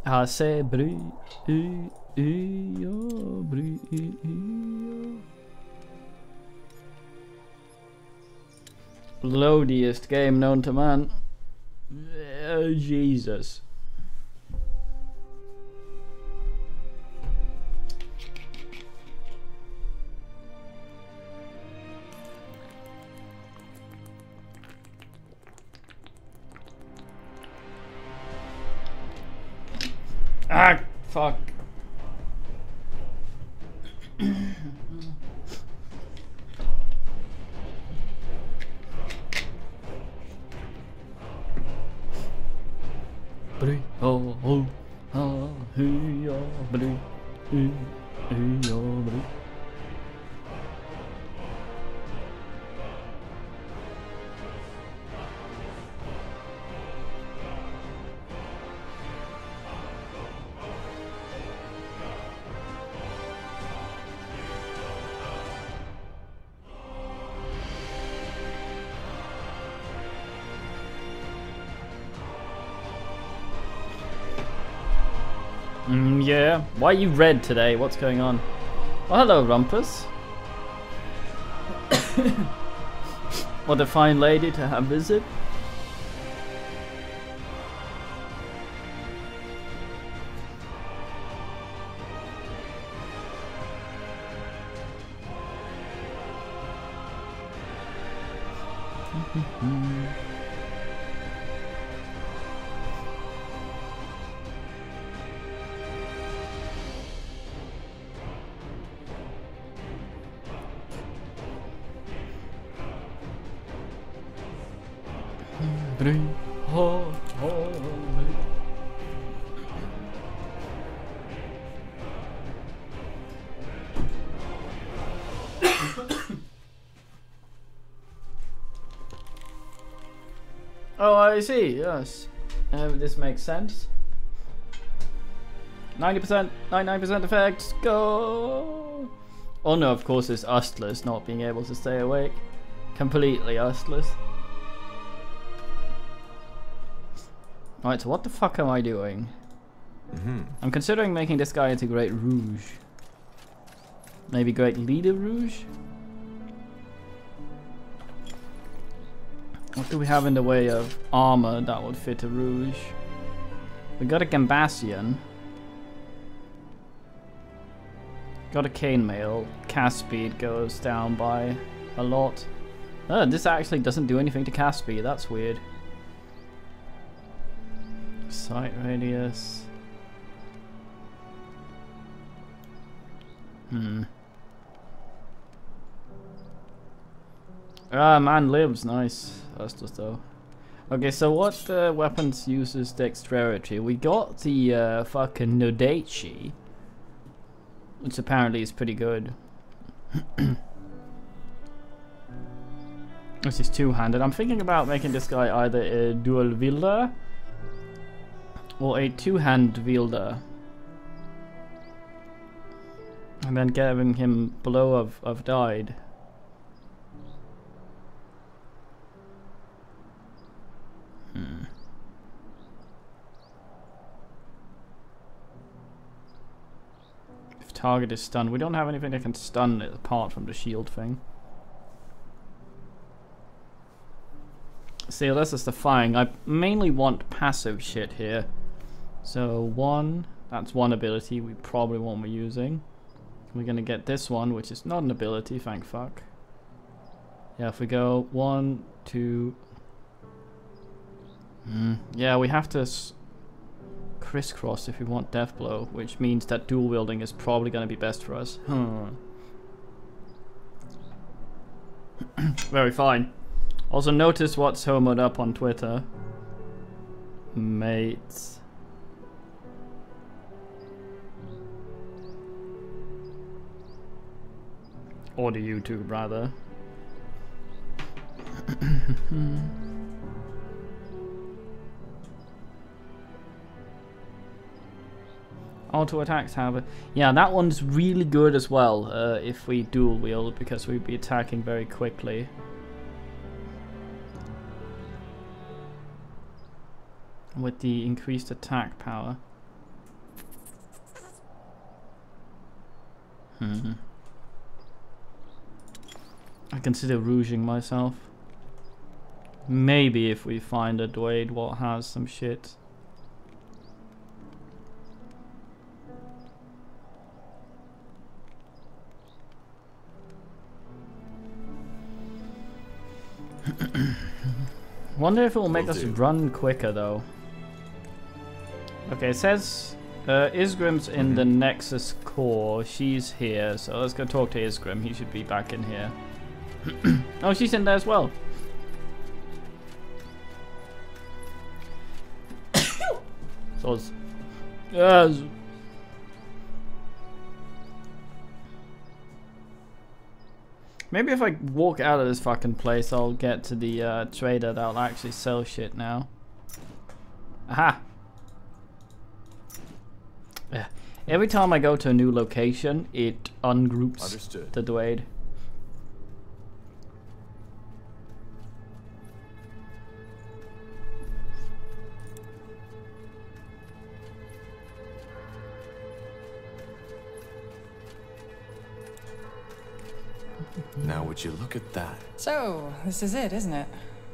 I say brie, brie. Loadiest game known to man. Jesus. Ah, fuck. Brie, oh, oh, ah, hey, oh, brie, hey, oh, brie. Yeah. Why are you red today? What's going on? Oh, hello, Rumpus. What a fine lady to have visit. Oh, I see, yes. This makes sense. 90%, 99% effect, go! Oh no, of course it's Ustless not being able to stay awake. Completely Ustless. Alright, so what the fuck am I doing? I'm considering making this guy into Great Rouge. Maybe Great Leader Rouge? What do we have in the way of armor that would fit a Rouge? We got a Gambassian. Got a Chainmail. Cast speed goes down by a lot. Oh, this actually doesn't do anything to cast speed. That's weird. Sight radius. Ah, man lives. Nice. That's just though. Okay, so what weapons uses dexterity? We got the fucking Nodachi, which apparently is pretty good. This is two-handed. I'm thinking about making this guy either a dual wielder or a two-hand wielder, and then giving him blow of died. If target is stunned, we don't have anything that can stun it apart from the shield thing. See, this is the firing. I mainly want passive shit here. So one, that's one ability we probably won't be using. We're gonna get this one, which is not an ability, thank fuck. Yeah, if we go 1, 2... yeah, we have to crisscross if we want Death Blow, which means that dual wielding is probably gonna be best for us. Very fine. Also notice what's homoed up on Twitter. Mates. Or the YouTube, rather. Auto attacks have a... Yeah, that one's really good as well, if we dual wield, because we'd be attacking very quickly. With the increased attack power. I consider rouging myself. Maybe if we find a Dwayne what has some shit. Wonder if it will make us run quicker though. Okay, it says Isgrim's in the Nexus core. She's here, so let's go talk to Isgrim. He should be back in here. Oh, she's in there as well. So yes. Maybe if I walk out of this fucking place, I'll get to the trader that'll actually sell shit now. Aha! Yeah. Every time I go to a new location, it ungroups the Dwayne. Now would you look at that? So, this is it, isn't it?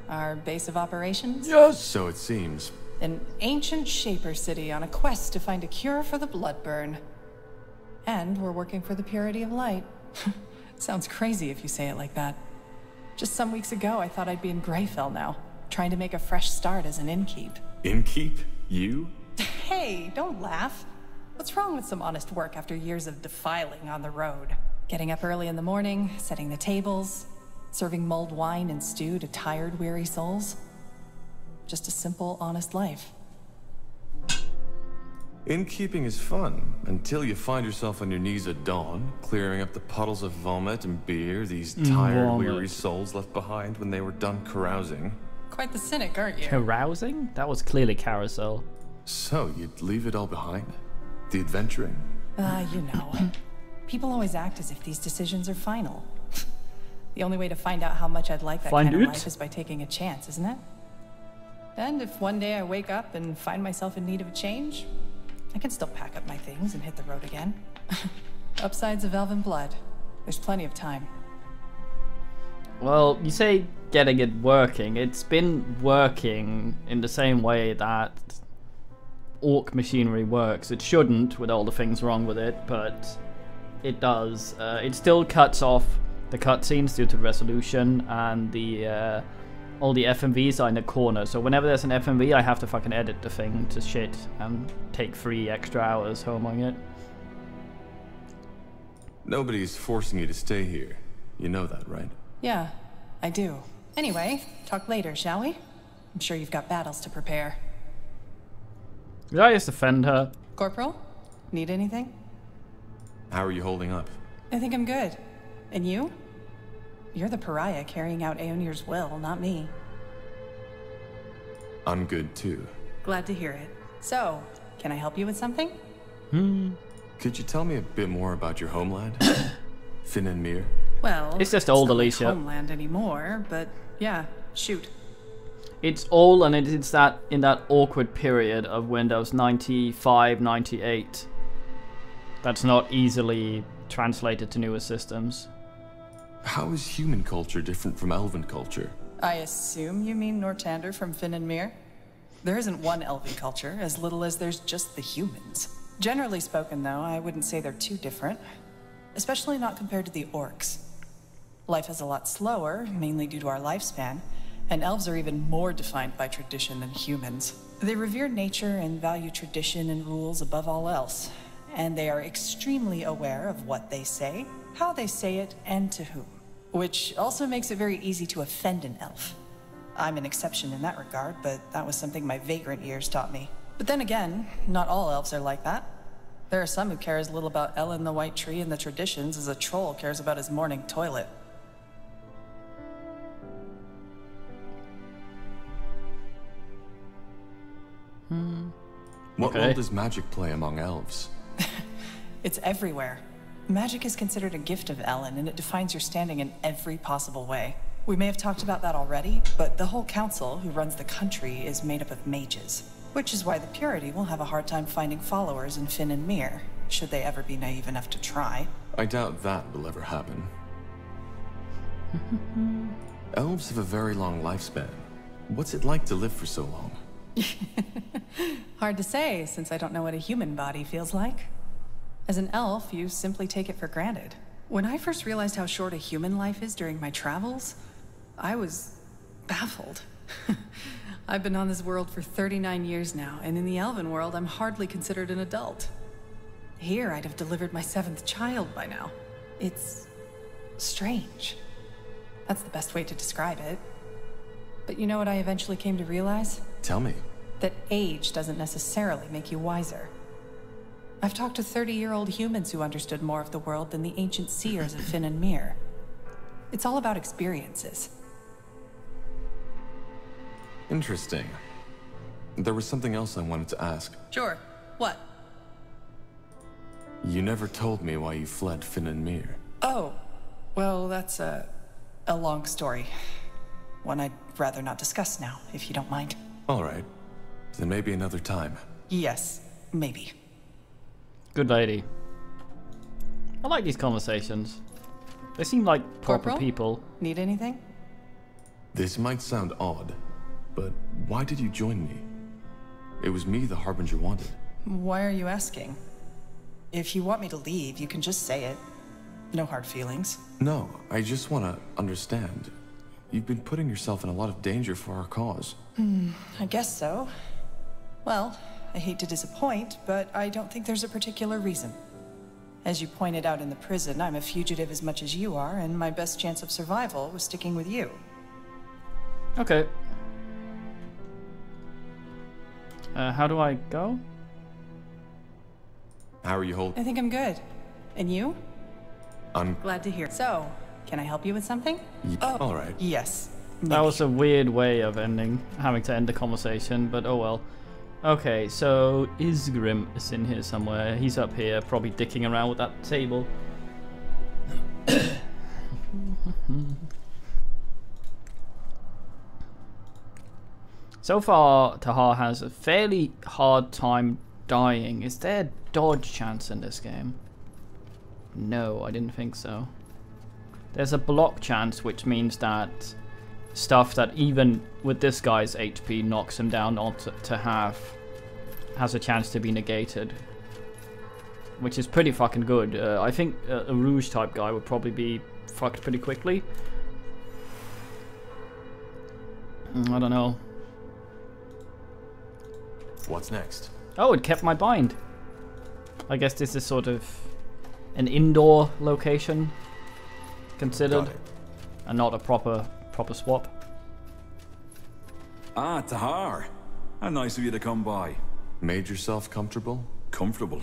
Our base of operations? Yes! So it seems. An ancient Shaper city on a quest to find a cure for the blood burn. And we're working for the purity of light. Sounds crazy if you say it like that. Just some weeks ago, I thought I'd be in Greyfell now, trying to make a fresh start as an innkeep. Innkeep? You? Hey, don't laugh. What's wrong with some honest work after years of defiling on the road? Getting up early in the morning, setting the tables, serving mulled wine and stew to tired, weary souls. Just a simple, honest life. Innkeeping is fun, until you find yourself on your knees at dawn, clearing up the puddles of vomit and beer these tired, weary souls left behind when they were done carousing. Quite the cynic, aren't you? Carousing? That was clearly carousel. So, you'd leave it all behind? The adventuring? You know. People always act as if these decisions are final. The only way to find out how much I'd like that kind of life is by taking a chance, isn't it? And if one day I wake up and find myself in need of a change, I can still pack up my things and hit the road again. Upsides of Elven blood. There's plenty of time. Well, you say getting it working. It's been working in the same way that orc machinery works. It shouldn't, with all the things wrong with it, but it does. It still cuts off the cutscenes due to resolution, and the all the FMVs are in the corner. So whenever there's an FMV, I have to fucking edit the thing to shit and take 3 extra hours homing it. Nobody's forcing you to stay here. You know that, right? Yeah, I do. Anyway, talk later, shall we? I'm sure you've got battles to prepare. Did I just offend her? Corporal? Need anything? How are you holding up? I think I'm good. And you? You're the pariah carrying out Aeonir's will, not me. I'm good too. Glad to hear it. So, can I help you with something? Could you tell me a bit more about your homeland? Finn and Mir? Well, it's just old, not Alicia. Like homeland anymore, but yeah, shoot. It's old, and it's that in that awkward period of Windows 95, 98. That's not easily translated to newer systems. How is human culture different from elven culture? I assume you mean Nortander from Finn and Mir? There isn't one elven culture, as little as there's just the humans. Generally spoken, though, I wouldn't say they're too different. Especially not compared to the orcs. Life is a lot slower, mainly due to our lifespan, and elves are even more defined by tradition than humans. They revere nature and value tradition and rules above all else, and they are extremely aware of what they say, how they say it, and to whom. Which also makes it very easy to offend an elf. I'm an exception in that regard, but that was something my vagrant years taught me. But then again, not all elves are like that. There are some who care as little about Ellen the White Tree and the traditions as a troll cares about his morning toilet. What role does magic play among elves? It's everywhere. Magic is considered a gift of Ellen, and it defines your standing in every possible way. We may have talked about that already, but the whole council who runs the country is made up of mages. Which is why the Purity will have a hard time finding followers in Finn and Mir, should they ever be naive enough to try. I doubt that will ever happen. Elves have a very long lifespan. What's it like to live for so long? Hard to say, since I don't know what a human body feels like. As an elf, you simply take it for granted. When I first realized how short a human life is during my travels, I was baffled. I've been on this world for 39 years now, and in the elven world, I'm hardly considered an adult. Here, I'd have delivered my 7th child by now. It's strange. That's the best way to describe it. But you know what I eventually came to realize? Tell me. That age doesn't necessarily make you wiser. I've talked to 30-year-old humans who understood more of the world than the ancient seers of Finn and Mir. It's all about experiences. Interesting. There was something else I wanted to ask. Sure. What? You never told me why you fled Finn and Mir. Oh, well, that's a long story. One I'd rather not discuss now, if you don't mind. All right. Then maybe another time. Yes, maybe. Good lady. I like these conversations. They seem like proper Corporal? people. Need anything? This might sound odd, but why did you join me? It was me the Harbinger wanted. Why are you asking? If you want me to leave, you can just say it. No hard feelings. No, I just want to understand. You've been putting yourself in a lot of danger for our cause. I guess so. Well, I hate to disappoint, but I don't think there's a particular reason. As you pointed out in the prison, I'm a fugitive as much as you are, and my best chance of survival was sticking with you. Okay. How do I go? How are you holding? I think I'm good. And you? I'm... Glad to hear. So, can I help you with something? Oh, all right. Yes. That was a weird way of having to end the conversation, but oh well. Okay, so Isgrim is in here somewhere. He's up here, probably dicking around with that table. So far, Tahar has a fairly hard time dying. Is there a dodge chance in this game? No, I didn't think so. There's a block chance, which means that stuff that even with this guy's HP knocks him down to half has a chance to be negated, which is pretty fucking good. I think a Rouge type guy would probably be fucked pretty quickly. I don't know. What's next? Oh, it kept my bind. I guess this is sort of an indoor location considered, and not a proper swap. Ah, Tahar. How nice of you to come by. Made yourself comfortable? Comfortable?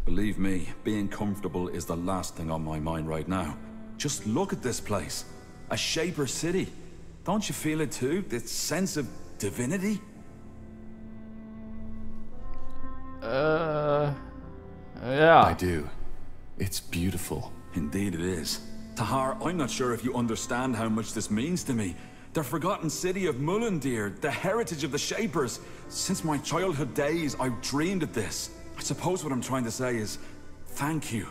Believe me, being comfortable is the last thing on my mind right now. Just look at this place. A Shaper city. Don't you feel it too? This sense of divinity? Yeah. I do. It's beautiful. Indeed it is. Tahar, I'm not sure if you understand how much this means to me. The forgotten city of Mullendir, the heritage of the Shapers. Since my childhood days, I've dreamed of this. I suppose what I'm trying to say is, thank you.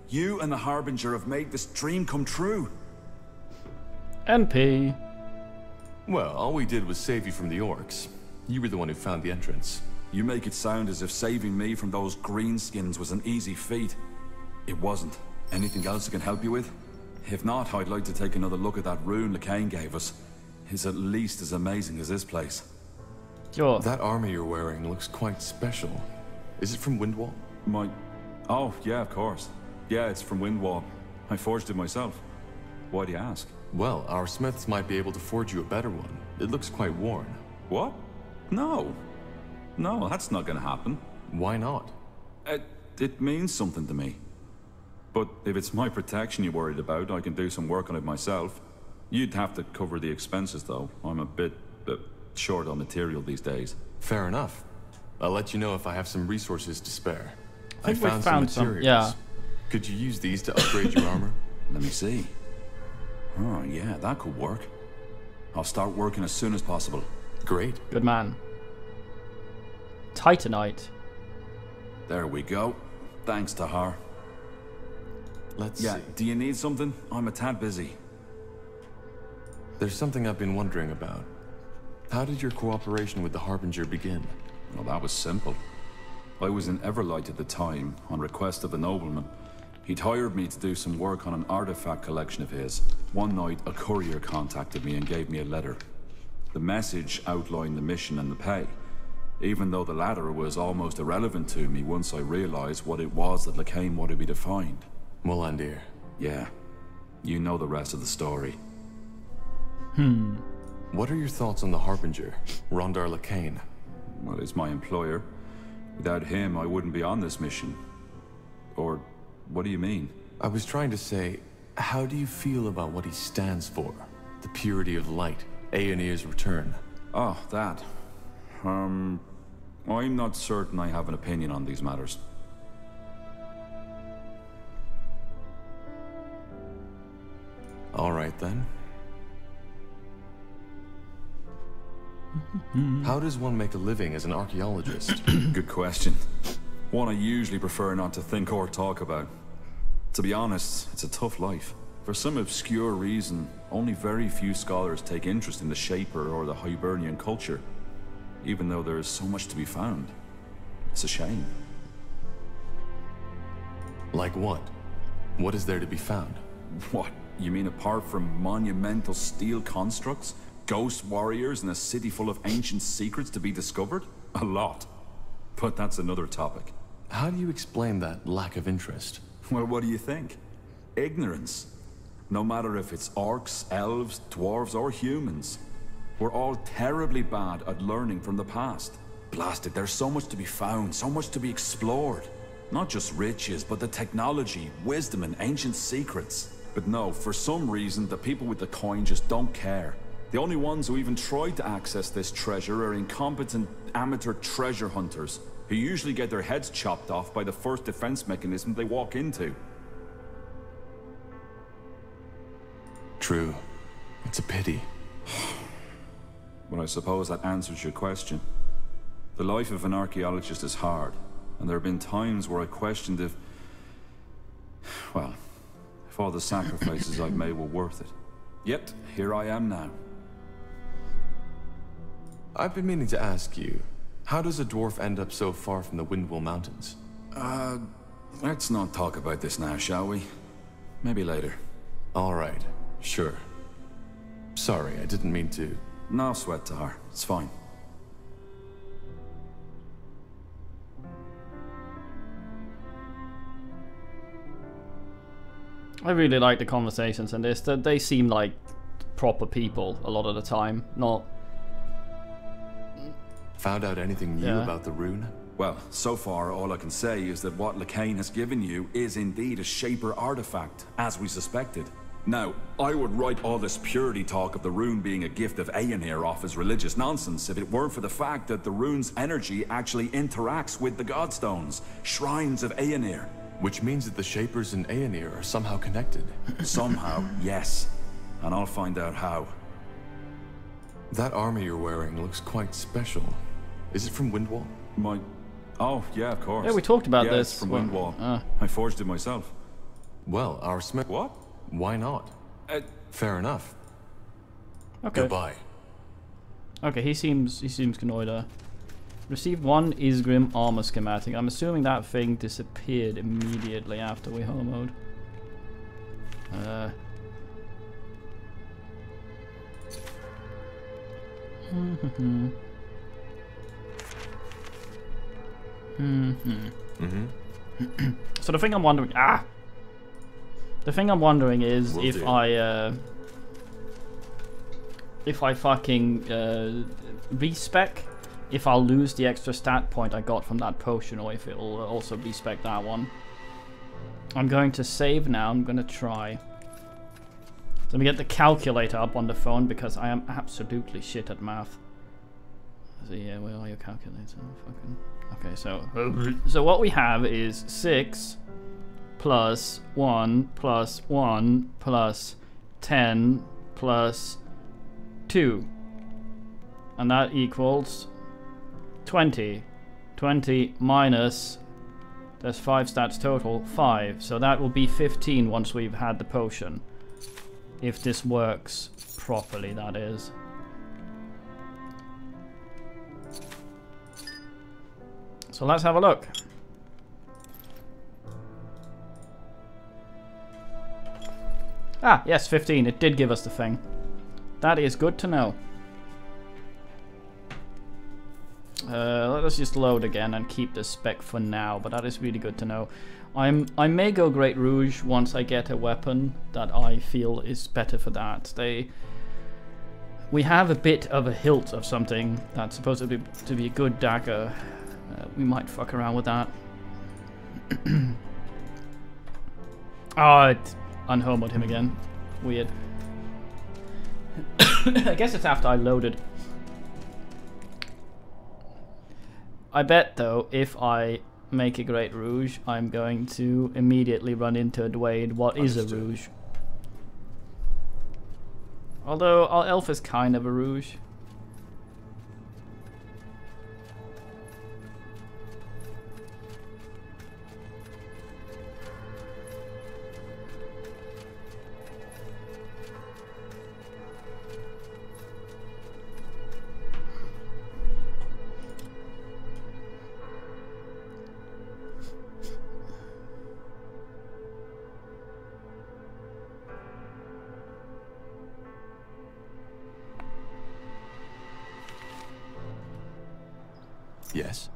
You and the Harbinger have made this dream come true. NP. Well, all we did was save you from the orcs. You were the one who found the entrance. You make it sound as if saving me from those greenskins was an easy feat. It wasn't. Anything else I can help you with? If not, I'd like to take another look at that rune LeCain gave us. It's at least as amazing as this place. Sure. That armor you're wearing looks quite special. Is it from Windwall? Oh, yeah, of course. Yeah, it's from Windwall. I forged it myself. Why do you ask? Well, our smiths might be able to forge you a better one. It looks quite worn. What? No. No, that's not gonna happen. Why not? It means something to me. But if it's my protection you're worried about, I can do some work on it myself. You'd have to cover the expenses, though. I'm a bit short on material these days. Fair enough. I'll let you know if I have some resources to spare. I think we found some materials. Yeah. Could you use these to upgrade your armor? Let me see. Oh, yeah, that could work. I'll start working as soon as possible. Great. Good man. Titanite. There we go. Thanks, Tahar. Let's Yeah, see. do you need something? I'm a tad busy. There's something I've been wondering about. How did your cooperation with the Harbinger begin? Well, that was simple. I was in Everlight at the time, on request of a nobleman. He'd hired me to do some work on an artifact collection of his. One night, a courier contacted me and gave me a letter. The message outlined the mission and the pay, even though the latter was almost irrelevant to me once I realized what it was that Lacane wanted me to find. Molandir. Yeah, you know the rest of the story. What are your thoughts on the Harbinger, Rondar Lacane? Well, he's my employer. Without him, I wouldn't be on this mission. Or, what do you mean? I was trying to say, how do you feel about what he stands for? The purity of light, Aeonir's return. Oh, that. I'm not certain I have an opinion on these matters. All right, then. How does one make a living as an archaeologist? Good question. One I usually prefer not to think or talk about. To be honest, it's a tough life. For some obscure reason, only very few scholars take interest in the Shaper or the Hibernian culture, even though there is so much to be found. It's a shame. Like what? What is there to be found? What? You mean apart from monumental steel constructs? Ghost warriors and a city full of ancient secrets to be discovered? A lot. But that's another topic. How do you explain that lack of interest? Well, what do you think? Ignorance. No matter if it's orcs, elves, dwarves, or humans. We're all terribly bad at learning from the past. Blasted, there's so much to be found, so much to be explored. Not just riches, but the technology, wisdom, and ancient secrets. But no, for some reason, the people with the coin just don't care. The only ones who even try to access this treasure are incompetent amateur treasure hunters, who usually get their heads chopped off by the first defense mechanism they walk into. True. It's a pity. Well, I suppose that answers your question. The life of an archaeologist is hard, and there have been times where I questioned if... well, if all the sacrifices I've made were worth it. Yet, here I am now. I've been meaning to ask you, how does a dwarf end up so far from the Windwall Mountains? Let's not talk about this now, shall we? Maybe later. All right, sure. Sorry, I didn't mean to... No sweat, Tahar. It's fine. I really like the conversations in this. They seem like proper people a lot of the time, not... Found out anything new about the rune? Well, so far all I can say is that what Lacane has given you is indeed a Shaper artifact, as we suspected. Now, I would write all this purity talk of the rune being a gift of Aeonir off as religious nonsense if it weren't for the fact that the rune's energy actually interacts with the Godstones, shrines of Aeonir. Which means that the Shapers and Aeonir are somehow connected. Somehow, yes. And I'll find out how. That armor you're wearing looks quite special. Is it from Windwall? Oh, yeah, of course. Yeah, we talked about this. It's from Windwall. I forged it myself. Well, our smith... What? Why not? Fair enough. Okay. Goodbye. Okay, he seems Gnoida. Received one Isgrim armor schematic. I'm assuming that thing disappeared immediately after we homoed. So the thing I'm wondering, the thing I'm wondering is if I fucking respec, if I'll lose the extra stat point I got from that potion, or if it'll also respec that one. I'm going to save now. I'm going to try. So let me get the calculator up on the phone because I am absolutely shit at math. So yeah, where are your calculators? Fucking. Okay, so what we have is 6 plus 1 plus 1 plus 10 plus 2. And that equals 20. 20 minus There's 5 stats total. 5. So that will be 15 once we've had the potion. If this works properly, that is. So let's have a look. Ah, yes, 15. It did give us the thing. That is good to know. Let us just load again and keep the spec for now, but that is really good to know. I may go Great Rouge once I get a weapon that I feel is better for that. We have a bit of a hilt of something that's supposed to be a good dagger. We might fuck around with that. Oh, it unhomoed him again. Weird. I guess it's after I loaded. I bet, though, if I make a Great Rouge, I'm going to immediately run into a Dwayne. What is a Rouge? Although, our elf is kind of a Rouge. Yes.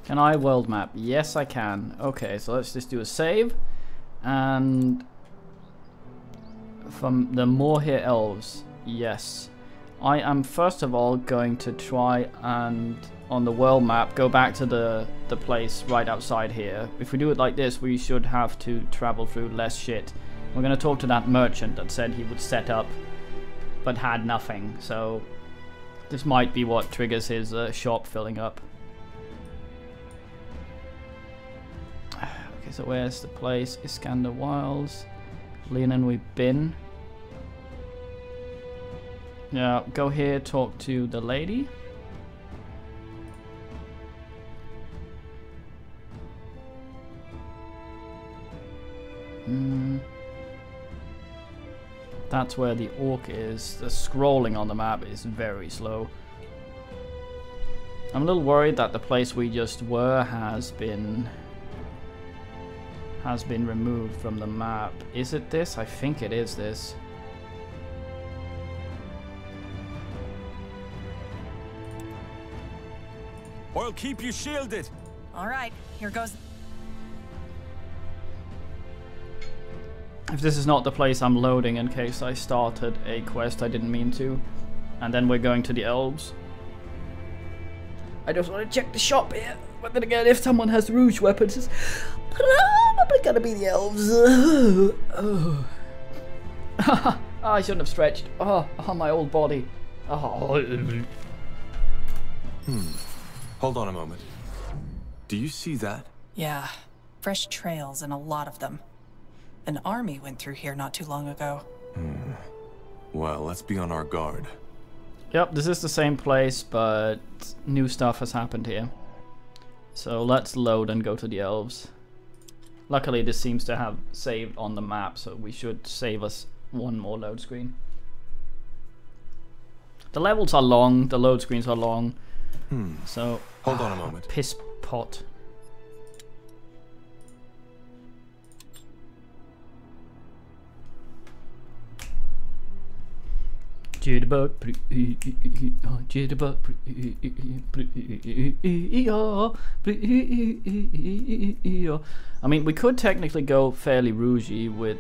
Can I world map? Yes, I can. Okay, so let's just do a save. And from the Moorhere Elves, yes. I am first of all going to try and, on the world map, go back to the place right outside here. If we do it like this, we should have to travel through less shit. We're going to talk to that merchant that said he would set up, but had nothing, so this might be what triggers his shop filling up. Okay, so where's the place? Iskander Wilds. Leonin, we've been. Yeah, go here, talk to the lady. That's where the orc is. The scrolling on the map is very slow. I'm a little worried that the place we just were has been removed from the map. Is it this? I think it is this. I'll keep you shielded. All right, here goes. If this is not the place I'm loading in case I started a quest I didn't mean to. And then we're going to the elves. I just want to check the shop here. But then again, if someone has rouge weapons, it's probably gonna be the elves. Oh, I shouldn't have stretched. Oh, my old body. Oh. Hold on a moment. Do you see that? Yeah, fresh trails and a lot of them. An army went through here not too long ago. Well, let's be on our guard. Yep, this is the same place, but new stuff has happened here. So let's load and go to the elves. Luckily, this seems to have saved on the map, so we should save us one more load screen. The levels are long, the load screens are long. So hold on a moment. Piss pot. Jitterbug, jitterbug, I mean, we could technically go fairly rougey with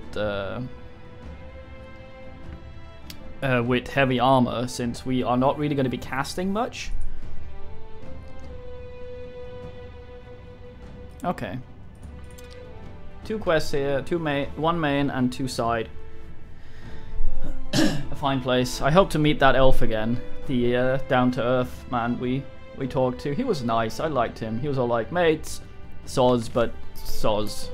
heavy armor, since we are not really going to be casting much. Okay. 2 quests here, one main and 2 side. A fine place. I hope to meet that elf again. The down-to-earth man we talked to. He was nice. I liked him. He was all like, mates, soz, but soz.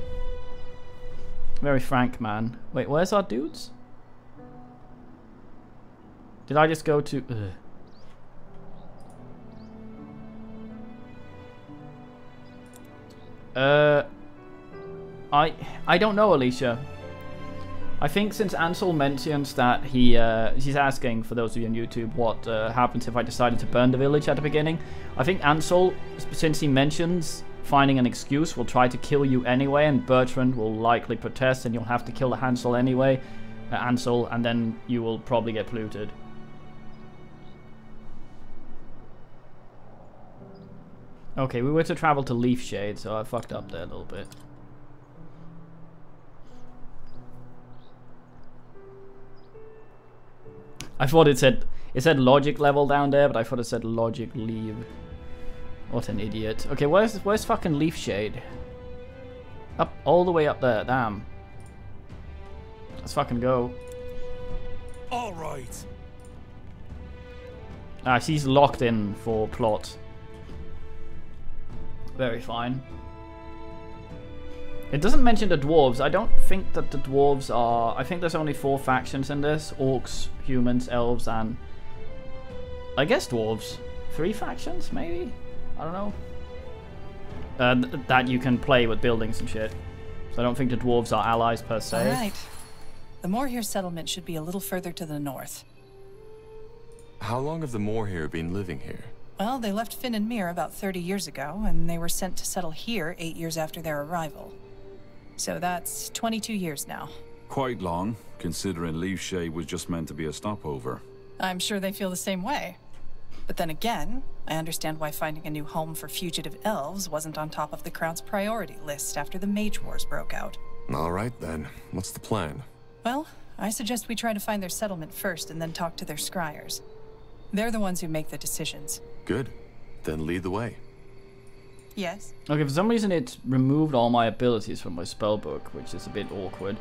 Very frank man. Wait, where's our dudes? Did I just go to... I don't know, Alicia. I think since Ansel mentions that he's asking, for those of you on YouTube, what happens if I decided to burn the village at the beginning. I think Ansel, since he mentions finding an excuse, will try to kill you anyway, and Bertrand will likely protest, and you'll have to kill the Ansel anyway, and then you will probably get polluted. Okay, we were to travel to Leaf Shade, so I fucked up there a little bit. I thought it said logic level down there, but I thought it said logic leave. What an idiot. Okay, where's fucking Leaf Shade? Up, all the way up there, damn. Let's fucking go. Alright. Ah, she's locked in for plot. Very fine. It doesn't mention the dwarves. I don't think that the dwarves are... I think there's only 4 factions in this. Orcs, humans, elves, and... I guess dwarves. 3 factions, maybe? I don't know. That you can play with buildings and shit. So I don't think the dwarves are allies per se. Alright. The Moorhere settlement should be a little further to the north. How long have the Moorhere been living here? Well, they left Finn and Mir about 30 years ago, and they were sent to settle here 8 years after their arrival. So that's 22 years now. Quite long, considering Leaf Shade was just meant to be a stopover. I'm sure they feel the same way. But then again, I understand why finding a new home for fugitive elves wasn't on top of the Crown's priority list after the Mage Wars broke out. All right then. What's the plan? Well, I suggest we try to find their settlement first and then talk to their scryers. They're the ones who make the decisions. Good. Then lead the way. Yes? Okay, for some reason it removed all my abilities from my spellbook, which is a bit awkward.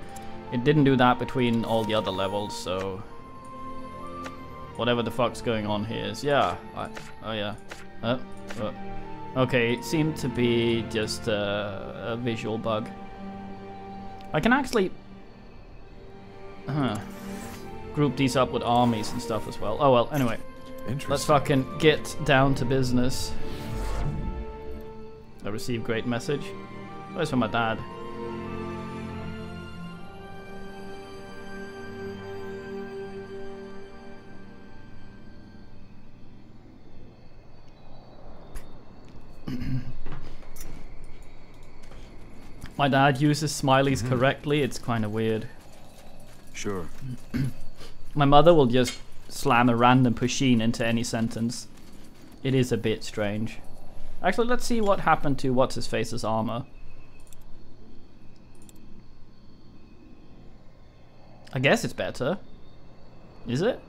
It didn't do that between all the other levels, so... whatever the fuck's going on here is... yeah. Oh, yeah. Okay, it seemed to be just a visual bug. I can actually... group these up with armies and stuff as well. Oh well, anyway. Let's fucking get down to business. I received great message. Where's from my dad? My dad uses smileys correctly. It's kind of weird. Sure. My mother will just slam a random pusheen into any sentence. It is a bit strange. Actually, let's see what happened to What's-His-Face's armor. I guess it's better. Is it?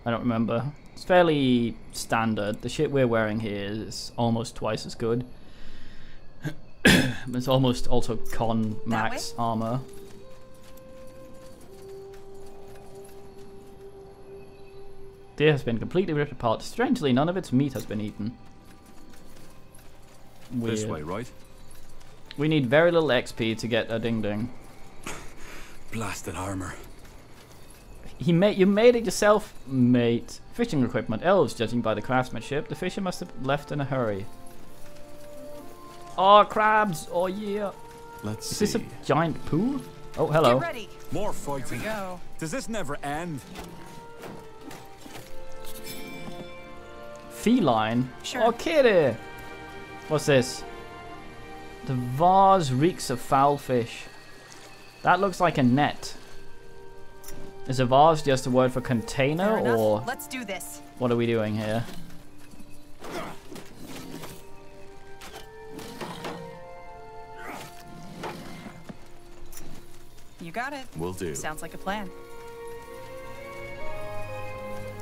I don't remember. It's fairly standard. The shit we're wearing here is almost twice as good. It's almost also con max armor. Deer has been completely ripped apart. Strangely, none of its meat has been eaten. Weird. This way, right? We need very little XP to get a ding-ding. Blasted armor. You made it yourself, mate. Fishing equipment. Elves, judging by the craftsmanship. The fisher must have left in a hurry. Oh, crabs! Oh, yeah. Let's see. see. Is this a giant pool? Oh, hello. Get ready. More fighting. Here we go. Does this never end? Feline? Sure. Oh, kitty! What's this? The vase reeks of foul fish. That looks like a net. Is a vase just a word for container, or let's do this. what are we doing here? You got it. Will do. Sounds like a plan.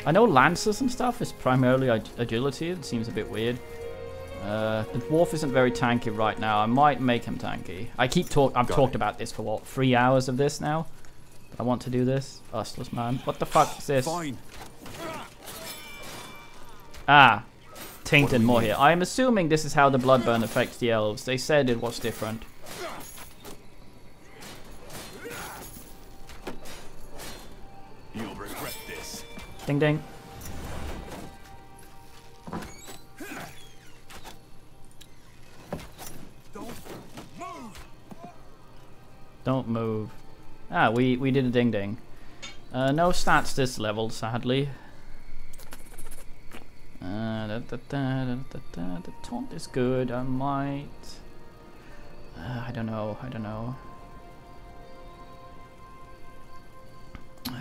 I know lances and stuff is primarily agility. It seems a bit weird. The dwarf isn't very tanky right now. I might make him tanky. I've talked about this for what, 3 hours of this now? I want to do this. Ustless man. What the fuck is this? Fine. Ah. Tainted more here. I'm assuming this is how the bloodburn affects the elves. They said it was different. You'll regret this. Ding ding. Don't move. Ah, we did a ding ding. No stats this level, sadly. The taunt is good. I might. I don't know. Oh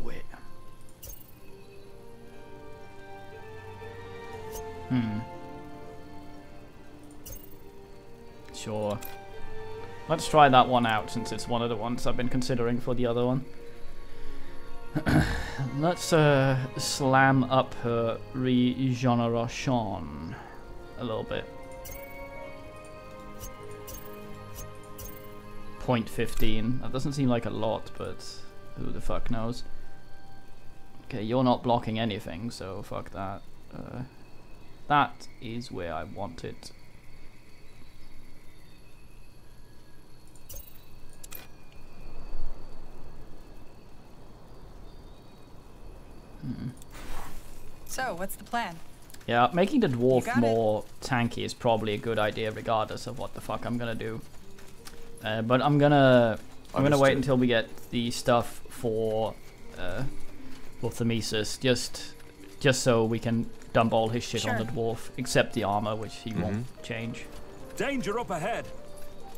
wait. Sure. Let's try that one out since it's one of the ones I've been considering for the other one. Let's slam up her regeneration a little bit. 0.15. That doesn't seem like a lot, but who the fuck knows. Okay, you're not blocking anything, so fuck that. That is where I want it. So, what's the plan? Yeah, making the dwarf more tanky is probably a good idea regardless of what the fuck I'm gonna do. But I'm gonna wait until we get the stuff for Themesis, just so we can dump all his shit on the dwarf, except the armor, which he won't change. Danger up ahead.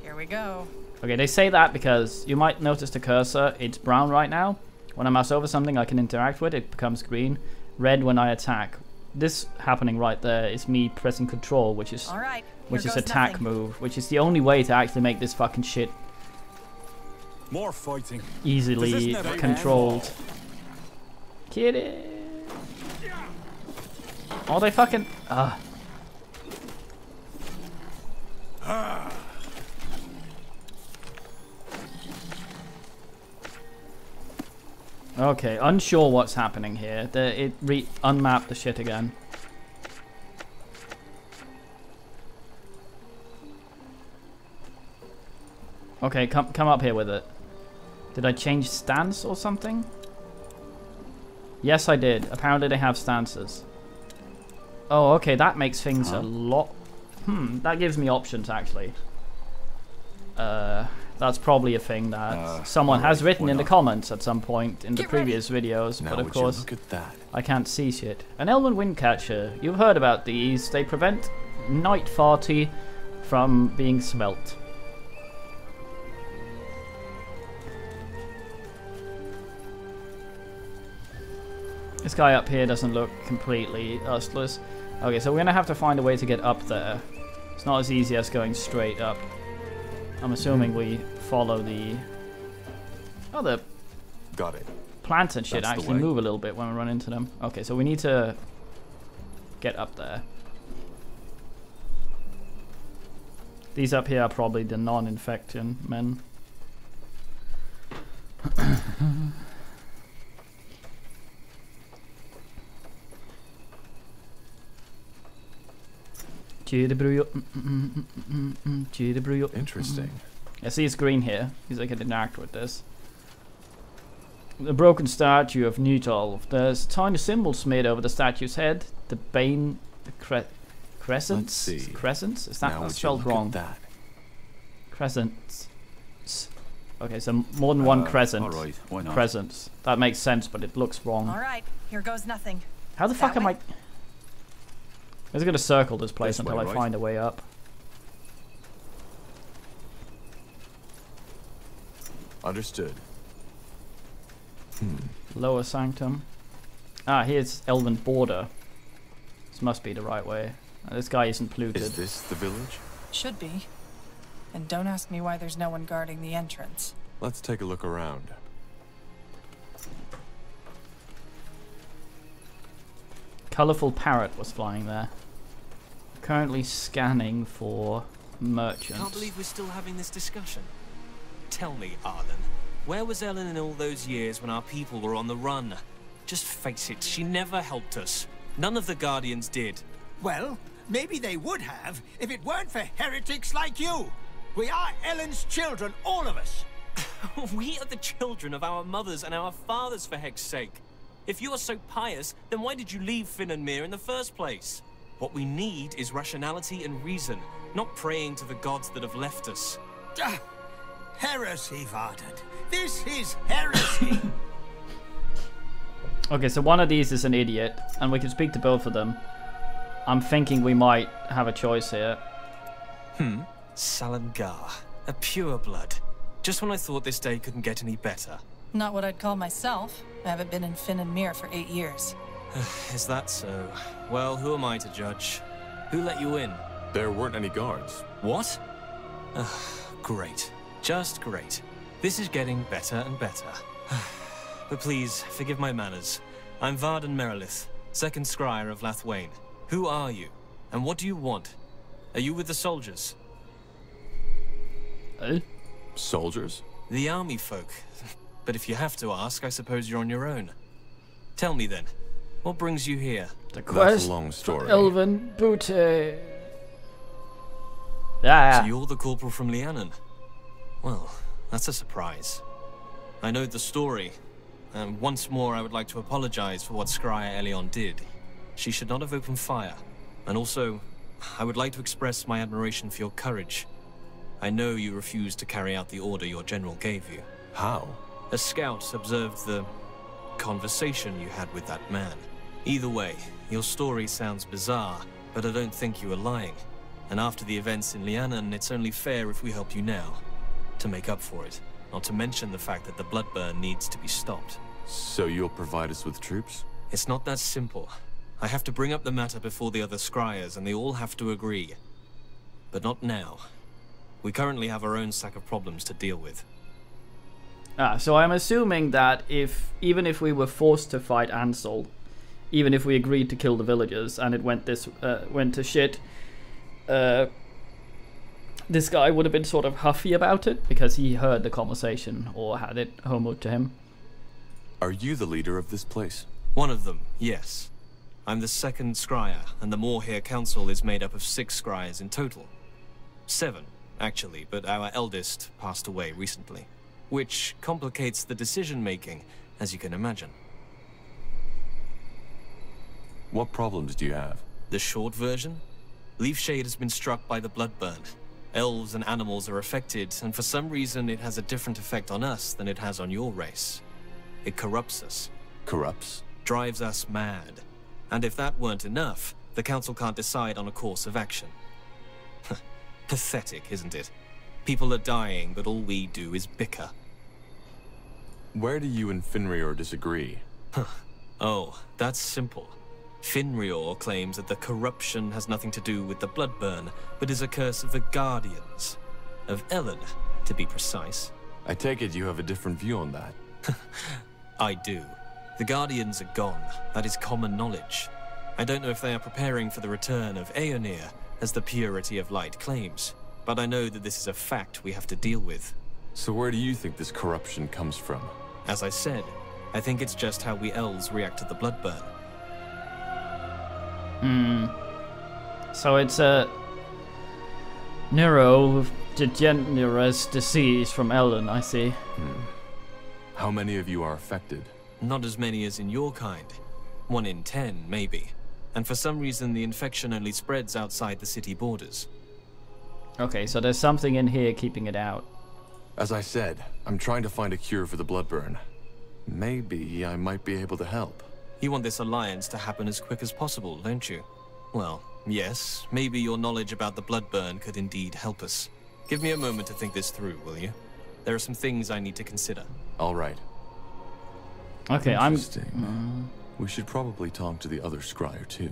Here we go. Okay, they say that because you might notice the cursor, it's brown right now. When I mouse over something I can interact with, it becomes green. Red when I attack. This happening right there is me pressing control, which is attack move, which is the only way to actually make this fucking shit more fighting easily controlled. Get it. Oh, they fucking Okay, unsure what's happening here. It unmapped the shit again. Okay, come up here with it. Did I change stance or something? Yes, I did. Apparently they have stances. Oh, okay, that makes things a lot... that gives me options, actually. That's probably a thing that someone has written in the comments at some point in the previous videos, but of course look at that. I can't see shit. An Elven Windcatcher. You've heard about these. They prevent night farty from being smelt. This guy up here doesn't look completely ustless. Okay, so we're gonna have to find a way to get up there. It's not as easy as going straight up. I'm assuming we follow the... Oh, the... Got it. Plants and shit actually move a little bit when we run into them. Okay, so we need to get up there. These up here are probably the non-infection men. Interesting. I see it's green here, because I can interact with this. The broken statue of Nutolf. There's tiny symbols made over the statue's head. The Bane... Crescents? Let's see. Crescents? Is that spelled wrong? That. Crescents. Okay, so more than one crescent. Alright, why not? Crescents. That makes sense, but it looks wrong. Alright, here goes nothing. How the fuck am I... I'm just gonna circle this place until I find a way up. Understood. Lower Sanctum. Ah, here's Elven Border. This must be the right way. This guy isn't polluted. Is this the village? Should be. And don't ask me why there's no one guarding the entrance. Let's take a look around. Colorful parrot was flying there. Currently scanning for merchants. Can't believe we're still having this discussion. Tell me, Arlen, where was Ellen in all those years when our people were on the run? Just face it, she never helped us. None of the Guardians did. Well, maybe they would have if it weren't for heretics like you. We are Ellen's children, all of us. We are the children of our mothers and our fathers, for heck's sake. If you are so pious, then why did you leave Finn and Mir in the first place? What we need is rationality and reason, not praying to the gods that have left us. Heresy, Varden. This is heresy. Okay, so one of these is an idiot, and we can speak to both of them. I'm thinking we might have a choice here. Salangar, a pureblood. Just when I thought this day couldn't get any better. Not what I'd call myself. I haven't been in Finn and Mir for 8 years. Is that so? Well, who am I to judge? Who let you in? There weren't any guards. What? Great. Just great. This is getting better and better. But please, forgive my manners. I'm Varden Merilith, second scryer of Lathwain. Who are you? And what do you want? Are you with the soldiers? Soldiers? The army folk. But if you have to ask, I suppose you're on your own. Tell me then, what brings you here? The That's quest a long story. for Elven Booty. Yeah. So you're the corporal from Lianon? Well, that's a surprise. I know the story. And once more, I would like to apologize for what Scryer Elion did. She should not have opened fire. And also, I would like to express my admiration for your courage. I know you refused to carry out the order your general gave you. How? A scout observed the conversation you had with that man. Either way, your story sounds bizarre, but I don't think you were lying. And after the events in Lianon, it's only fair if we help you now. To make up for it. Not to mention the fact that the bloodburn needs to be stopped. So you'll provide us with troops? It's not that simple. I have to bring up the matter before the other scryers, and they all have to agree. But not now. We currently have our own sack of problems to deal with. So I'm assuming that even if we were forced to fight Ansel, even if we agreed to kill the villagers and it went to shit, this guy would have been sort of huffy about it because he heard the conversation or had it homered to him. Are you the leader of this place? One of them, yes. I'm the second scryer, and the Moorhere Council is made up of 6 scryers in total. 7, actually, but our eldest passed away recently. Which complicates the decision-making, as you can imagine. What problems do you have? The short version? Leafshade has been struck by the bloodburn. Elves and animals are affected, and for some reason it has a different effect on us than it has on your race. It corrupts us. Corrupts? Drives us mad. And if that weren't enough, the Council can't decide on a course of action. Pathetic, isn't it? People are dying, but all we do is bicker. Where do you and Finrior disagree? Oh, that's simple. Finrior claims that the corruption has nothing to do with the bloodburn, but is a curse of the Guardians. Of Ellen, to be precise. I take it you have a different view on that. I do. The Guardians are gone. That is common knowledge. I don't know if they are preparing for the return of Aeonir, as the purity of light claims. But I know that this is a fact we have to deal with. So where do you think this corruption comes from? As I said, I think it's just how we elves react to the bloodburn. So it's a neurodegenerative disease from Ellen, I see. How many of you are affected? Not as many as in your kind. 1 in 10, maybe. And for some reason, the infection only spreads outside the city borders. Okay, so there's something in here keeping it out. As I said, I'm trying to find a cure for the bloodburn. Maybe I might be able to help. You want this alliance to happen as quick as possible, don't you? Well, yes, maybe your knowledge about the bloodburn could indeed help us. Give me a moment to think this through, will you? There are some things I need to consider. All right. Okay, Interesting. We should probably talk to the other scryer too.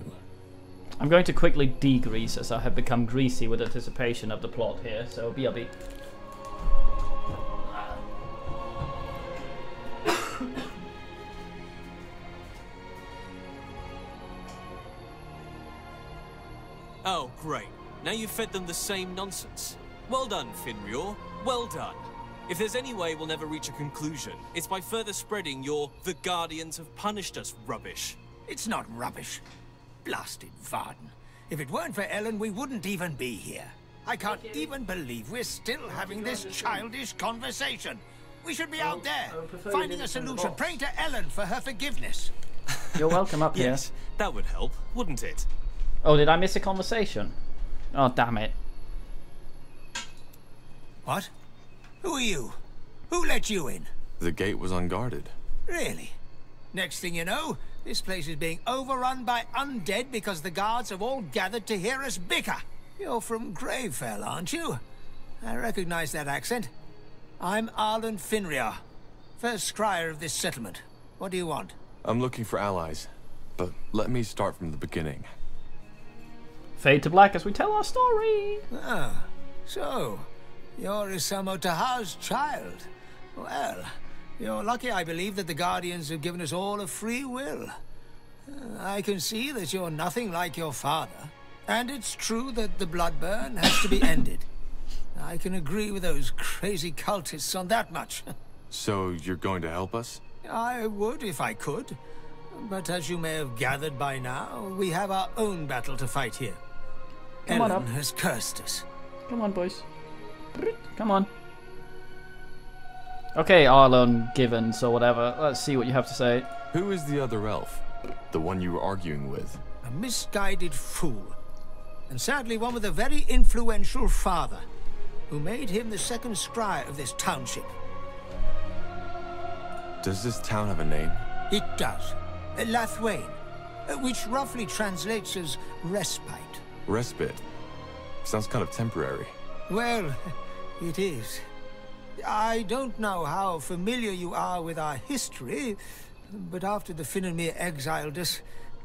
I'm going to quickly degrease as I have become greasy with anticipation of the plot here, so BRB. Oh, great. Now you've fed them the same nonsense. Well done, Finrior. Well done. If there's any way we'll never reach a conclusion, it's by further spreading your "the Guardians have punished us" rubbish. It's not rubbish. Blasted Varden. If it weren't for Ellen, we wouldn't even be here. I can't even believe we're still having this childish conversation. We should be out there, finding a solution, praying to Ellen for her forgiveness. You're welcome up here. Yes, that would help, wouldn't it? Oh, did I miss a conversation? Oh, damn it. What? Who are you? Who let you in? The gate was unguarded. Really? Next thing you know, this place is being overrun by undead because the guards have all gathered to hear us bicker. You're from Gravefell, aren't you? I recognize that accent. I'm Arlen Finrir, first scryer of this settlement. What do you want? I'm looking for allies, but let me start from the beginning. Fade to black as we tell our story. Ah, so you're Isamo Tahar's child. Well, you're lucky, I believe, that the Guardians have given us all a free will. I can see that you're nothing like your father, and it's true that the bloodburn has to be ended. I can agree with those crazy cultists on that much. So you're going to help us? I would if I could, but as you may have gathered by now, we have our own battle to fight here. Come on Ellen up. has cursed us. Come on, boys. Come on. Okay, Arlon Givens or whatever. Let's see what you have to say. Who is the other elf? The one you were arguing with? A misguided fool. And sadly one with a very influential father, who made him the second scryer of this township. Does this town have a name? It does. Lathwain, which roughly translates as respite. Respite. Sounds kind of temporary. Well, it is. I don't know how familiar you are with our history, but after the Finnenmere exiled us,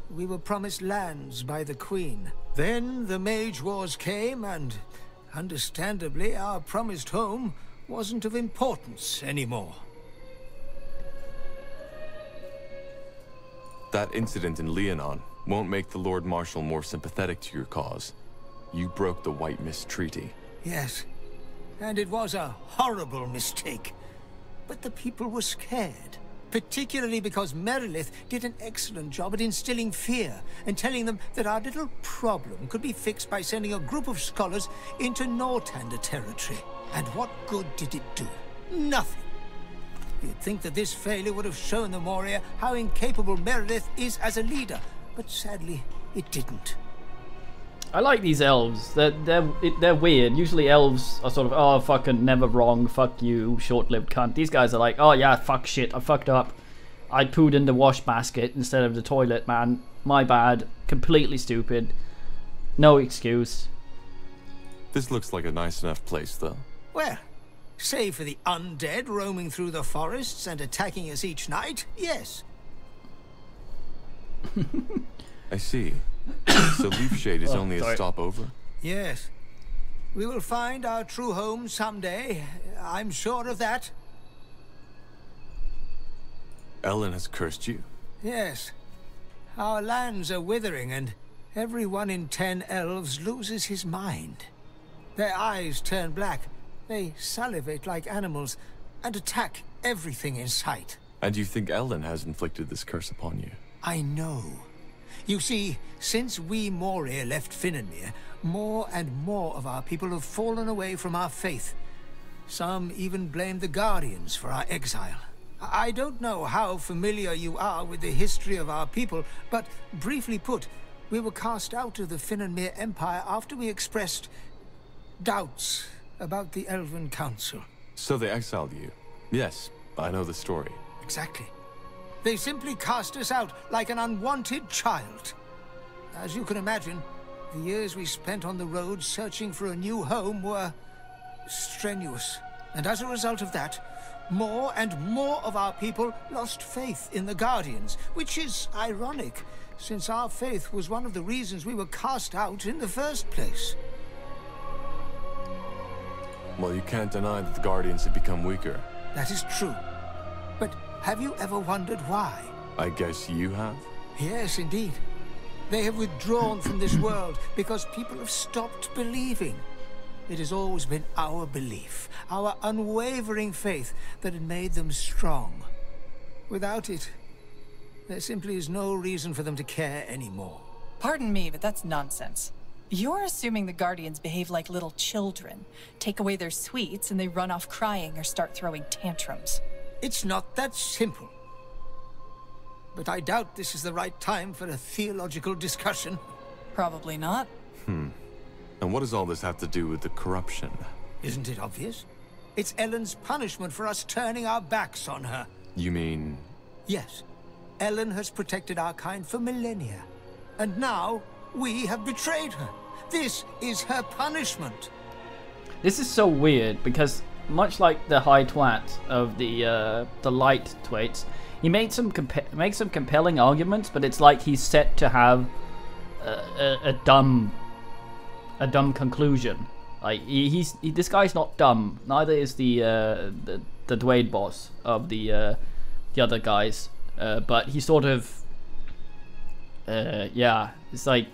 we were promised lands by the Queen. Then the Mage Wars came, and understandably, our promised home wasn't of importance anymore. That incident in Leonon won't make the Lord Marshal more sympathetic to your cause. You broke the White Mist Treaty. Yes, and it was a horrible mistake. But the people were scared, particularly because Merilith did an excellent job at instilling fear and telling them that our little problem could be fixed by sending a group of scholars into Northander territory. And what good did it do? Nothing. You'd think that this failure would have shown the Moria how incapable Merilith is as a leader, but sadly, it didn't. I like these elves. They're weird. Usually elves are sort of, oh, fucking never wrong, fuck you, short-lived cunt. These guys are like, oh yeah, fuck shit, I fucked up. I pooed in the wash basket instead of the toilet, man. My bad. Completely stupid. No excuse. This looks like a nice enough place, though. Well, save for the undead roaming through the forests and attacking us each night, yes. I see. So Leafshade is only a stopover? Yes. We will find our true home someday. I'm sure of that. Ellen has cursed you? Yes. Our lands are withering, and every 1 in 10 elves loses his mind. Their eyes turn black, they salivate like animals, and attack everything in sight. And you think Ellen has inflicted this curse upon you? I know. You see, since we Moria left Finnenmere, more and more of our people have fallen away from our faith. Some even blame the Guardians for our exile. I don't know how familiar you are with the history of our people, but briefly put, we were cast out of the Finnenmere Empire after we expressed doubts about the Elven Council. So they exiled you? Yes, I know the story. Exactly. They simply cast us out like an unwanted child. As you can imagine, the years we spent on the road searching for a new home were strenuous. And as a result of that, more and more of our people lost faith in the Guardians, which is ironic, since our faith was one of the reasons we were cast out in the first place. Well, you can't deny that the Guardians have become weaker. That is true. But have you ever wondered why? I guess you have? Yes, indeed. They have withdrawn from this world because people have stopped believing. It has always been our belief, our unwavering faith, that had made them strong. Without it, there simply is no reason for them to care anymore. Pardon me, but that's nonsense. You're assuming the Guardians behave like little children, take away their sweets, and they run off crying or start throwing tantrums. It's not that simple. But I doubt this is the right time for a theological discussion. Probably not. And what does all this have to do with the corruption? Isn't it obvious? It's Ellen's punishment for us turning our backs on her. You mean... Yes. Ellen has protected our kind for millennia. And now, we have betrayed her. This is her punishment. This is so weird, because much like the high twat of the light twaits, he made some compelling arguments, but it's like he's set to have a dumb conclusion. Like this guy's not dumb. Neither is the Dwayne boss of the other guys. But he sort of yeah, it's like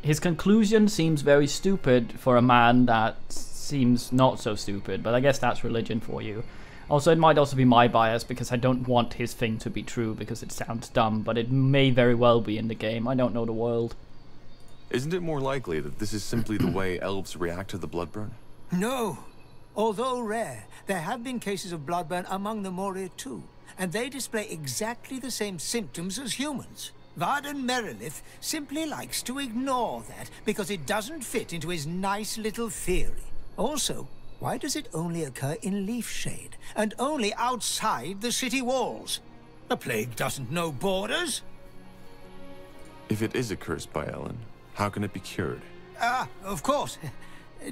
his conclusion seems very stupid for a man that seems not so stupid. But I guess that's religion for you. Also, it might also be my bias because I don't want his thing to be true because it sounds dumb, but it may very well be in the game. I don't know the world. Isn't it more likely that this is simply the way elves react to the bloodburn? No. Although rare, there have been cases of bloodburn among the Moria too, and they display exactly the same symptoms as humans. Varden Merilith simply likes to ignore that because it doesn't fit into his nice little theory. Also, why does it only occur in Leafshade, and only outside the city walls? The plague doesn't know borders. If it is a curse by Ellen, how can it be cured? Of course.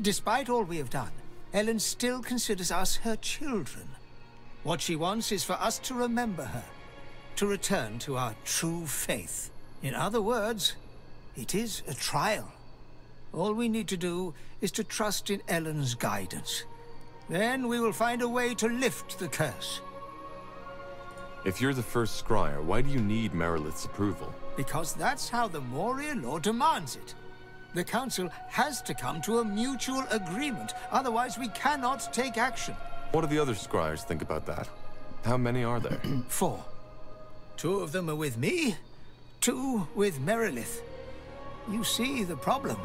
Despite all we have done, Ellen still considers us her children. What she wants is for us to remember her, to return to our true faith. In other words, it is a trial. All we need to do is to trust in Ellen's guidance. Then we will find a way to lift the curse. If you're the first scryer, why do you need Merilith's approval? Because that's how the Moria law demands it. The Council has to come to a mutual agreement, otherwise we cannot take action. What do the other scryers think about that? How many are there? 4. 2 of them are with me, 2 with Merilith. You see the problem.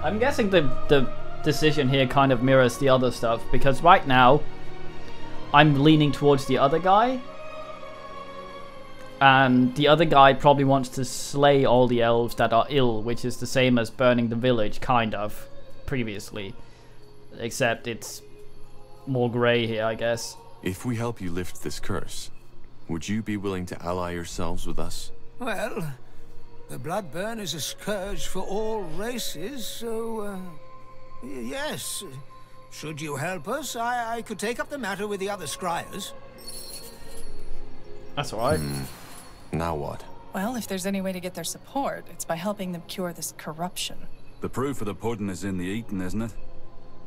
I'm guessing the decision here kind of mirrors the other stuff, because right now I'm leaning towards the other guy, and the other guy probably wants to slay all the elves that are ill, which is the same as burning the village, kind of, previously, except it's more grey here, I guess. If we help you lift this curse, would you be willing to ally yourselves with us? Well, the bloodburn is a scourge for all races, so, yes. Should you help us, I could take up the matter with the other scryers. That's alright. Now what? Well, if there's any way to get their support, it's by helping them cure this corruption. The proof of the pudding is in the eating, isn't it?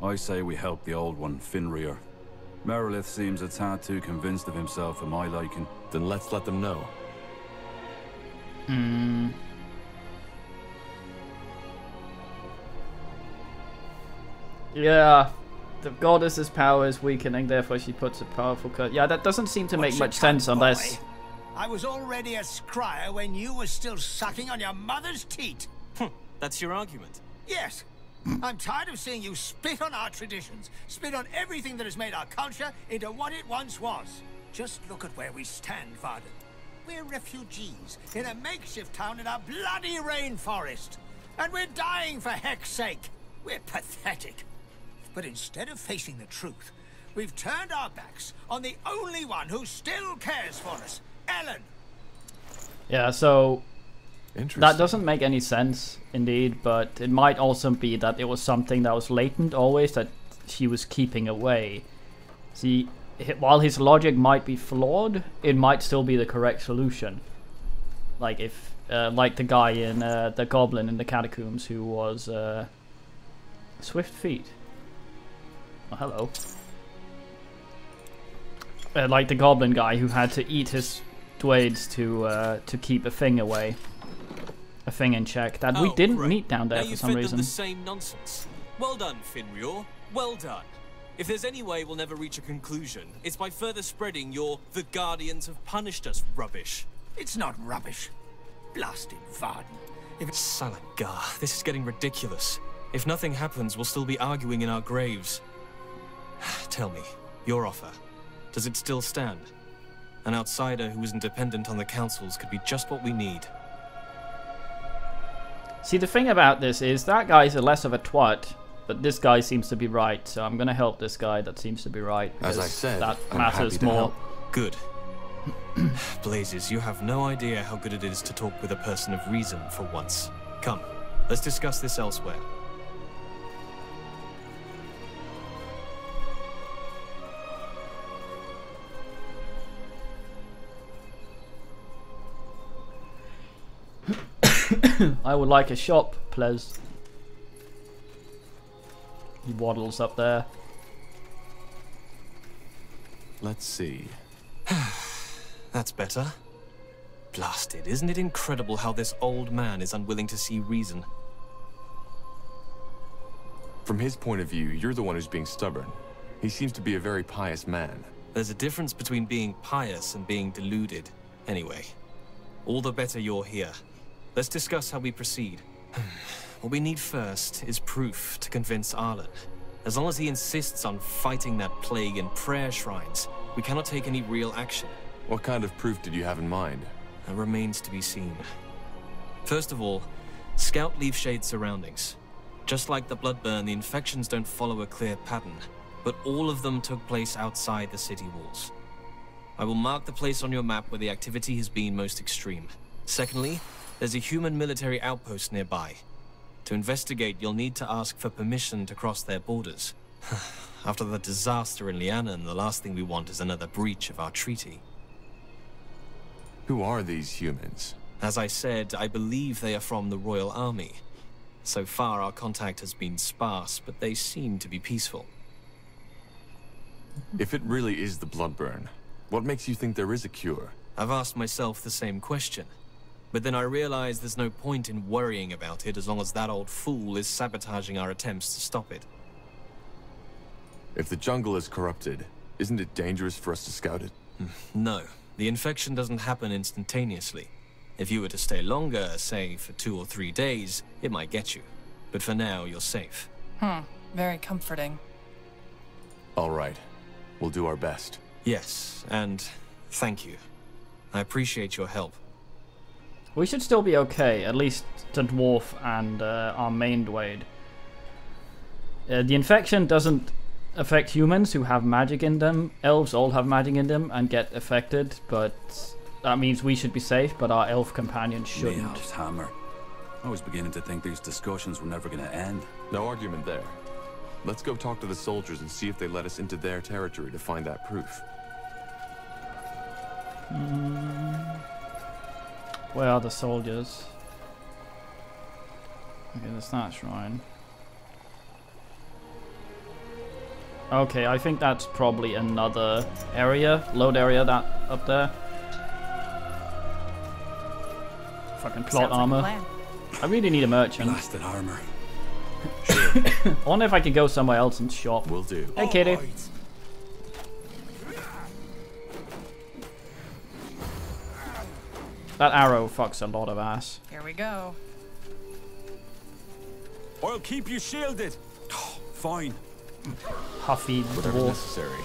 I say we help the old one, Finrir. Merilith seems a tad too convinced of himself for my liking. Then let's let them know. Yeah, the goddess's power is weakening, therefore she puts a powerful curse. Yeah, that doesn't seem to make much sense unless... I was already a scryer when you were still sucking on your mother's teat. That's your argument? Yes. I'm tired of seeing you spit on our traditions, spit on everything that has made our culture into what it once was. Just look at where we stand, Varden. We're refugees in a makeshift town in a bloody rainforest. And we're dying for heck's sake. We're pathetic. But instead of facing the truth, we've turned our backs on the only one who still cares for us, Ellen. Yeah, so... Interesting. That doesn't make any sense, indeed, but it might also be that it was something that was latent always, that she was keeping away. See, while his logic might be flawed, it might still be the correct solution. Like if, like the guy in, the goblin in the catacombs who was, Swift Feet. Oh, hello. Like the goblin guy who had to eat his dwades to keep a thing away. A thing in check that we didn't meet down there for some reason. The same nonsense. Well done, Finrir. Well done. If there's any way we'll never reach a conclusion, it's by further spreading your "the Guardians have punished us" rubbish. It's not rubbish. Blasted Varden. If it's Salagar, this is getting ridiculous. If nothing happens, we'll still be arguing in our graves. Tell me, your offer, does it still stand? An outsider who isn't dependent on the councils could be just what we need. See, the thing about this is that guy's less of a twat, but this guy seems to be right, so I'm gonna help this guy that seems to be right. As I said, that I'm matters happy to more. help. Good. Blazes, you have no idea how good it is to talk with a person of reason for once. Come, let's discuss this elsewhere. I would like a shop, please. He waddles up there. Let's see. That's better. Blasted, isn't it incredible how this old man is unwilling to see reason? From his point of view, you're the one who's being stubborn. He seems to be a very pious man. There's a difference between being pious and being deluded. Anyway, all the better you're here. Let's discuss how we proceed. What we need first is proof to convince Arlen. As long as he insists on fighting that plague in prayer shrines, we cannot take any real action. What kind of proof did you have in mind? That remains to be seen. First of all, scout Leafshade's surroundings. Just like the Bloodburn, the infections don't follow a clear pattern, but all of them took place outside the city walls. I will mark the place on your map where the activity has been most extreme. Secondly, there's a human military outpost nearby. To investigate, you'll need to ask for permission to cross their borders. After the disaster in Lianan, the last thing we want is another breach of our treaty. Who are these humans? As I said, I believe they are from the Royal Army. So far, our contact has been sparse, but they seem to be peaceful. If it really is the Bloodburn, what makes you think there is a cure? I've asked myself the same question. But then I realized there's no point in worrying about it as long as that old fool is sabotaging our attempts to stop it. If the jungle is corrupted, isn't it dangerous for us to scout it? No, the infection doesn't happen instantaneously. If you were to stay longer, say for 2 or 3 days, it might get you. But for now, you're safe. Very comforting. All right. We'll do our best. Yes, and thank you. I appreciate your help. We should still be okay, at least the dwarf and our main Dwayne. The infection doesn't affect humans who have magic in them. Elves all have magic in them and get affected, but that means we should be safe, but our elf companions shouldn't. Mayhal's hammer. I was beginning to think these discussions were never going to end. No argument there. Let's go talk to the soldiers and see if they let us into their territory to find that proof. Where are the soldiers? Okay, that's that shrine. Okay, I think that's probably another area, load area that up there. Fucking plot Sounds like a armor. plan. I really need a merchant. Blasted armor. I wonder if I could go somewhere else and shop. Will do. Hey, kitty. That arrow fucks a lot of ass. Here we go. I'll keep you shielded. Fine. Huffy Whatever dwarf. necessary.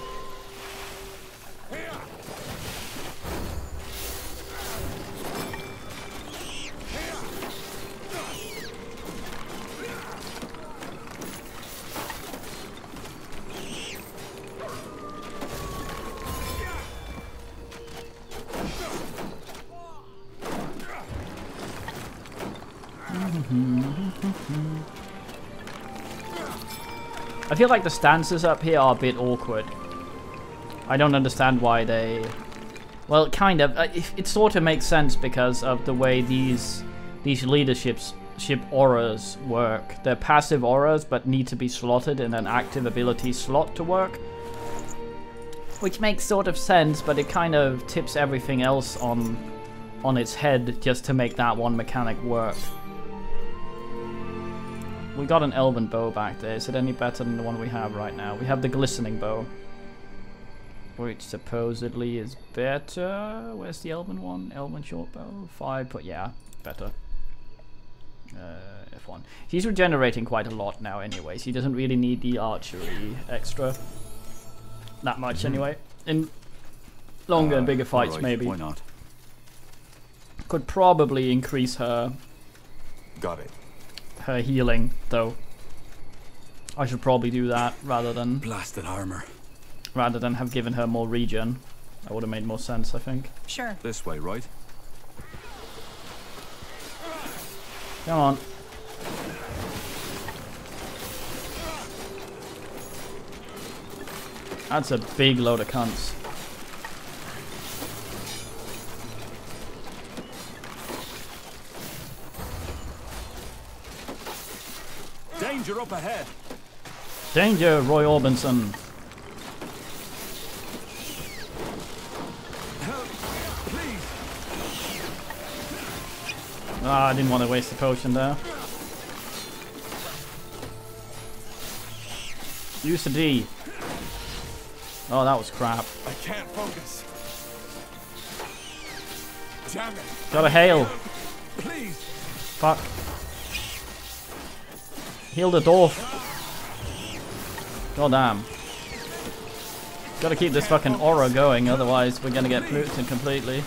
I feel like the stances up here are a bit awkward. I don't understand why they... Well, kind of. It sort of makes sense because of the way these ship auras work. They're passive auras, but need to be slotted in an active ability slot to work. Which makes sort of sense, but it kind of tips everything else on its head just to make that one mechanic work. We got an elven bow back there. Is it any better than the one we have right now? We have the glistening bow, which supposedly is better. Where's the elven one? Elven short bow? 5, but yeah, better. F1. He's regenerating quite a lot now anyways. He doesn't really need the archery extra. That much anyway. In longer and bigger fights right, maybe. Why not? Could probably increase her. Got it. her healing, though. I should probably do that rather than Blasted armor. Rather than have given her more regen. That would have made more sense, I think. Sure. This way, right? Come on. That's a big load of cunts. Danger up ahead. Danger, Roy Orbison. Help, please. Ah, I didn't want to waste the potion there. Use the D. Oh, that was crap. I can't focus. Damn it. Got a hail. Please. Fuck. Heal the dwarf. God damn. Gotta keep this fucking aura going, otherwise we're gonna get polluted completely.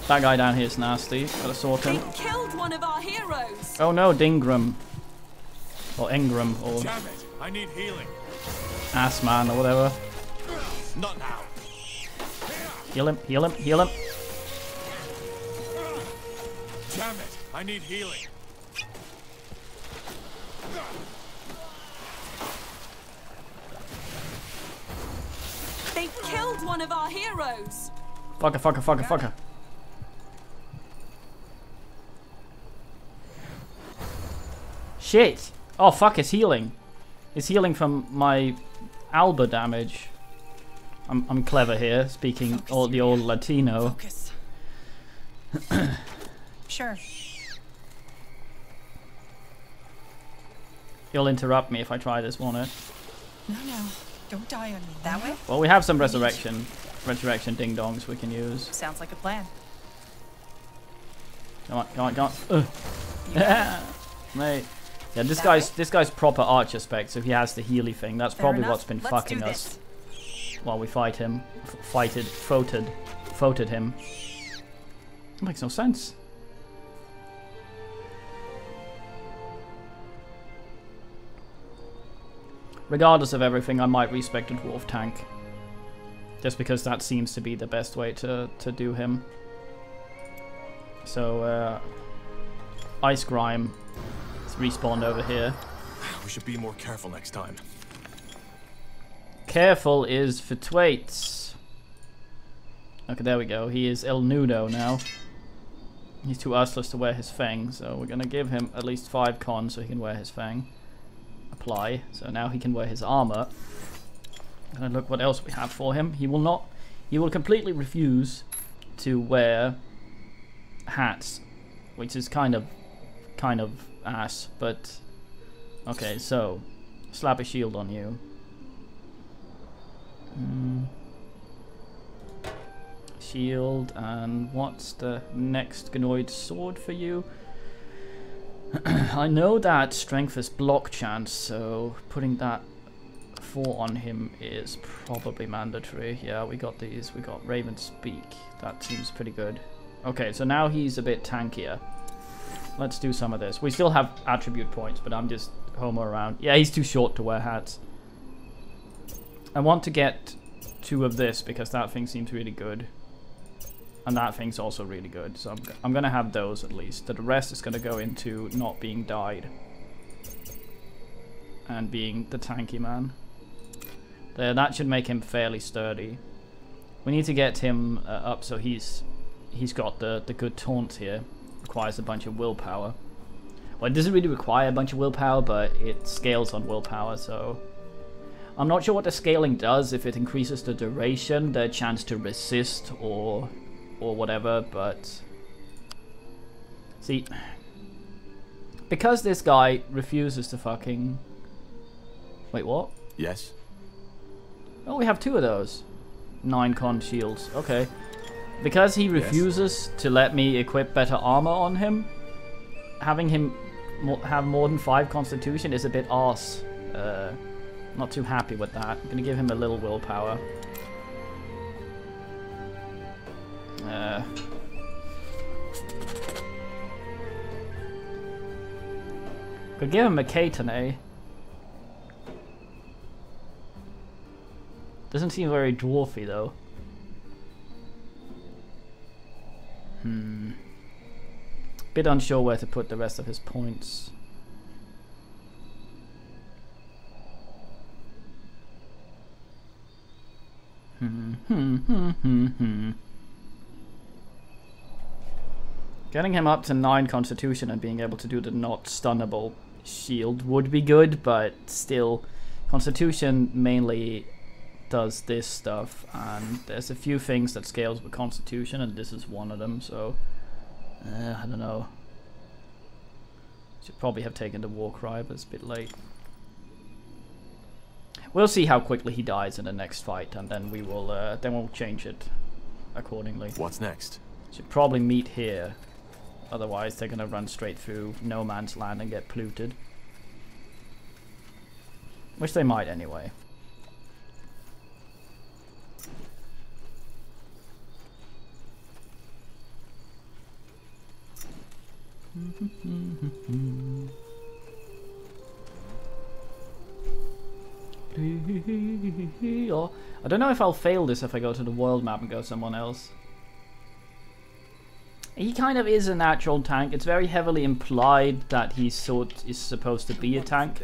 That guy down here is nasty. Gotta sort him. They killed one of our heroes. Oh no, Dingram. Or Ingram, or Damn it. I need healing. Assman, or whatever. Not now. Heal him, heal him, heal him. Damn it. I need healing. They killed one of our heroes. Fucker, fucker, fucker, fucker. Shit. Oh fuck, it's healing. It's healing from my Alba damage. I'm clever here, speaking all the old Latino. Focus. Sure. You'll interrupt me if I try this, won't it? No, no. Don't die on me. That way? Well, we have some resurrection ding-dongs we can use. Sounds like a plan. Come on, come on, come on. Yeah. Mate. Yeah, this guy's proper archer spec, so he has the Healy thing. That's Fair probably enough. what's been Let's fucking do us this. while we fight him. Foted him. That makes no sense. Regardless of everything, I might respect a dwarf tank. Just because that seems to be the best way to do him. So, Ice Grime is respawned over here. We should be more careful next time. Careful is for Twaits. Okay, there we go. He is El Nudo now. He's too useless to wear his fang, so we're gonna give him at least 5 con so he can wear his fang. Apply. So now he can wear his armor. And look what else we have for him. He will completely refuse to wear hats, which is kind of ass, but okay, so slap a shield on you. Shield, and what's the next Gnoid sword for you? I know that strength is block chance, so putting that 4 on him is probably mandatory. Yeah, we got these. We got Raven Speak. That seems pretty good. Okay, so now he's a bit tankier. Let's do some of this. We still have attribute points, but I'm just homo around. Yeah, he's too short to wear hats. I want to get 2 of this because that thing seems really good. And that thing's also really good. So I'm going to have those at least. The rest is going to go into not being died. And being the tanky man. There, that should make him fairly sturdy. We need to get him up so he's got the good taunt here. Requires a bunch of willpower. Well, it doesn't really require a bunch of willpower, but it scales on willpower, so... I'm not sure what the scaling does, if it increases the duration, the chance to resist, or whatever, but... See, because this guy refuses to fucking... Wait, what? Yes? Oh, we have 2 of those. 9 con shields, okay. Because he refuses to let me equip better armor on him, having him have more than 5 constitution is a bit arse. Not too happy with that. I'm gonna give him a little willpower. Could give him a Catanay. Doesn't seem very dwarfy though. Bit unsure where to put the rest of his points. Getting him up to 9 constitution and being able to do the not stunnable shield would be good, but still, constitution mainly does this stuff, and there's a few things that scales with constitution, and this is one of them, so I don't know. Should probably have taken the war cry, but it's a bit late. We'll see how quickly he dies in the next fight, and then we'll change it accordingly. What's next? Should probably meet here. Otherwise, they're gonna run straight through no man's land and get polluted. Which they might anyway. I don't know if I'll fail this if I go to the world map and go someone else. He kind of is a natural tank. It's very heavily implied that he is supposed to be a tank.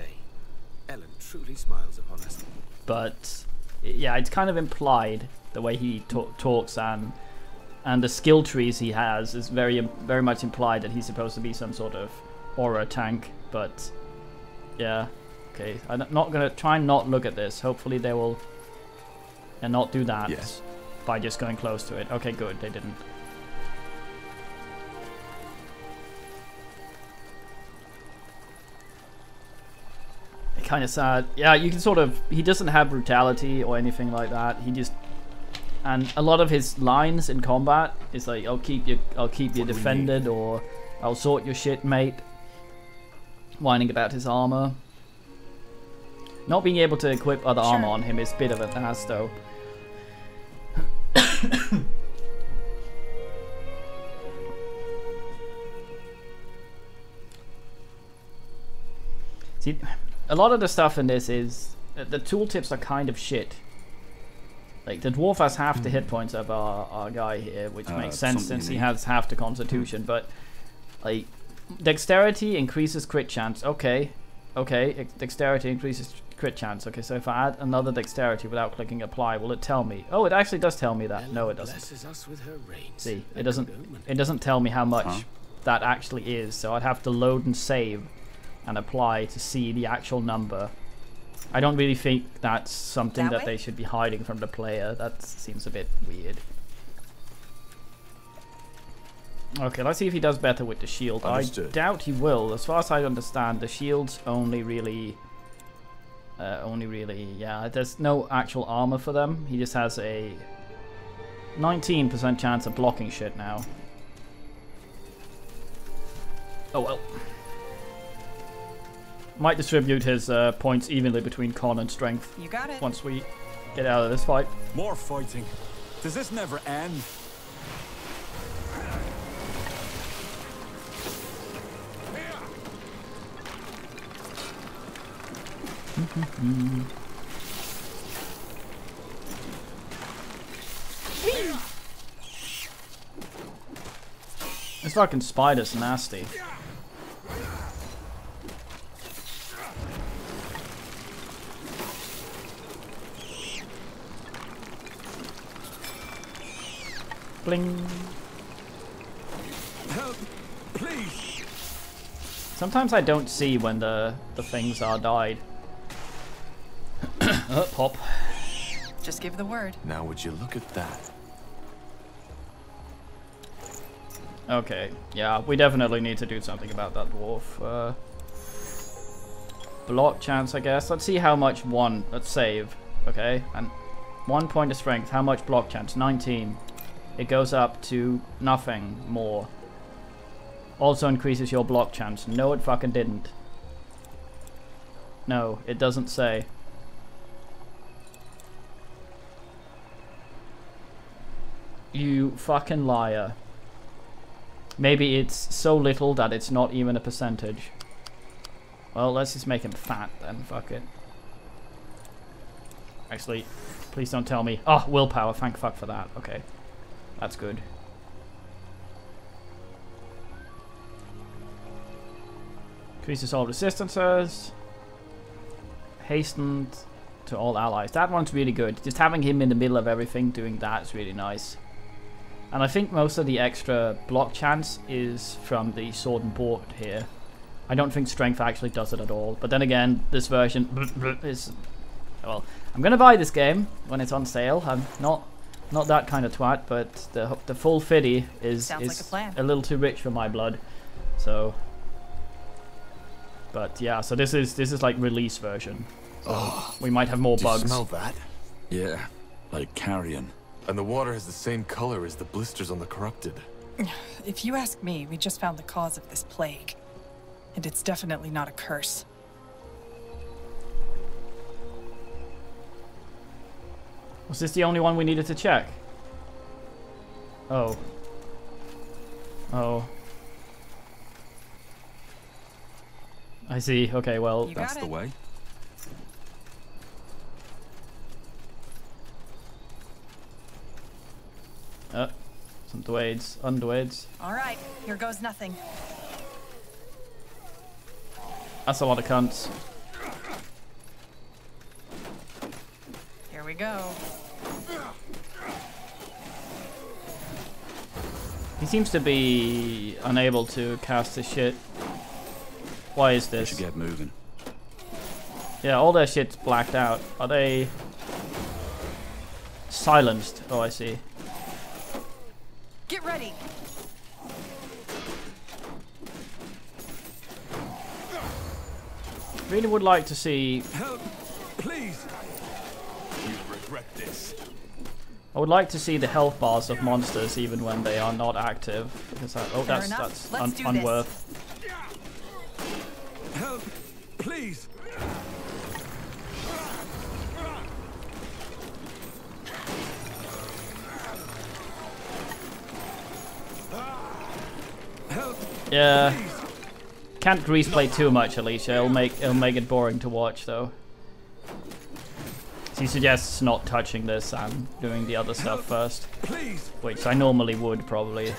Ellen truly smiles upon us. But yeah, it's kind of implied the way he talks, and the skill trees he has is very much implied that he's supposed to be some sort of aura tank. But yeah, okay. I'm not gonna try and not look at this. Hopefully they will and not do that by just going close to it. Okay, good. They didn't. Kind of sad. Yeah, you can sort of. He doesn't have brutality or anything like that. He just, and a lot of his lines in combat is like, "I'll keep you defended," or "I'll sort your shit, mate." Whining about his armor. Not being able to equip other armor on him is a bit of an ass, though. See. A lot of the stuff in this is the tooltips are kind of shit. Like the dwarf has half the hit points of our guy here, which makes sense since he has half the constitution. But like dexterity increases crit chance. Okay, dexterity increases crit chance. Okay, so if I add another dexterity without clicking apply, will it tell me? Oh, it actually does tell me that. No, it doesn't. See, it doesn't tell me how much that actually is. So I'd have to load and save and apply to see the actual number. I don't really think that's something that they should be hiding from the player. That seems a bit weird. Okay, let's see if he does better with the shield. Understood. I doubt he will. As far as I understand, the shields only really, yeah, there's no actual armor for them. He just has a 19% chance of blocking shit now. Oh well. Might distribute his points evenly between con and strength. You got it. Once we get out of this fight. More fighting. Does this never end? This fucking spider's nasty. Bling. Help, please. Sometimes I don't see when the things are died. Pop. Just give the word. Now would you look at that? Okay, yeah, we definitely need to do something about that dwarf. Block chance, I guess. Let's see how much let's save. Okay, and 1 point of strength. How much block chance? 19. It goes up to nothing more. Also increases your block chance. No, it fucking didn't. No, it doesn't say. You fucking liar. Maybe it's so little that it's not even a percentage. Well, let's just make him fat then. Fuck it. Actually, please don't tell me. Oh, willpower. Thank fuck for that. Okay. That's good. Increase assault resistances. Hastened to all allies. That one's really good. Just having him in the middle of everything doing that is really nice. And I think most of the extra block chance is from the sword and board here. I don't think strength actually does it at all. But then again, this version is... Well, I'm gonna buy this game when it's on sale. I'm not that kind of twat, but the full fiddy is like a little too rich for my blood. So... But yeah, so this is like release version. So we might have more bugs. Do you smell that? Yeah, like carrion. And the water has the same color as the blisters on the corrupted. If you ask me, we just found the cause of this plague. And it's definitely not a curse. Was this the only one we needed to check? Oh. Oh. I see. Okay, well, That's the way. some dwades, undwades. All right, here goes nothing. That's a lot of cunts. Here we go. He seems to be unable to cast his shit. Why is We this? should get moving. Yeah, all their shit's blacked out. Are they silenced? Oh, I see. Get ready. Really would like to see. Help, please. You'll regret this. I would like to see the health bars of monsters even when they are not active. Because oh, Fair that's enough. Let's do unworth. Help, please. Help. Yeah. Can't grease play too much, Alicia. It'll make it boring to watch, though. She suggests not touching this and doing the other stuff first, Please. which I normally would probably.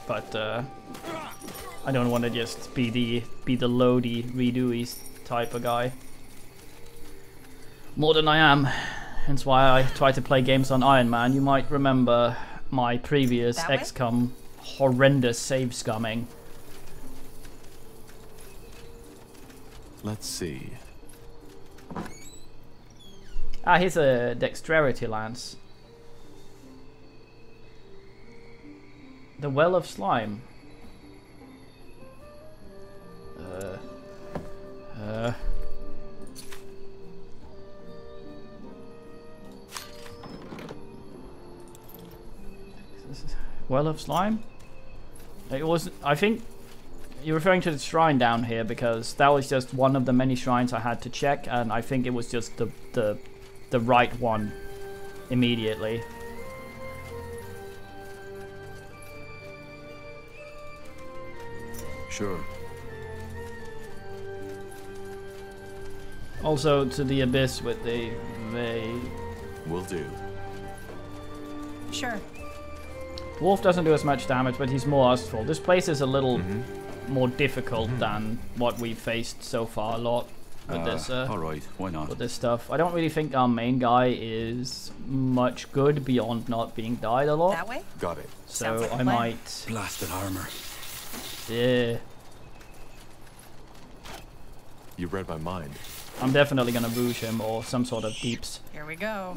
But I don't want to just be the loady, redoey type of guy. More than I am. Hence why I try to play games on Iron Man. You might remember my previous That way? XCOM horrendous save scumming. Let's see. Ah, here's a dexterity lance. The Well of Slime. Well of Slime? It was, I think you're referring to the shrine down here because that was just one of the many shrines I had to check, and I think it was just the right one immediately. Sure. Also to the abyss with the Will do. Sure. Dwarf doesn't do as much damage, but he's more lustful. This place is a little more difficult than what we've faced so far a lot with this. All right, why not? With this stuff. I don't really think our main guy is much good beyond not being died a lot. That way? Got it. So Sounds like a I plan. might. Blasted armor. Yeah. You read my mind. I'm definitely gonna rouge him or some sort of deeps. Here we go.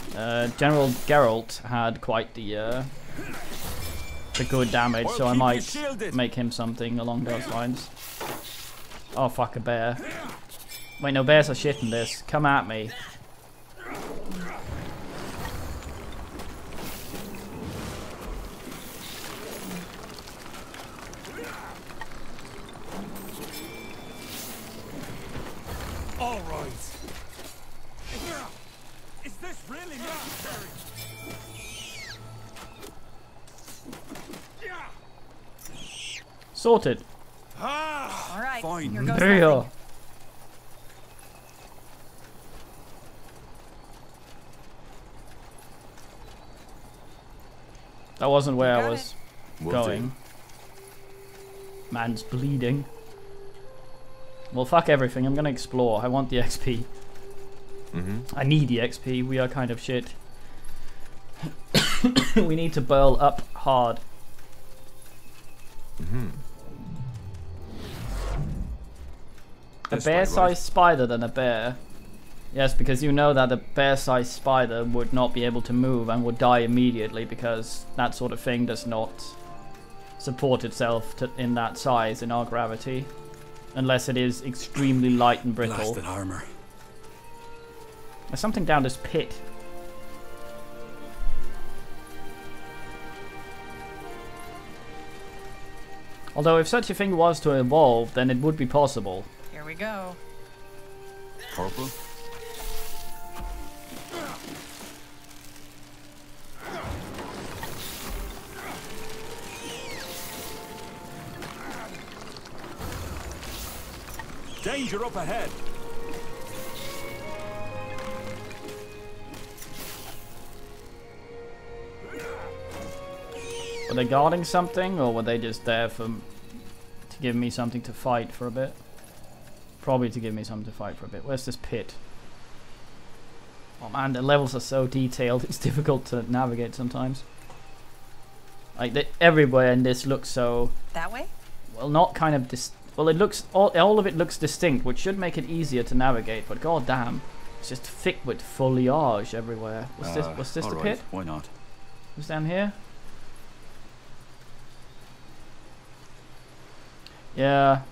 General Geralt had quite the good damage, so I might make him something along those lines. Oh fuck, a bear. Wait, no, bears are shit in this. Come at me. All right. Is this really necessary? Sorted. All right, Fine. here goes There you nothing. go. That wasn't where I got was Will going. Man's bleeding. Well, fuck everything. I'm gonna explore. I want the XP. I need the XP. We are kind of shit. We need to burl up hard. A This way, bear-sized right? spider than a bear. Yes, because you know that a bear-sized spider would not be able to move and would die immediately because that sort of thing does not support itself in that size in our gravity. Unless it is extremely light and brittle. Blasted armor. There's something down this pit. Although if such a thing was to evolve, then it would be possible. Here we go. Purple. Danger up ahead. Were they guarding something, or were they just there to give me something to fight for a bit? Probably to give me something to fight for a bit. Where's this pit? Oh man, the levels are so detailed, it's difficult to navigate sometimes. Like, everywhere in this looks so... That way? Well, not kind of... well, it looks... All of it looks distinct, which should make it easier to navigate, but god damn. It's just thick with foliage everywhere. Was this the Alright, pit? why not? Who's down here? Yeah.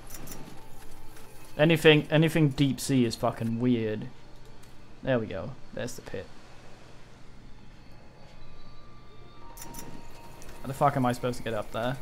Anything deep sea is fucking weird. There we go. There's the pit. How the fuck am I supposed to get up there?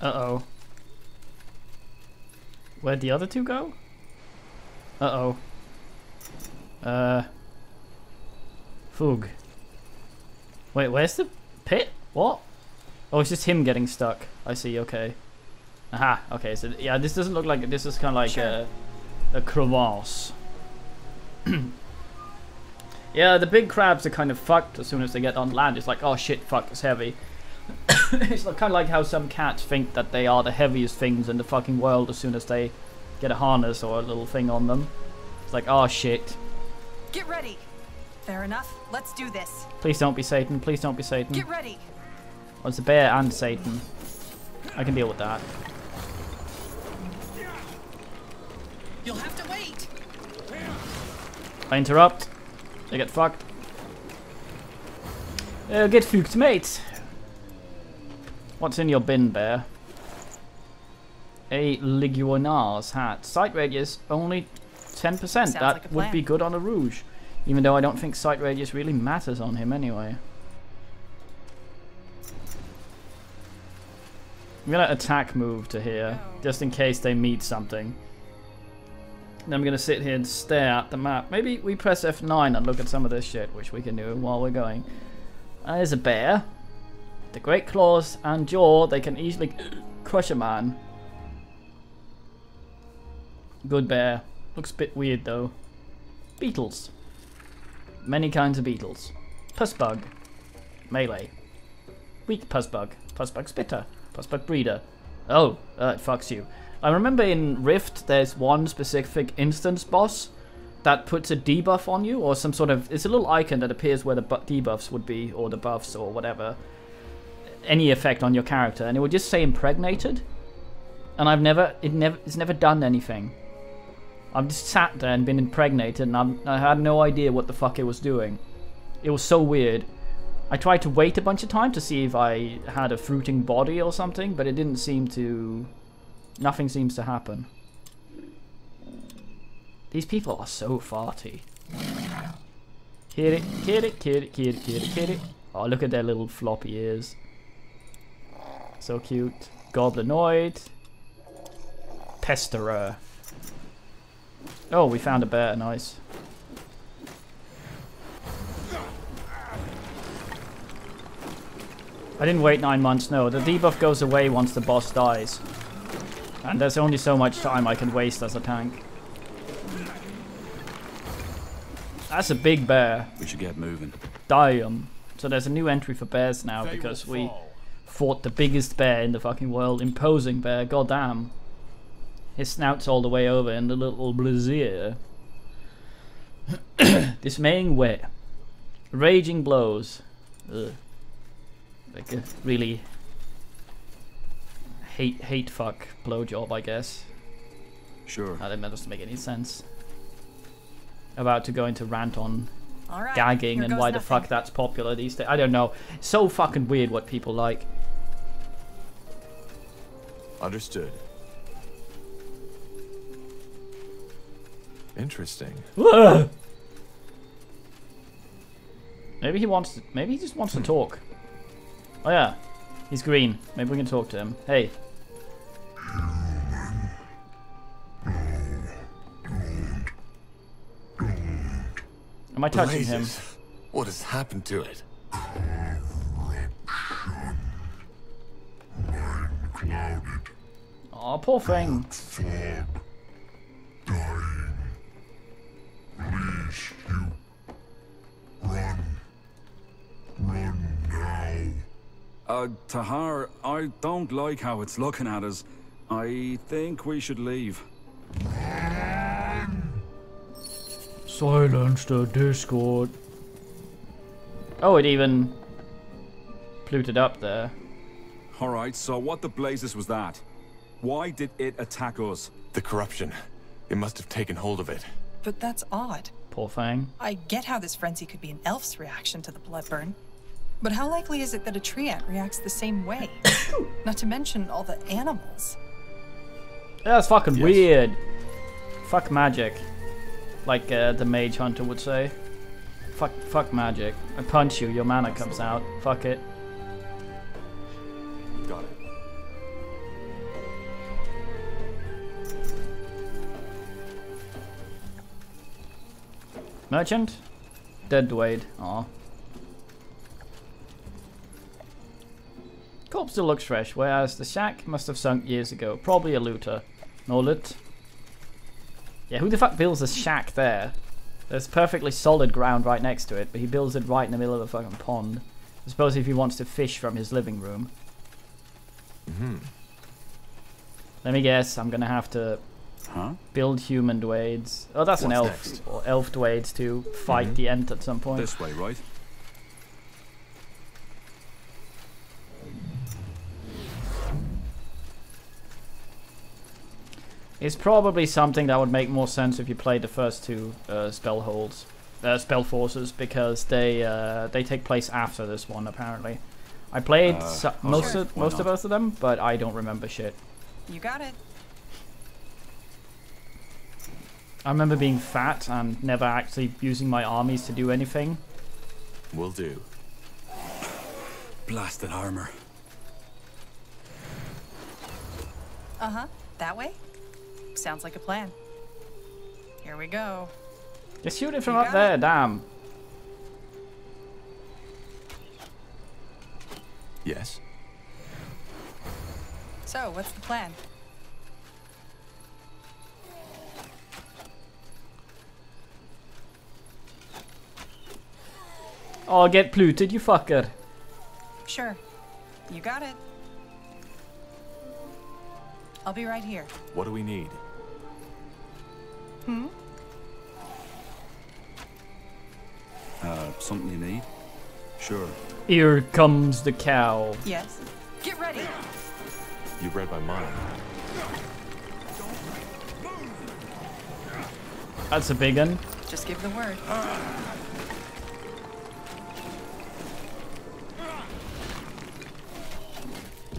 Uh-oh. Where'd the other two go? Uh-oh. Fug. Wait, where's the pit? What? Oh, it's just him getting stuck. I see, okay. Aha, okay, so yeah, this doesn't look like... This is kind of like a crevasse. Yeah, the big crabs are kind of fucked as soon as they get on land. It's like, oh shit, fuck, it's heavy. It's kind of like how some cats think that they are the heaviest things in the fucking world as soon as they get a harness or a little thing on them. It's like, oh shit. Get ready. Fair enough. Let's do this. Please don't be Satan. Please don't be Satan. Get ready. Oh, it's a bear and Satan. I can deal with that. You'll have to wait. I interrupt. They get fucked. Get fucked, mate. What's in your bin, bear? A Liguanar's hat. Sight radius only 10%. That like a would plan. be good on a Rouge. Even though I don't think sight radius really matters on him anyway. I'm gonna attack move to here, just in case they meet something. Then I'm gonna sit here and stare at the map. Maybe we press F9 and look at some of this shit, which we can do while we're going. There's a bear. The great claws and jaw, they can easily crush a man. Good bear. Looks a bit weird though. Beetles. Many kinds of beetles. Pussbug. Melee. Weak pussbug. Pussbug spitter. Pussbug breeder. Oh, it fucks you. I remember in Rift there's one specific instance boss that puts a debuff on you, or some sort of... It's a little icon that appears where the debuffs would be, or the buffs, or whatever. Any effect on your character, and it would just say impregnated. And it's never done anything. I've just sat there and been impregnated, and I had no idea what the fuck it was doing. It was so weird. I tried to wait a bunch of time to see if I had a fruiting body or something, but it didn't seem to... Nothing seems to happen. These people are so farty. Kid it, kid it, kid it, kid it, kid it, kid it. Oh, look at their little floppy ears. So cute. Goblinoid. Pesterer. Oh, we found a bear. Nice. I didn't wait 9 months. No, the debuff goes away once the boss dies. And there's only so much time I can waste as a tank. That's a big bear. We should get moving. Damn. So there's a new entry for bears now because we fought the biggest bear in the fucking world. Imposing bear. Goddamn. His snout's all the way over in the little brazier. Dismaying wet. Raging blows. Ugh. Like a really hate fuck blowjob, I guess. Sure. That doesn't make any sense. About to go into rant on All right, gagging and why the fuck that's popular these days. I don't know. It's so fucking weird what people like. Understood. Interesting. Ugh. Maybe he wants to, maybe he just wants to talk. Oh yeah, he's green. Maybe we can talk to him. Hey. Am I touching him? What has happened to it? Oh, poor thing. Please, you run now. Tahar, I don't like how it's looking at us. I think we should leave. Silence the Discord. Oh, it even pluted up there. Alright, so what the blazes was that? Why did it attack us? The corruption. It must have taken hold of it. But that's odd. Poor thing. I get how this frenzy could be an elf's reaction to the blood burn. But how likely is it that a tree ant reacts the same way? Not to mention all the animals. That's fucking weird. Fuck magic. Like the mage hunter would say. Fuck magic. I punch you, your mana comes out. Fuck it. Got it. Merchant? Dead Dwayne. Aw. Corpse still looks fresh, whereas the shack must have sunk years ago. Probably a looter. Nolet. Yeah, who the fuck builds a shack there? There's perfectly solid ground right next to it, but he builds it right in the middle of a fucking pond. I suppose if he wants to fish from his living room. Let me guess, I'm gonna have to build human Dwades. Oh, that's an elf. Next? Or elf Dwades to fight the Ent at some point. This way, right? It's probably something that would make more sense if you played the first two Spellforces, because they take place after this one apparently. I played most of both of them, but I don't remember shit. You got it. I remember being fat and never actually using my armies to do anything. Will do. Blasted armor. Uh-huh. That way? Sounds like a plan. Here we go. Just shoot it from up there, damn. Yes. So, what's the plan? Oh, get pluted, you fucker. Sure. You got it. I'll be right here. What do we need? Something you need? Sure. Here comes the cow. Yes. Get ready. You read my mind. That's a big one. Just give the word.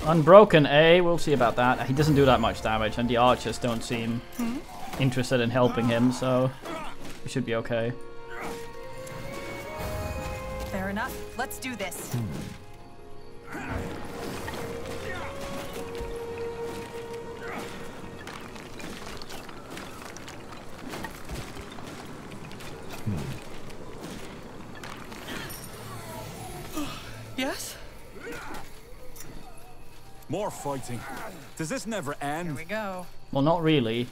Unbroken, eh? We'll see about that. He doesn't do that much damage, and the archers don't seem interested in helping him, so we should be okay. Fair enough. Let's do this. Yes? More fighting. Does this never end? Here we go. Well, not really.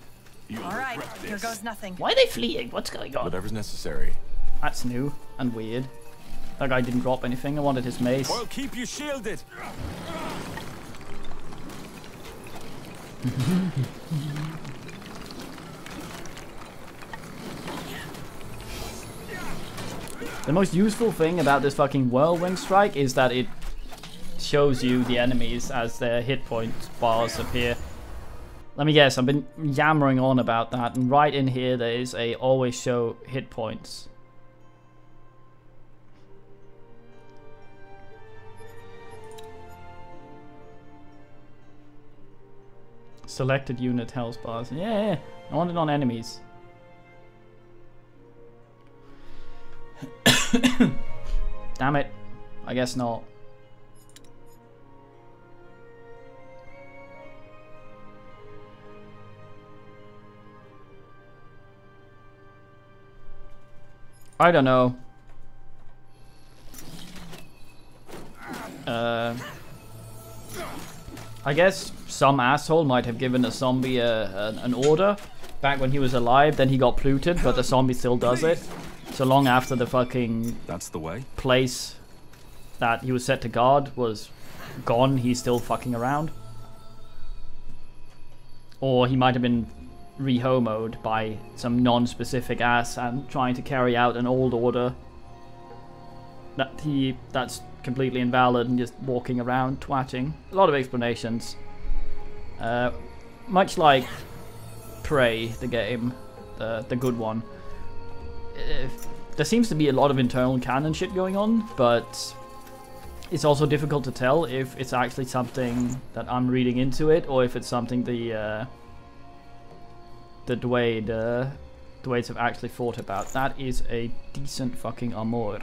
All right, here goes nothing. Why are they fleeing? What's going on? Whatever's necessary. That's new and weird. That guy didn't drop anything. I wanted his mace. I'll keep you shielded. The most useful thing about this fucking whirlwind strike is that it shows you the enemies as their hit point bars appear. Let me guess, I've been yammering on about that, and right in here there is a always show hit points. Selected unit health bars. Yeah, I want it on enemies. Damn it. I guess not. I don't know. I guess some asshole might have given a zombie an order back when he was alive, then he got polluted, but the zombie still does it. So long after the fucking place that he was set to guard was gone, he's still fucking around. Or he might have been rehomoed by some non-specific ass and trying to carry out an old order that's completely invalid and just walking around twatting. A lot of explanations. Much like Prey, the game, the good one. There seems to be a lot of internal canon shit going on, but it's also difficult to tell if it's actually something that I'm reading into it, or if it's something the Dwaynes have actually thought about. That is a decent fucking armor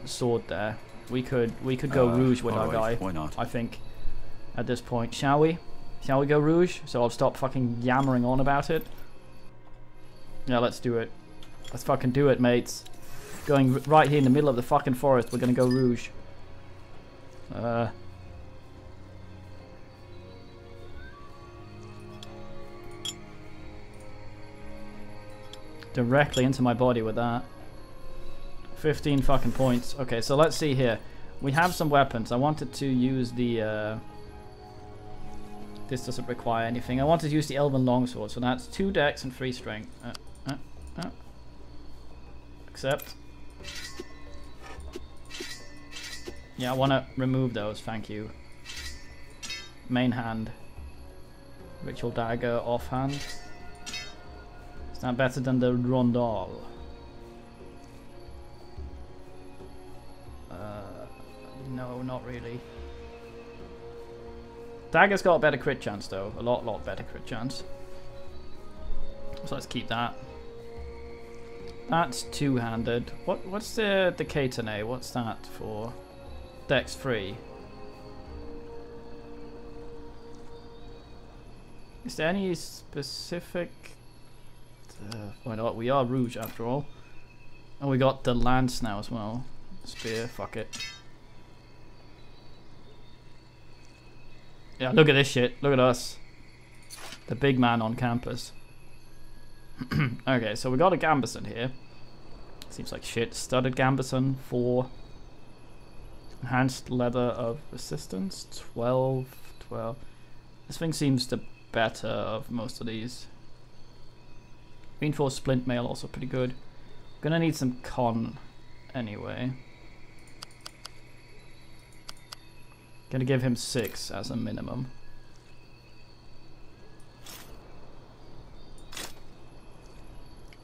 sword there. We could go Rouge with our guy. Why not? I think at this point, shall we? Shall we go Rouge? So I'll stop fucking yammering on about it. Yeah, let's do it. Let's fucking do it, mates. Going right here in the middle of the fucking forest. We're gonna go Rouge. Directly into my body with that. 15 fucking points. Okay, so let's see here. We have some weapons. I wanted to use the... This doesn't require anything. I wanted to use the Elven Longsword, so that's 2 dex and 3 strength. Accept. Yeah, I want to remove those, thank you. Main hand. Ritual dagger, offhand. Is that better than the rondal? No, not really. Dagger's got a better crit chance though. A lot better crit chance. So let's keep that. That's two-handed. What's the Katane? What's that for? Dex 3. Is there any specific... why not? We are Rouge after all. And we got the lance now as well. Spear, fuck it. Yeah, look at this shit. Look at us. The big man on campus. Okay, so we got a gambeson here. Seems like shit. Studded gambeson for enhanced leather of resistance. 12. This thing seems the better of most of these. Reinforced splint mail also pretty good. Gonna need some con anyway. Gonna give him 6 as a minimum.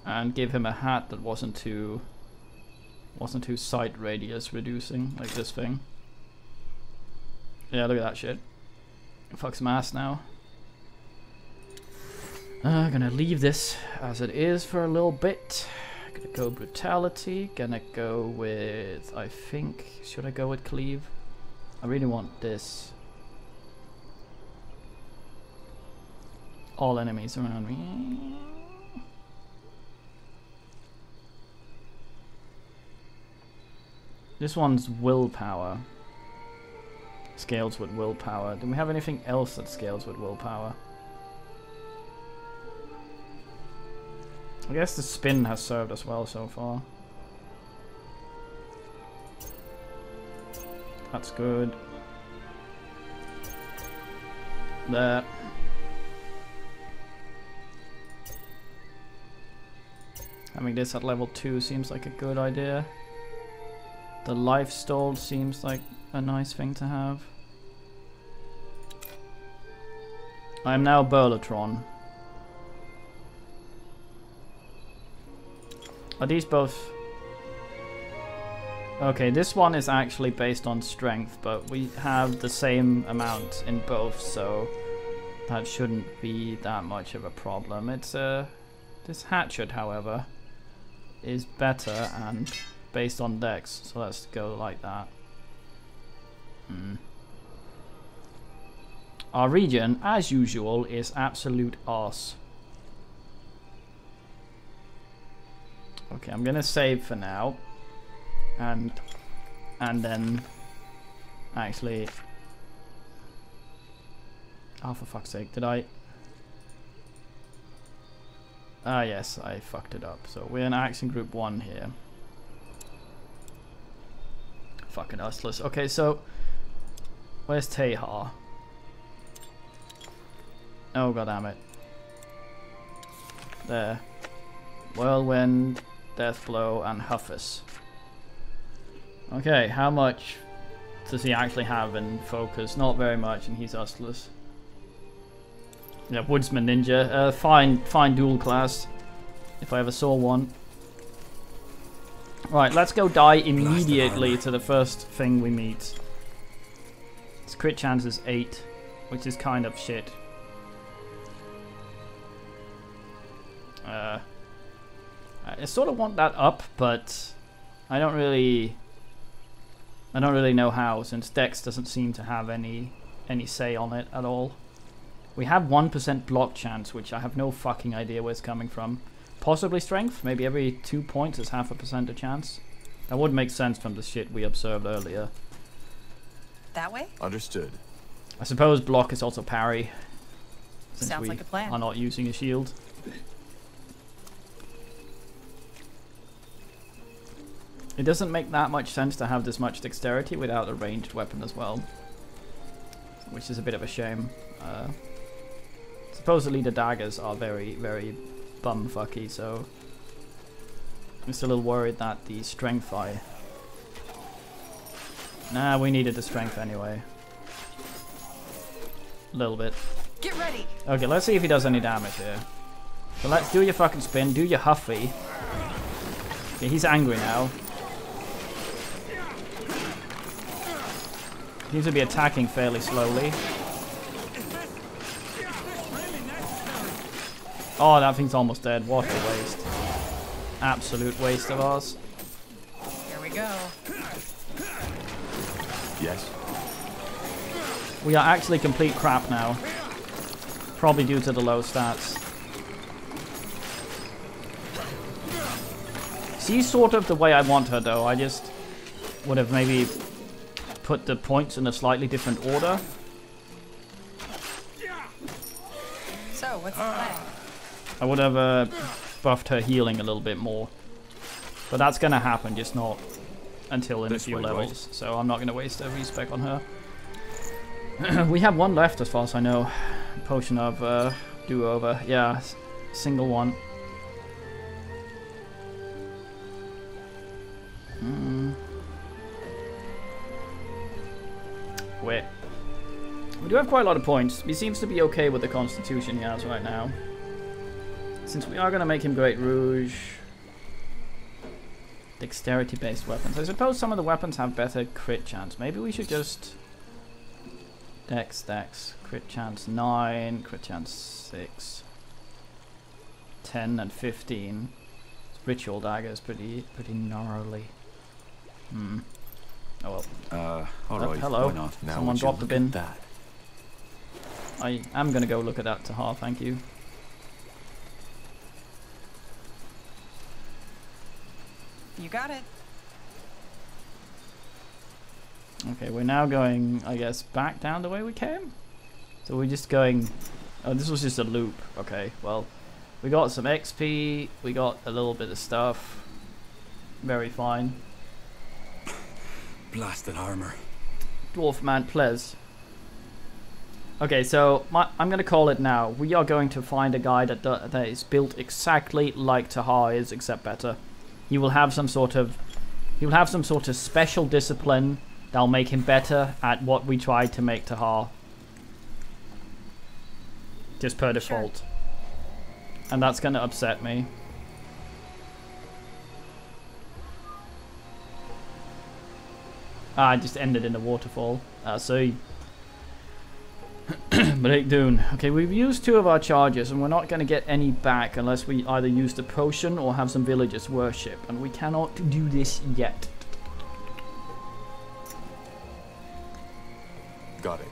And give him a hat that wasn't too sight radius reducing, like this thing. Yeah, look at that shit. Fuck some ass now. Gonna leave this as it is for a little bit. Gonna go brutality. Gonna go with, I think, should I go with cleave? I really want this. All enemies around me. This one's willpower. Scales with willpower. Do we have anything else that scales with willpower? I guess the spin has served us well so far. That's good. There. Having this at level 2 seems like a good idea. The life stall seems like a nice thing to have. I am now Burlatron. Are these both... Okay, this one is actually based on strength, but we have the same amount in both, so that shouldn't be that much of a problem. It's this hatchet, however, is better and based on dex, so let's go like that. Our region, as usual, is absolute arse. Okay, I'm gonna save for now, and then actually, oh for fuck's sake, did I? Ah yes, I fucked it up. So we're in action group 1 here. Fucking hustlers. Okay, so where's Tehar? Oh goddammit. There. Whirlwind, Deathblow, and Huffus. Okay, how much does he actually have in focus? Not very much, and he's hustlers. Yeah, Woodsman Ninja. Fine dual class, if I ever saw one. Right, let's go die immediately to the first thing we meet. Its crit chance is 8, which is kind of shit. I sort of want that up, but I don't really know how, since Dex doesn't seem to have any say on it at all. We have 1% block chance, which I have no fucking idea where it's coming from. Possibly strength, maybe every 2 points is 0.5% a chance. That would make sense from the shit we observed earlier. That way? Understood. I suppose block is also parry, since Sounds we like a plan. are not using a shield. It doesn't make that much sense to have this much dexterity without a ranged weapon as well, which is a bit of a shame. Supposedly the daggers are very, very bumfucky, so I'm still a little worried that the strength Nah, we needed the strength anyway. A little bit. Get ready. Okay, let's see if he does any damage here. So let's do your fucking spin, do your Huffy. Okay, he's angry now. Seems to be attacking fairly slowly. Oh, that thing's almost dead. What a waste. Absolute waste of ours. Here we go. Yes. We are actually complete crap now. Probably due to the low stats. She's sort of the way I want her though. I just would have maybe put the points in a slightly different order. So, what's the plan? I would have buffed her healing a little bit more. But that's going to happen, just not until in a few levels. Right. So I'm not going to waste a respec on her. We have one left as far as I know. Potion of do-over. Yeah, single one. Wait. We do have quite a lot of points. He seems to be okay with the constitution he has right now. Since we are going to make him Great Rouge, dexterity-based weapons. I suppose some of the weapons have better crit chance. Maybe we should just dex, crit chance 9, crit chance 6, 10 and 15. Ritual dagger is pretty gnarly. Oh well. Alright, hello. why not? Now Someone would you dropped the look bin. at that? I am gonna go look at that, Tahar, thank you. You got it. Okay, we're now going, I guess, back down the way we came? So we're just going... Oh, this was just a loop. Okay, well, we got some XP, we got a little bit of stuff. Very fine. Blasted armor. Dwarf man, please. Okay, so I'm gonna call it now. We are going to find a guy that is built exactly like Tahar is, except better. He will have some sort of special discipline that'll make him better at what we tried to make Tahar. Just per default. Sure. And that's gonna upset me. I just ended in a waterfall. So Breakdown. Okay, we've used 2 of our charges and we're not going to get any back unless we either use the potion or have some villagers worship. And we cannot do this yet. Got it.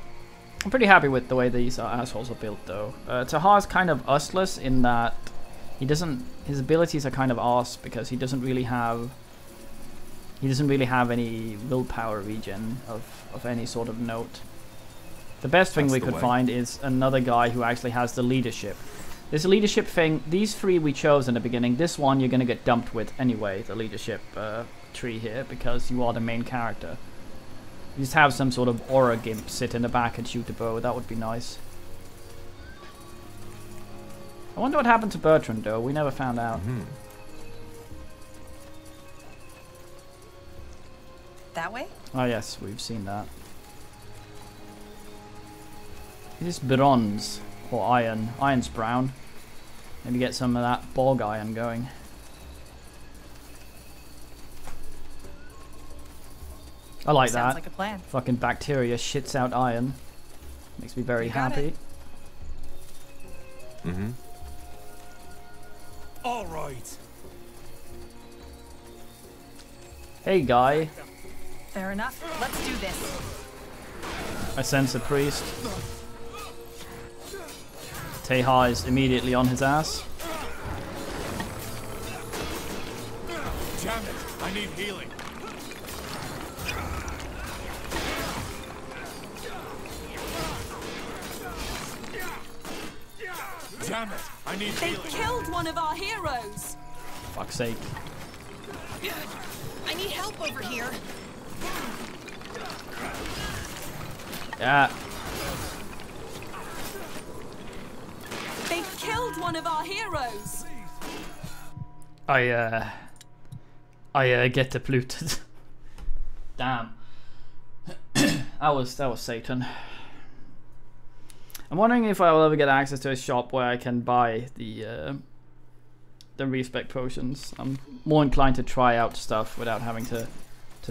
I'm pretty happy with the way these assholes are built though. Tahar's kind of useless in that his abilities are kind of arse because he doesn't really have any willpower regen of any sort of note. The best thing we could find is another guy who actually has the leadership. This leadership thing, these 3 we chose in the beginning, this one you're going to get dumped with anyway, the leadership tree here, because you are the main character. You just have some sort of aura gimp sit in the back and shoot a bow, that would be nice. I wonder what happened to Bertrand though, we never found out. That way? Oh yes, we've seen that. Is this bronze or iron? Iron's brown. Maybe get some of that bog iron going. I like that. Sounds like a plan. Fucking bacteria shits out iron. Makes me very happy. All right. Hey guy. Fair enough. Let's do this. I sense a priest. Tahar is immediately on his ass. Damn it! I need healing. Damn it! I need healing. They killed one of our heroes. Fuck's sake. I need help over here. Yeah. They killed one of our heroes. I get depleted. Damn. that was Satan. I'm wondering if I'll ever get access to a shop where I can buy the respec potions. I'm more inclined to try out stuff without having to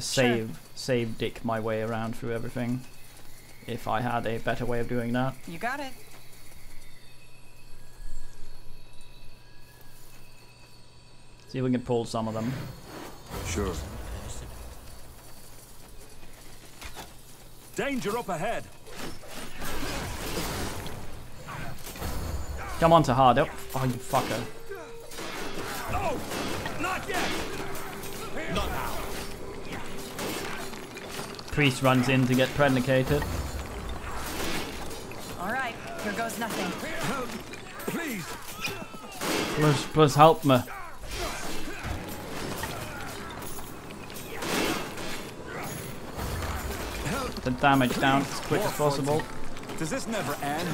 save dick my way around through everything. If I had a better way of doing that. You got it. See if we can pull some of them. Sure. Danger up ahead. Come on, Tahar. Oh, you fucker. No! Not yet! Not now. Priest runs in to get predicated. Alright, here goes nothing. Please! Please help me. The damage down as quick as possible. Does this never end?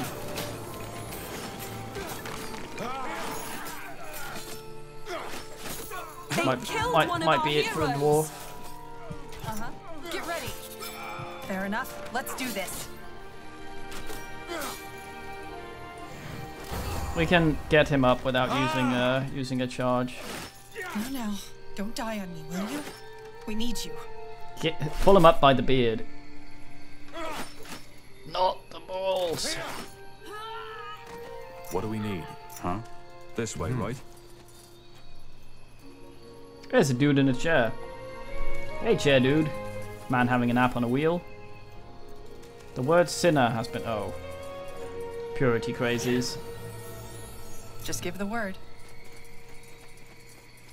Might be it for a dwarf. Uh-huh. Get ready. Fair enough. Let's do this. We can get him up without using a charge. Now, don't die on me, will you? We need you. Pull him up by the beard. Not the balls. What do we need? Huh? This way, right? There's a dude in a chair. Hey, chair dude. Man having a nap on a wheel. The word sinner has been... Oh. Purity crazies. Just give the word.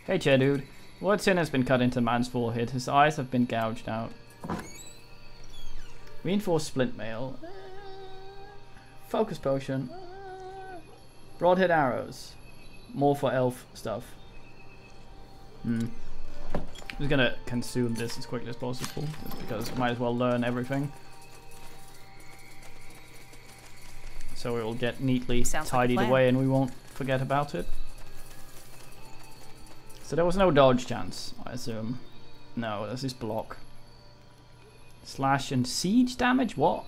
Hey, chair dude. The word sinner has been cut into man's forehead. His eyes have been gouged out. Reinforced splint mail. Focus potion. Broadhead arrows. More for elf stuff. I'm just gonna consume this as quickly as possible, just because might as well learn everything. So it will get neatly tidied away and we won't forget about it. So there was no dodge chance, I assume. No, there's this block. Slash and siege damage? What?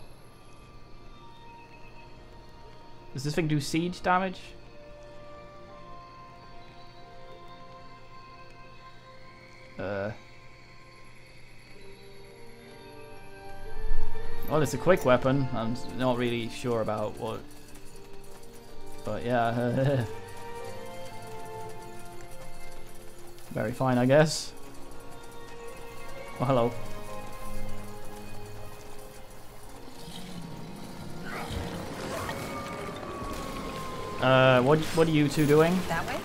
Does this thing do siege damage? Well, it's a quick weapon. I'm not really sure about what... But yeah. Very fine, I guess. Oh, hello. What are you two doing? That way?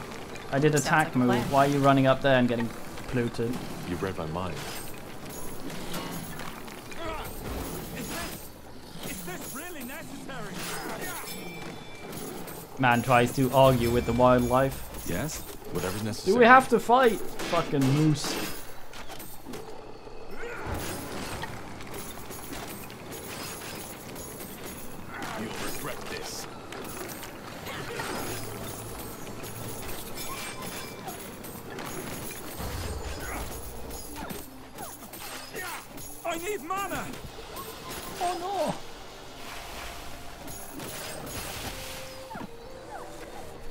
I did attack move. Why are you running up there and getting polluted? You read my mind. Is this really necessary? Man tries to argue with the wildlife. Yes? Whatever's necessary. Do we have to fight? Fucking moose. You'll regret this. I need mana! Oh no!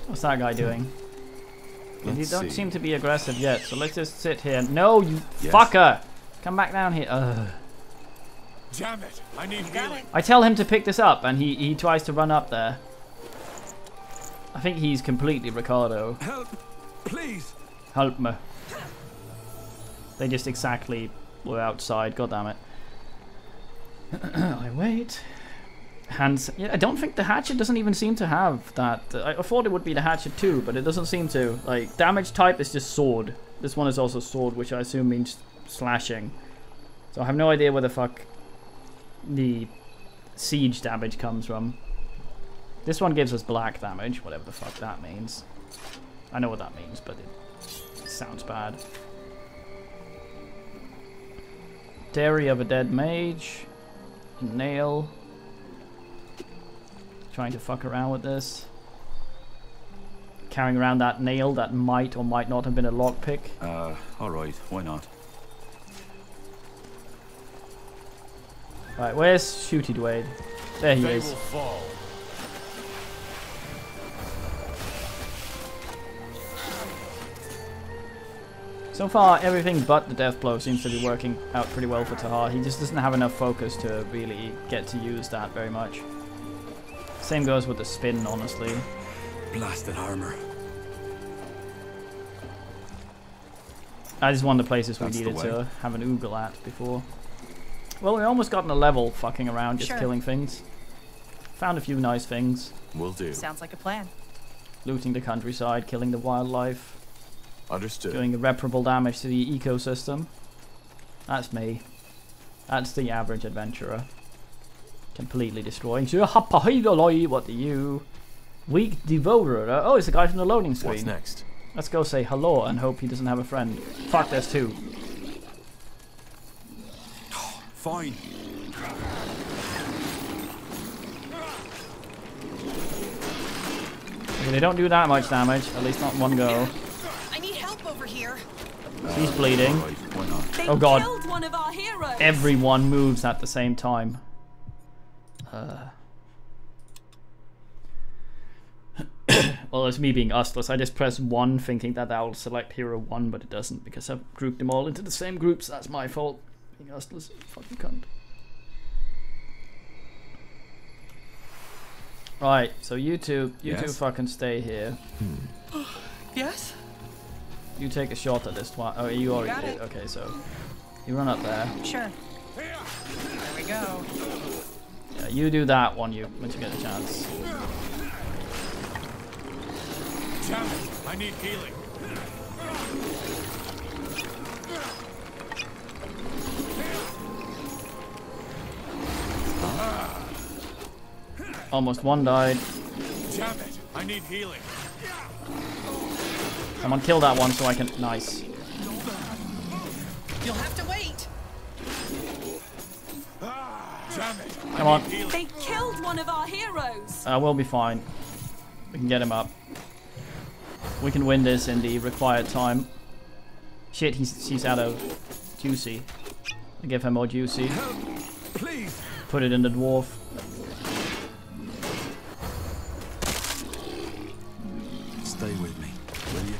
What's that guy doing? You don't seem to be aggressive yet, so let's just sit here. No, you fucker! Come back down here. Ugh. Damn it! I need healing. I tell him to pick this up, and he tries to run up there. I think he's completely Ricardo. Help! Please! Help me. They just exactly were outside. God damn it. I wait. Hands. Yeah, I don't think the hatchet doesn't even seem to have that. I thought it would be the hatchet too, but it doesn't seem to. Like, damage type is just sword. This one is also sword, which I assume means slashing. So I have no idea where the fuck the siege damage comes from. This one gives us black damage, whatever the fuck that means. I know what that means, but it sounds bad. Dairy of a dead mage. Nail. Trying to fuck around with this. Carrying around that nail that might or might not have been a lockpick. Alright, why not? Right, where's Shooty Dwayne? There he is. Will fall. So far, everything but the death blow seems to be working out pretty well for Tahar. He just doesn't have enough focus to really get to use that very much. Same goes with the spin, honestly. Blasted armor. That is one of the places we That's needed the to have an oogle at before. Well, we almost gotten a level fucking around, just killing things. Found a few nice things. Will do. Sounds like a plan. Looting the countryside, killing the wildlife. Understood. Doing irreparable damage to the ecosystem. That's me. That's the average adventurer. Completely destroying. What do you? Weak devourer. Oh, it's the guy from the loading screen. What's next? Let's go say hello and hope he doesn't have a friend. Fuck, there's two. Fine. Okay, they don't do that much damage, at least not in one go. I need help over here. He's bleeding. Right, why not? They Oh god. killed one of our heroes. Everyone moves at the same time. Well, it's me being ustless. I just press 1 thinking that will select hero 1, but it doesn't because I've grouped them all into the same groups. That's my fault. Being ustless. Fucking cunt. Right, so you two fucking stay here. Yes? You take a shot at this one. Oh, you already did. Okay, so you run up there. Sure. There we go. Yeah, you do that one once you get a chance. Damn it! I need healing. Almost one died. Damn it! I need healing. Someone kill that one so I can. Nice. You'll have to wait. Damn it! Come on. They killed one of our heroes. We'll be fine. We can get him up. We can win this in the required time. Shit, he's out of juicy. I give him more juicy. Please. Put it in the dwarf. Stay with me, will you?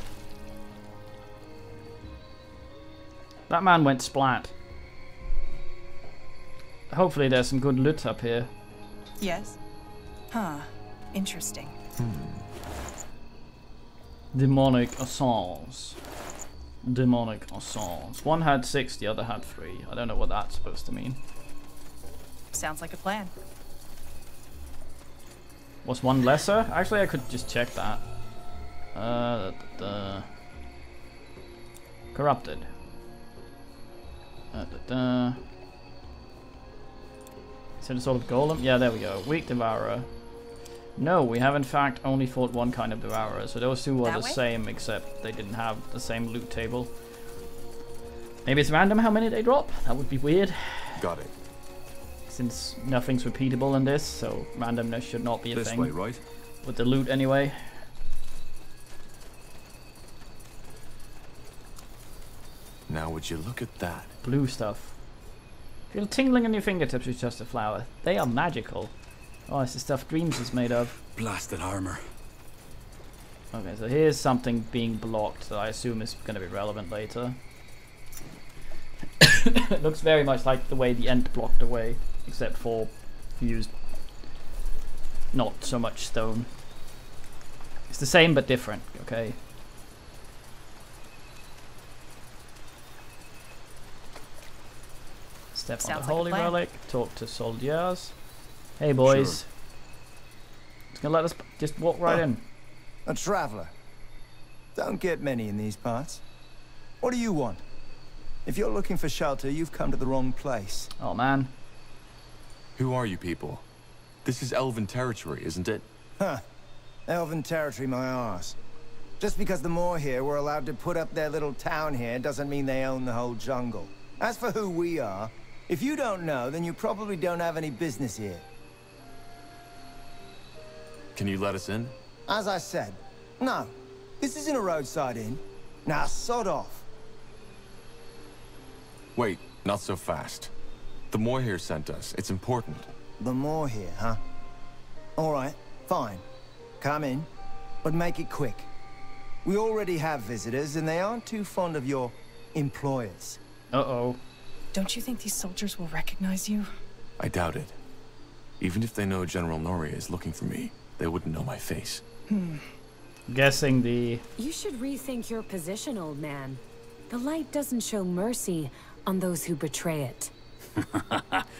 That man went splat. Hopefully there's some good loot up here. Yes. Huh. Interesting. Demonic assaults. Demonic assaults. One had 6, the other had 3. I don't know what that's supposed to mean. Sounds like a plan. Was one lesser? Actually, I could just check that. Corrupted. Is it a sort of golem? Yeah, there we go. Weak devourer. No, we have in fact only fought one kind of devourer, so those two were the same, except they didn't have the same loot table. Maybe it's random how many they drop? That would be weird. Got it. Since nothing's repeatable in this, so randomness should not be a thing. This way, right? With the loot anyway. Now would you look at that? Blue stuff. Feel tingling on your fingertips with just a flower. They are magical. Oh, it's the stuff Dreams is made of. Blasted armor. Okay, so here's something being blocked that I assume is going to be relevant later. It looks very much like the way the Ent blocked away, except for used not so much stone. It's the same but different, okay? Step on the holy relic, talk to soldiers. Hey boys. Sure. It's gonna let us just walk right in. A traveler. Don't get many in these parts. What do you want? If you're looking for shelter, you've come to the wrong place. Oh man. Who are you people? This is Elven territory, isn't it? Huh. Elven territory, my arse. Just because the Moor here were allowed to put up their little town here doesn't mean they own the whole jungle. As for who we are, if you don't know, then you probably don't have any business here. Can you let us in? As I said, no. This isn't a roadside inn. Now, sod off. Wait, not so fast. The Moor here sent us. It's important. The Moor here, huh? All right, fine. Come in, but make it quick. We already have visitors, and they aren't too fond of your employers. Uh-oh. Don't you think these soldiers will recognize you? I doubt it. Even if they know General Noria is looking for me, they wouldn't know my face. Guessing the... You should rethink your position, old man. The light doesn't show mercy on those who betray it.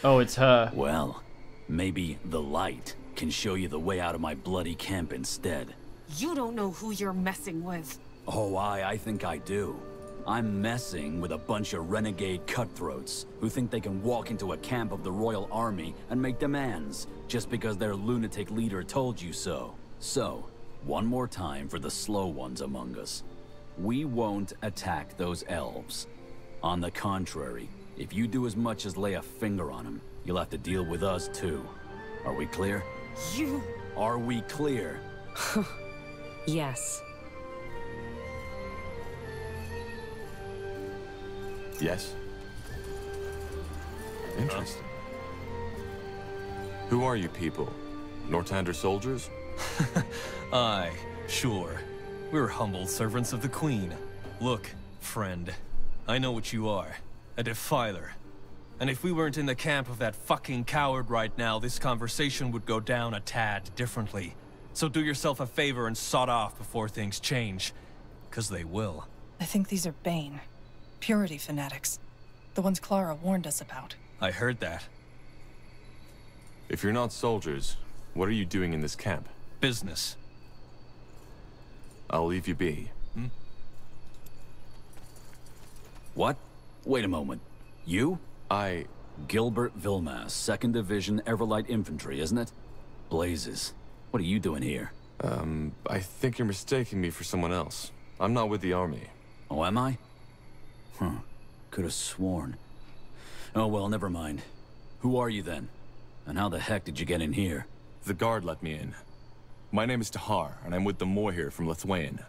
Oh, it's her. Well, maybe the light can show you the way out of my bloody camp instead. You don't know who you're messing with. Oh, I think I do. I'm messing with a bunch of renegade cutthroats who think they can walk into a camp of the Royal Army and make demands just because their lunatic leader told you so. So, one more time for the slow ones among us. We won't attack those elves. On the contrary, if you do as much as lay a finger on them, you'll have to deal with us too. Are we clear? You... Are we clear? Yes. Yes? Interesting. Who are you people? Nortander soldiers? Aye, sure. We're humble servants of the Queen. Look, friend, I know what you are. A defiler. And if we weren't in the camp of that fucking coward right now, this conversation would go down a tad differently. So do yourself a favor and sod off before things change. 'Cause they will. I think these are Bane. Purity fanatics. The ones Clara warned us about. I heard that. If you're not soldiers, what are you doing in this camp? Business. I'll leave you be. What? Wait a moment. You? Gilbert Vilmas, 2nd Division Everlight Infantry, isn't it? Blazes. What are you doing here? I think you're mistaking me for someone else. I'm not with the army. Oh, am I? Huh. Could have sworn. Oh, well, never mind. Who are you then? And how the heck did you get in here? The guard let me in. My name is Tahar, and I'm with the Moor here from Lithuania.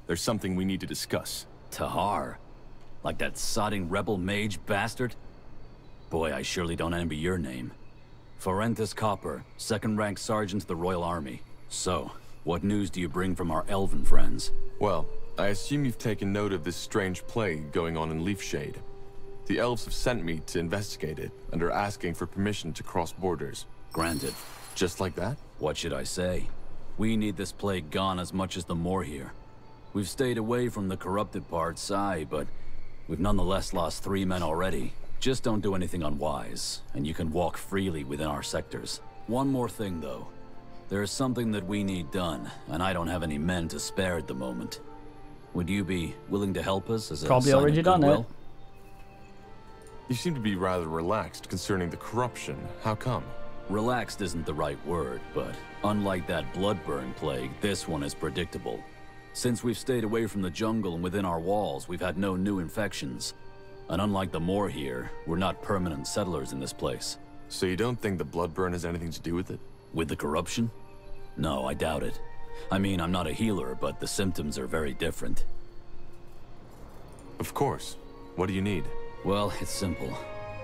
There's something we need to discuss. Tahar? Like that sodding rebel mage bastard? Boy, I surely don't envy your name. Forenthus Copper, 2nd rank sergeant to the Royal Army. So, what news do you bring from our elven friends? Well, I assume you've taken note of this strange plague going on in Leafshade. The elves have sent me to investigate it, and are asking for permission to cross borders. Granted. Just like that? What should I say? We need this plague gone as much as the Moor here. We've stayed away from the corrupted parts, aye, but we've nonetheless lost 3 men already. Just don't do anything unwise, and you can walk freely within our sectors. One more thing, though. There's something that we need done, and I don't have any men to spare at the moment. Would you be willing to help us as a Probably sign already of done goodwill? it. You seem to be rather relaxed concerning the corruption. How come? Relaxed isn't the right word, but unlike that bloodburn plague, this one is predictable. Since we've stayed away from the jungle and within our walls, we've had no new infections. And unlike the Moor here, we're not permanent settlers in this place. So you don't think the bloodburn has anything to do with it? With the corruption? No, I doubt it. I mean, I'm not a healer, but the symptoms are very different. Of course. What do you need? Well, it's simple.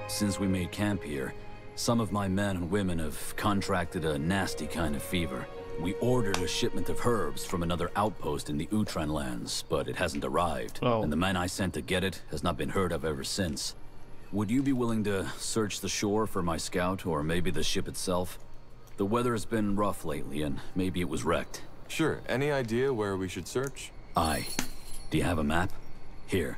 Since we made camp here, some of my men and women have contracted a nasty kind of fever. We ordered a shipment of herbs from another outpost in the Utran lands, but it hasn't arrived. Oh. And the man I sent to get it has not been heard of ever since. Would you be willing to search the shore for my scout, or maybe the ship itself? The weather has been rough lately, and maybe it was wrecked. Sure. Any idea where we should search? Aye. Do you have a map? Here.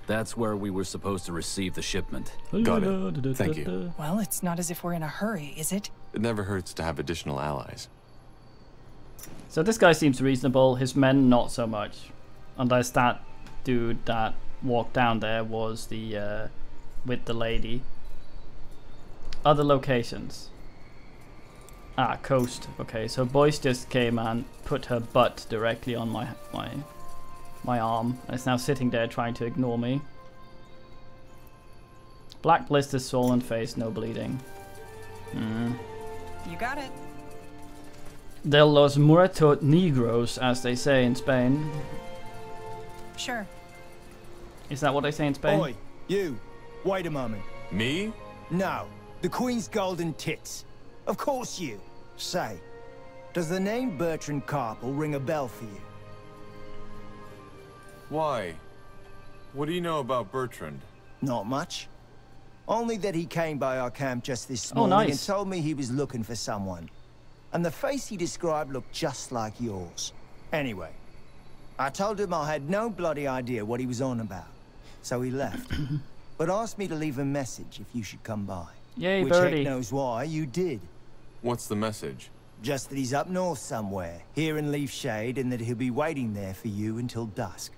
That's where we were supposed to receive the shipment. Got it. Thank you. Well, it's not as if we're in a hurry, is it? It never hurts to have additional allies. So this guy seems reasonable, his men not so much. Unless that dude that walked down there was the, with the lady. Other locations. Ah, coast. Okay, so Boyce just came and put her butt directly on my arm. And it's now sitting there trying to ignore me. Black blisters, swollen face, no bleeding. You got it. De los muertos negros, as they say in Spain. Sure. Is that what they say in Spain? Oi, you. Wait a moment. Me? No. The Queen's golden tits. Of course you. Say, does the name Bertrand Carpel ring a bell for you? Why? What do you know about Bertrand? Not much. Only that he came by our camp just this Oh, morning nice. and told me he was looking for someone. And the face he described looked just like yours. Anyway, I told him I had no bloody idea what he was on about. So he left. But asked me to leave a message if you should come by. Yay, Which birdie. heck knows why you did. What's the message? Just that he's up north somewhere, here in Leafshade, and that he'll be waiting there for you until dusk.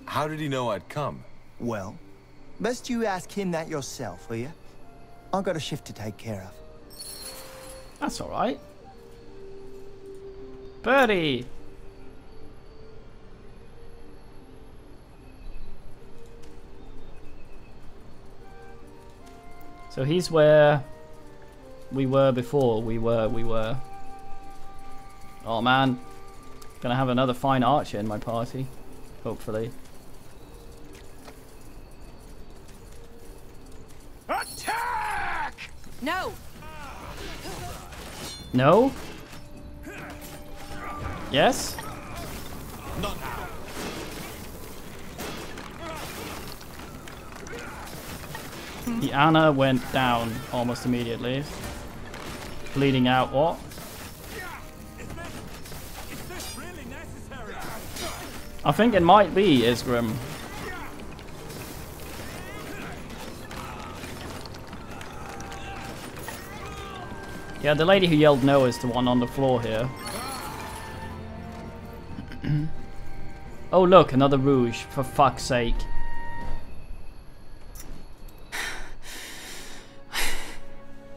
How did he know I'd come? Well, best you ask him that yourself, will you? I've got a shift to take care of. That's alright. Birdie! So he's where we were before. We were. Oh man. Gonna have another fine archer in my party. Hopefully. Attack! No! No? Yes? Not now. The Anna went down almost immediately. Bleeding out, what? I think it might be Isgrim. Yeah, the lady who yelled no is the one on the floor here. Oh look, another rouge, for fuck's sake.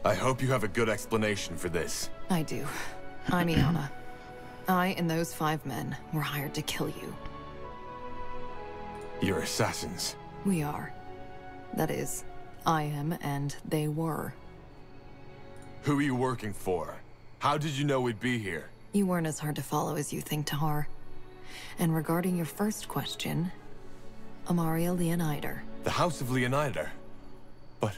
I hope you have a good explanation for this. I do. I'm Iana. I and those 5 men were hired to kill you. You're assassins. We are. That is, I am and they were. Who are you working for? How did you know we'd be here? You weren't as hard to follow as you think, Tahar. And regarding your first question, Amaria Leonider. The House of Leonider? But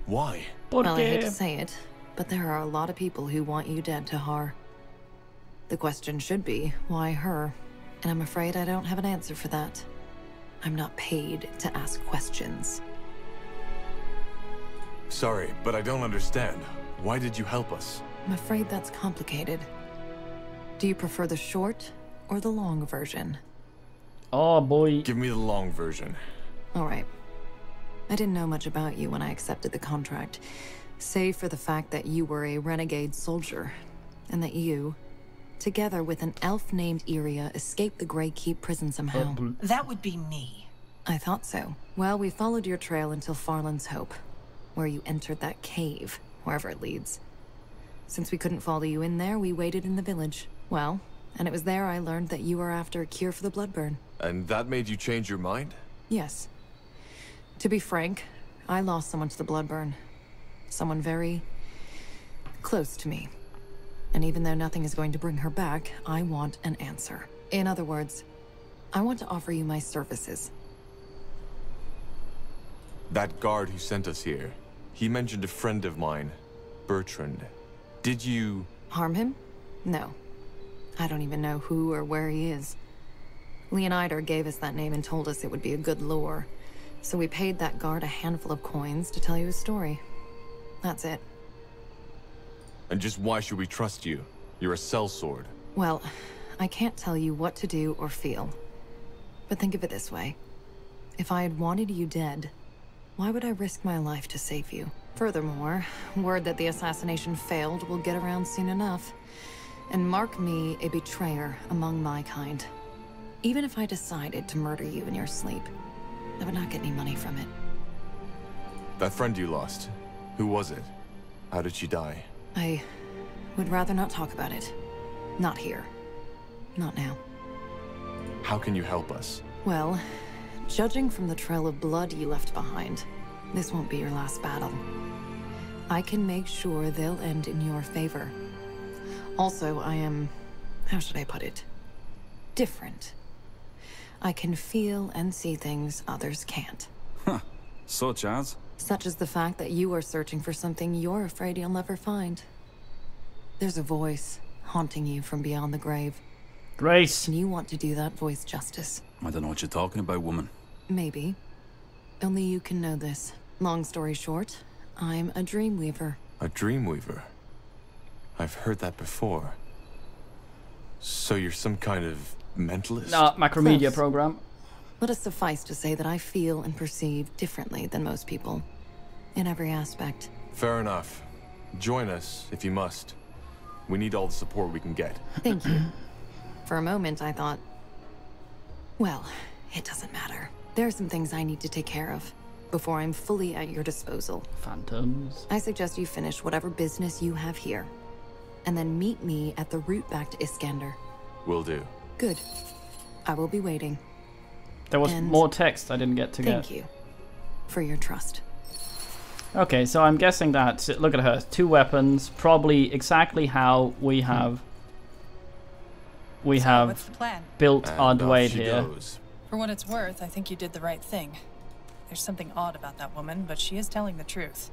why? Well, I hate to say it, but there are a lot of people who want you dead, Tahar. The question should be, why her? And I'm afraid I don't have an answer for that. I'm not paid to ask questions. Sorry, but I don't understand. Why did you help us? I'm afraid that's complicated. Do you prefer the short or the long version? Oh boy. Give me the long version. Alright. I didn't know much about you when I accepted the contract, save for the fact that you were a renegade soldier, and that you, together with an elf named Iria, escaped the Grey Keep prison somehow. That would be me. I thought so. Well, we followed your trail until Farland's Hope, where you entered that cave, wherever it leads. Since we couldn't follow you in there, we waited in the village. Well, and it was there I learned that you were after a cure for the bloodburn. And that made you change your mind? Yes. To be frank, I lost someone to the bloodburn. Someone very close to me. And even though nothing is going to bring her back, I want an answer. In other words, I want to offer you my services. That guard who sent us here, he mentioned a friend of mine, Bertrand. Did you... Harm him? No. I don't even know who or where he is. Leonider gave us that name and told us it would be a good lure. So we paid that guard a handful of coins to tell you his story. That's it. And just why should we trust you? You're a sellsword. Well, I can't tell you what to do or feel. But think of it this way. If I had wanted you dead, why would I risk my life to save you? Furthermore, word that the assassination failed will get around soon enough. And mark me a betrayer among my kind. Even if I decided to murder you in your sleep, I would not get any money from it. That friend you lost, who was it? How did she die? I would rather not talk about it. Not here. Not now. How can you help us? Well, judging from the trail of blood you left behind, this won't be your last battle. I can make sure they'll end in your favor. Also, I am... how should I put it? Different. I can feel and see things others can't. Huh. Such as? Such as the fact that you are searching for something you're afraid you'll never find. There's a voice haunting you from beyond the grave. Grace. And you want to do that voice justice. I don't know what you're talking about, woman. Maybe. Only you can know this. Long story short, I'm a dreamweaver. A dreamweaver? I've heard that before. So you're some kind of mentalist? No, Macromedia Close. program. Let us suffice to say that I feel and perceive differently than most people. In every aspect. Fair enough. Join us, if you must. We need all the support we can get. Thank you. For a moment, I thought... well, it doesn't matter. There are some things I need to take care of before I'm fully at your disposal. Phantoms. I suggest you finish whatever business you have here. And then meet me at the route back to Iskander. Will do. Good. I will be waiting. There was more text I didn't get to get. Thank you for your trust. Okay, so I'm guessing that, look at her, 2 weapons, probably exactly how we have what's the plan? built And our off Dwayne she here. goes. For what it's worth, I think you did the right thing. There's something odd about that woman, but she is telling the truth.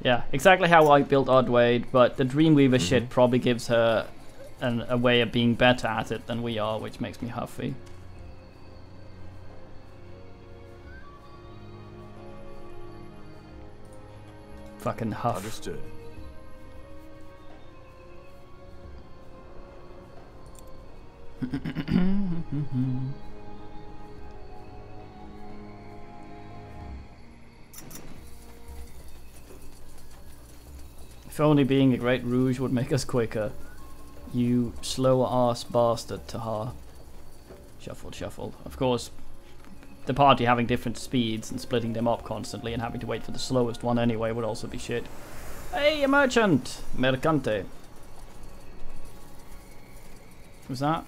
Yeah, exactly how I built Oddwade, but the Dreamweaver shit probably gives her a way of being better at it than we are, which makes me huffy. Fucking huff. Understood. If only being a great rouge would make us quicker. You slow ass bastard, Tahar. Shuffle, shuffle. Of course, the party having different speeds and splitting them up constantly and having to wait for the slowest one anyway would also be shit. Hey, a merchant! Mercante. Who's that?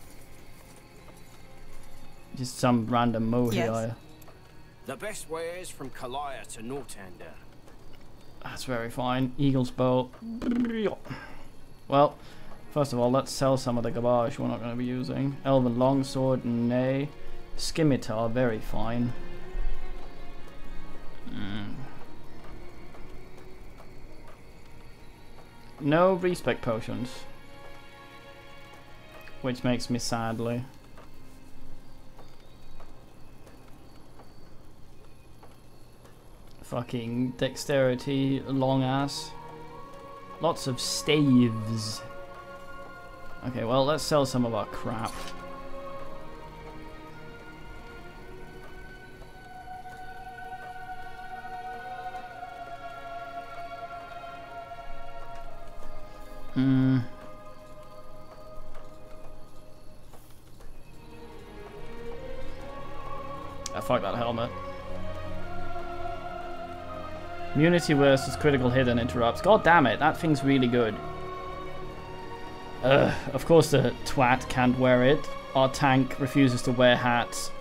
Just some random mohe. Yes. The best way is from Kalaya to Nortander. That's very fine. Eagle's bow. Well, first of all, let's sell some of the garbage we're not going to be using. Elven longsword, nay. Scimitar, very fine. No respec potions. Which makes me sadly. Fucking dexterity, long ass. Lots of staves. Okay, well, let's sell some of our crap. Fuck that helmet. Immunity versus critical hit and interrupts. God damn it, that thing's really good. Of course the twat can't wear it. Our tank refuses to wear hats.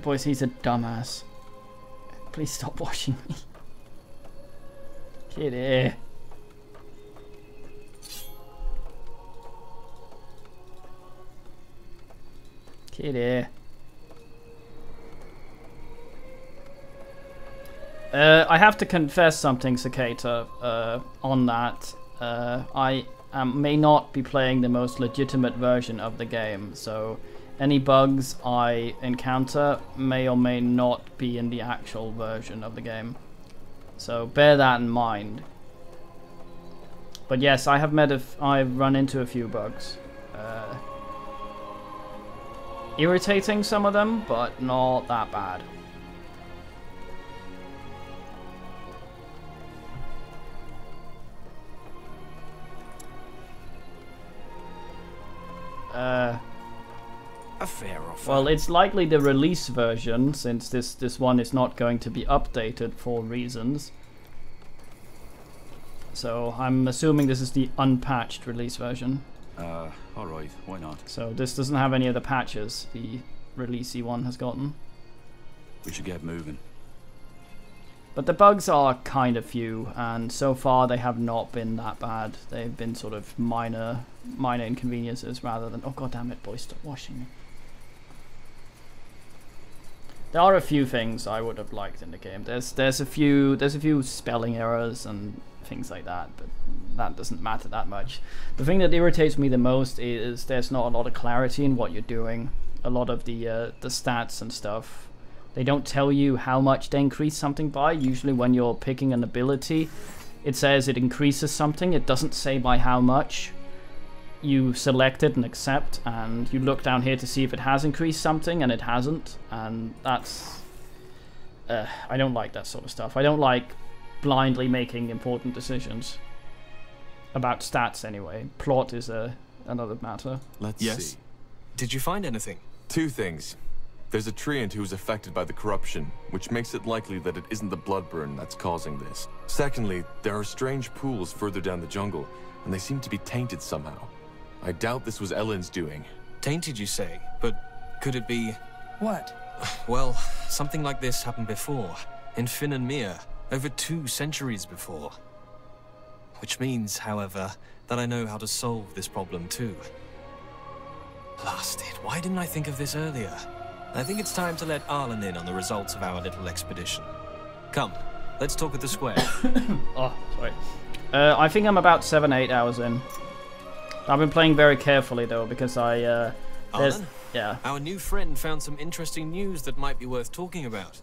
Boys, he's a dumbass. Please stop washing me. Kitty. Kitty. I have to confess something, Cicada, on that. I may not be playing the most legitimate version of the game, so any bugs I encounter may or may not be in the actual version of the game. So bear that in mind. But yes, I have I've run into a few bugs. Irritating, some of them, but not that bad. A fair offer. Well, it's likely the release version, since this one is not going to be updated for reasons. So I'm assuming this is the unpatched release version. Alright, why not? So this doesn't have any of the patches the releasey one has gotten. We should get moving. But the bugs are kind of few, and so far they have not been that bad. They've been sort of minor inconveniences rather than... Oh, god damn it, boys, stop washing me. There are a few things I would have liked in the game. There's a few spelling errors and things like that, but that doesn't matter that much. The thing that irritates me the most is there's not a lot of clarity in what you're doing. A lot of the stats and stuff, they don't tell you how much they increase something by. Usually when you're picking an ability, it says it increases something. It doesn't say by how much. You select it and accept, and you look down here to see if it has increased something, and it hasn't. And that's... I don't like that sort of stuff. I don't like blindly making important decisions. About stats, anyway. Plot is another matter. Let's see. Did you find anything? 2 things. There's a treant who's affected by the corruption, which makes it likely that it isn't the bloodburn that's causing this. Secondly, there are strange pools further down the jungle, and they seem to be tainted somehow. I doubt this was Ellen's doing. Tainted, you say? But could it be... What? Well, something like this happened before, in Finn and Mir, over 2 centuries before. Which means, however, that I know how to solve this problem too. Blasted, why didn't I think of this earlier? I think it's time to let Arlen in on the results of our little expedition. Come, Let's talk at the square. Oh, sorry. I think I'm about 7-8 hours in. I've been playing very carefully though, because there's Alan? yeah. Our new friend found some interesting news that might be worth talking about.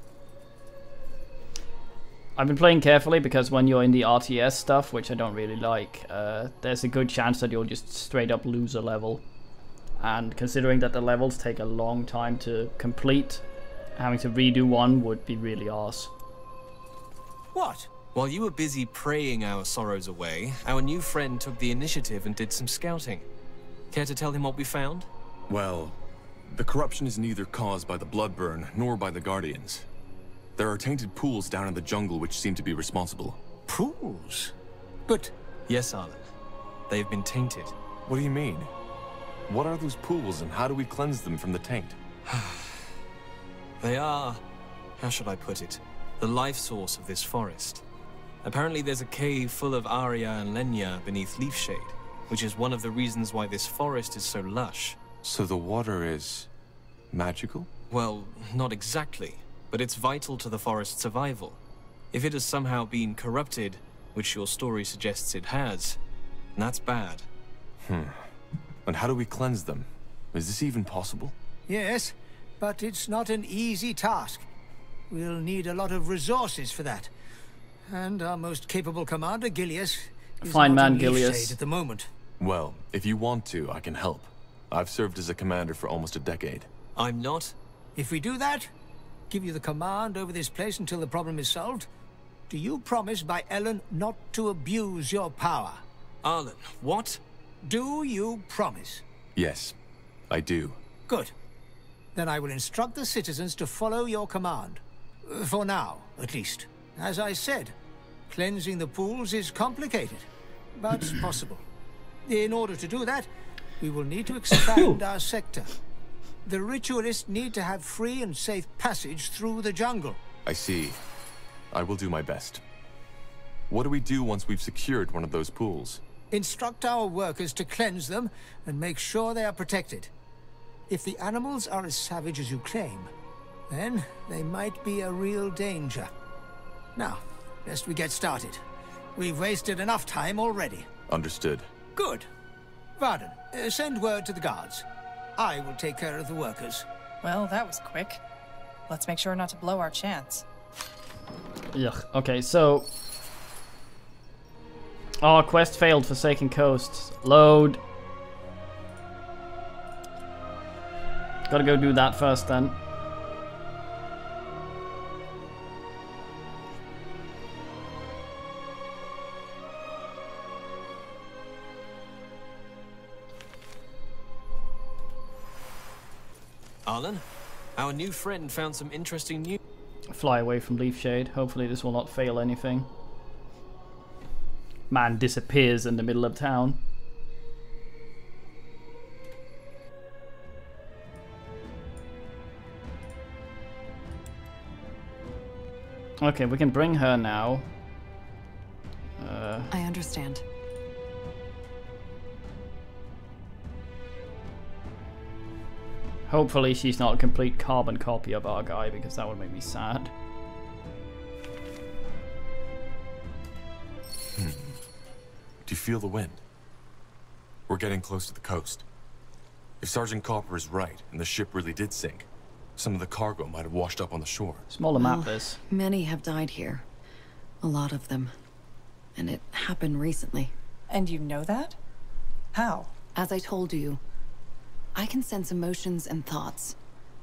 I've been playing carefully because when you're in the RTS stuff, which I don't really like, there's a good chance that you'll just straight up lose a level. And considering that the levels take a long time to complete, having to redo one would be really arse. What? While you were busy praying our sorrows away, our new friend took the initiative and did some scouting. Care to tell him what we found? Well, the corruption is neither caused by the Bloodburn nor by the Guardians. There are tainted pools down in the jungle which seem to be responsible. Pools? But... Yes, Alan. They've been tainted. What do you mean? What are those pools and how do we cleanse them from the taint? They are... how should I put it? The life source of this forest. Apparently there's a cave full of Aria and Lenya beneath Leafshade, which is one of the reasons why this forest is so lush. So the water is... magical? Well, not exactly. But it's vital to the forest's survival. If it has somehow been corrupted, which your story suggests it has, that's bad. And how do we cleanse them? Is this even possible? Yes, but it's not an easy task. We'll need a lot of resources for that. And our most capable commander, Gilius, is Fine not man, in Gilius. Leafshade at the moment. Well, if you want to, I can help. I've served as a commander for almost a decade. I'm not? If we do that, give you the command over this place until the problem is solved, do you promise by Ellen not to abuse your power? Arlen, what? Do you promise? Yes, I do. Good. Then I will instruct the citizens to follow your command. For now, at least. As I said, cleansing the pools is complicated, but possible. In order to do that, we will need to expand our sector. The ritualists need to have free and safe passage through the jungle. I see. I will do my best. What do we do once we've secured one of those pools? Instruct our workers to cleanse them and make sure they are protected. If the animals are as savage as you claim, then they might be a real danger. Now, lest we get started. We've wasted enough time already. Understood. Good. Varden, send word to the guards. I will take care of the workers. Well, that was quick. Let's make sure not to blow our chance. Yuck. Okay, so... oh, quest failed, Forsaken Coast. Load. Gotta go do that first then. Arlen, our new friend found some interesting news. Fly away from Leafshade. Hopefully this will not fail anything. Man disappears in the middle of town. Okay, we can bring her now. I understand. Hopefully she's not a complete carbon copy of our guy, because that would make me sad. Do you feel the wind? We're getting close to the coast. If Sergeant Copper is right, and the ship really did sink, some of the cargo might have washed up on the shore. Smaller map this. Many have died here. A lot of them. And it happened recently. And you know that? How? As I told you, I can sense emotions and thoughts,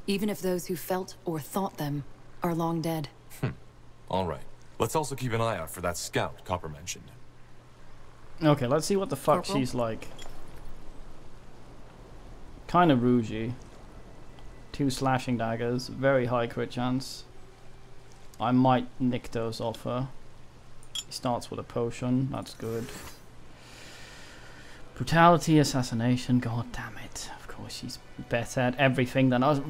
even if those who felt or thought them are long dead. All right. Let's also keep an eye out for that scout Copper mentioned. Okay, let's see what the fuck Corporal? she's like. Kind of rougey. 2 slashing daggers, very high crit chance. I might nick those off her. He starts with a potion, that's good. Brutality, assassination, god damn it. Of course she's better at everything than us.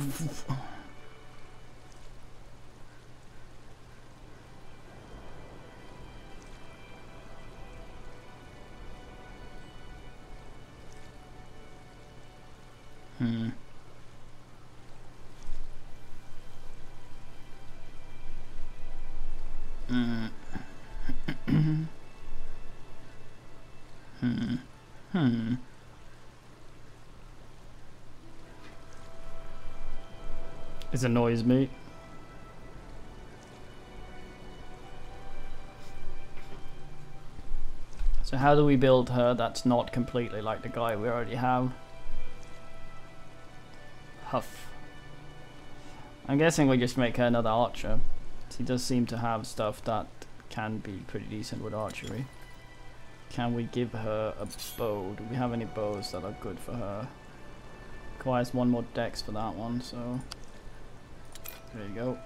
This annoys me. So how do we build her that's not completely like the guy we already have? Huff. I'm guessing we just make her another archer. She does seem to have stuff that can be pretty decent with archery. Can we give her a bow? Do we have any bows that are good for her? Requires one more dex for that one, so there you go.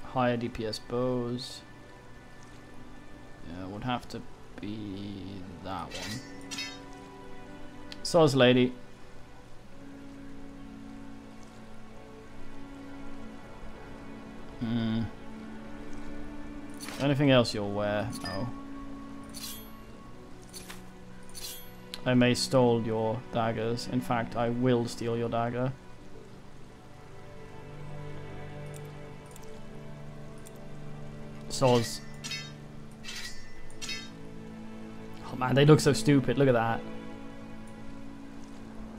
Higher DPS bows. Yeah, would have to be that one. Soz lady. Anything else you'll wear? No. I may steal your daggers. In fact, I will steal your dagger. Soz. Oh man, they look so stupid. Look at that.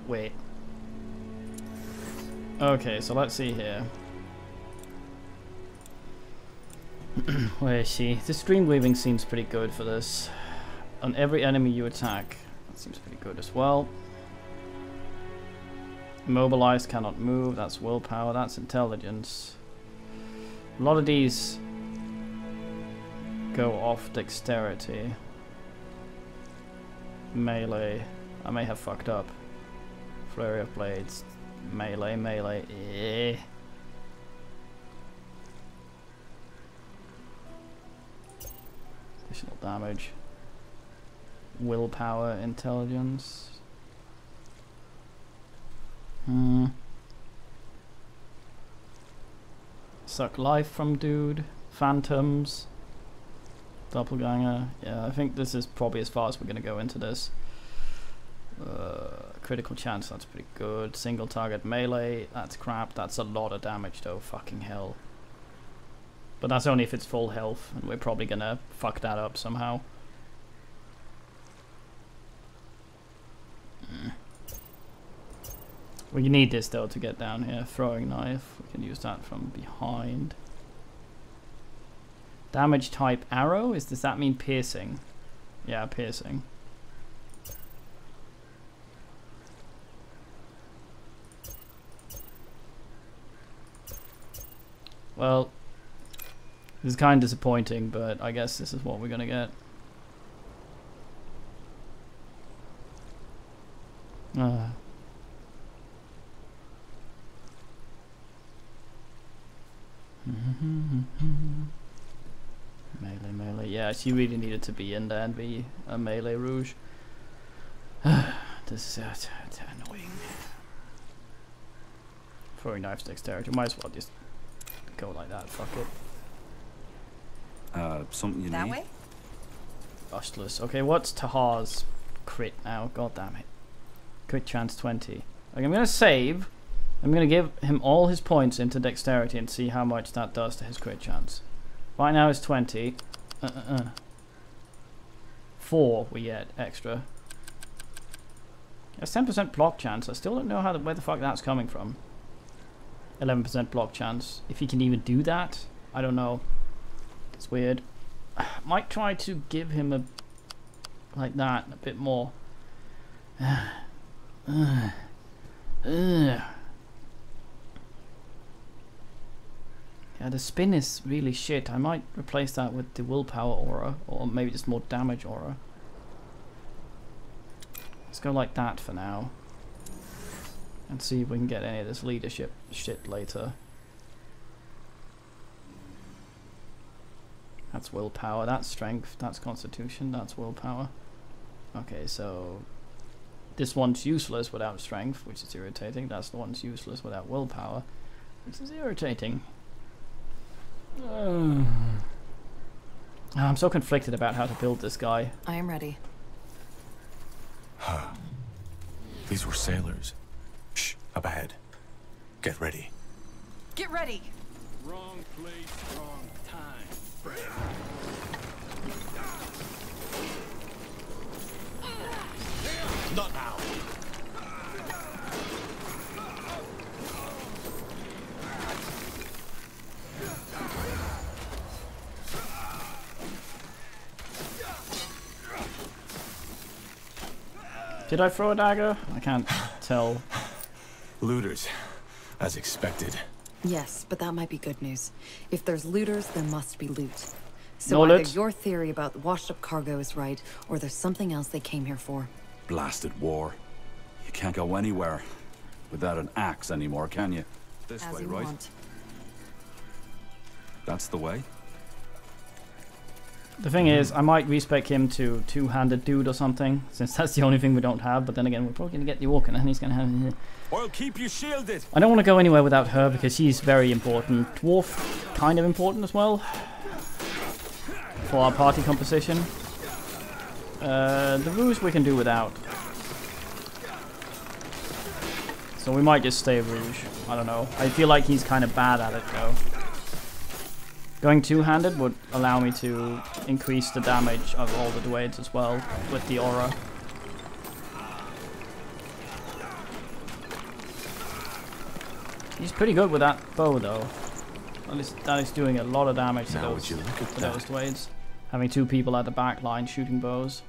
Wait. Okay, so let's see here. Where is she? This Dreamweaving seems pretty good for this. On every enemy you attack. That seems pretty good as well. Immobilized, cannot move. That's willpower. That's intelligence. A lot of these go off dexterity. Melee. I may have fucked up. Flurry of blades. Melee, melee. Eh. Additional damage. Willpower, intelligence. Suck life from dude. Phantoms. Doppelganger. Yeah, I think this is probably as far as we're gonna go into this. Critical chance, that's pretty good. Single target melee, that's crap. That's a lot of damage though, fucking hell. But that's only if it's full health, and we're probably gonna fuck that up somehow. We need this though to get down here. Throwing knife, we can use that from behind. Damage type arrow, does that mean piercing? Yeah, piercing. Well, this is kind of disappointing, but I guess this is what we're gonna get. Melee, melee. Yeah, she really needed to be in there and be a melee rouge. This is annoying. Throwing knives dexterity. Might as well just go like that. Fuck it. Something you That need? way? Bustless. Okay, what's Tahar's crit now? God damn it. Crit chance 20. Okay, I'm gonna save. I'm gonna give him all his points into dexterity and see how much that does to his crit chance. Right now it's 20. 4 we get extra. That's 10% block chance. I still don't know where the fuck that's coming from. 11% block chance. If he can even do that, I don't know. It's weird. Might try to give him a like that a bit more. Yeah, the spin is really shit. I might replace that with the willpower aura, or maybe just more damage aura. Let's go like that for now. And see if we can get any of this leadership shit later. That's willpower, that's strength, that's constitution, that's willpower. Okay, so this one's useless without strength, which is irritating. That's the one's useless without willpower, which is irritating. I'm so conflicted about how to build this guy. I am ready. These were sailors. Shh, up ahead. Get ready. Get ready. Wrong place, wrong time, friend. Did I throw a dagger? I can't tell. Looters, as expected. Yes, but that might be good news. If there's looters, there must be loot. So No either loot. your theory about the washed-up cargo is right, or there's something else they came here for. Blasted war. You can't go anywhere without an axe anymore, can you? This As way, you right? want. That's the way? The thing is, I might respec him to two-handed dude or something, since that's the only thing we don't have. But then again, we're probably gonna get the orc, and then he's gonna have. I'll keep you shielded. I don't want to go anywhere without her because she's very important. Dwarf, kind of important as well for our party composition. The ruse we can do without, so we might just stay rouge. I don't know. I feel like he's kind of bad at it though. Going two-handed would allow me to increase the damage of all the Dwaynes as well with the aura. He's pretty good with that bow though. That is doing a lot of damage to those Dwaynes. Having two people at the back line shooting bows.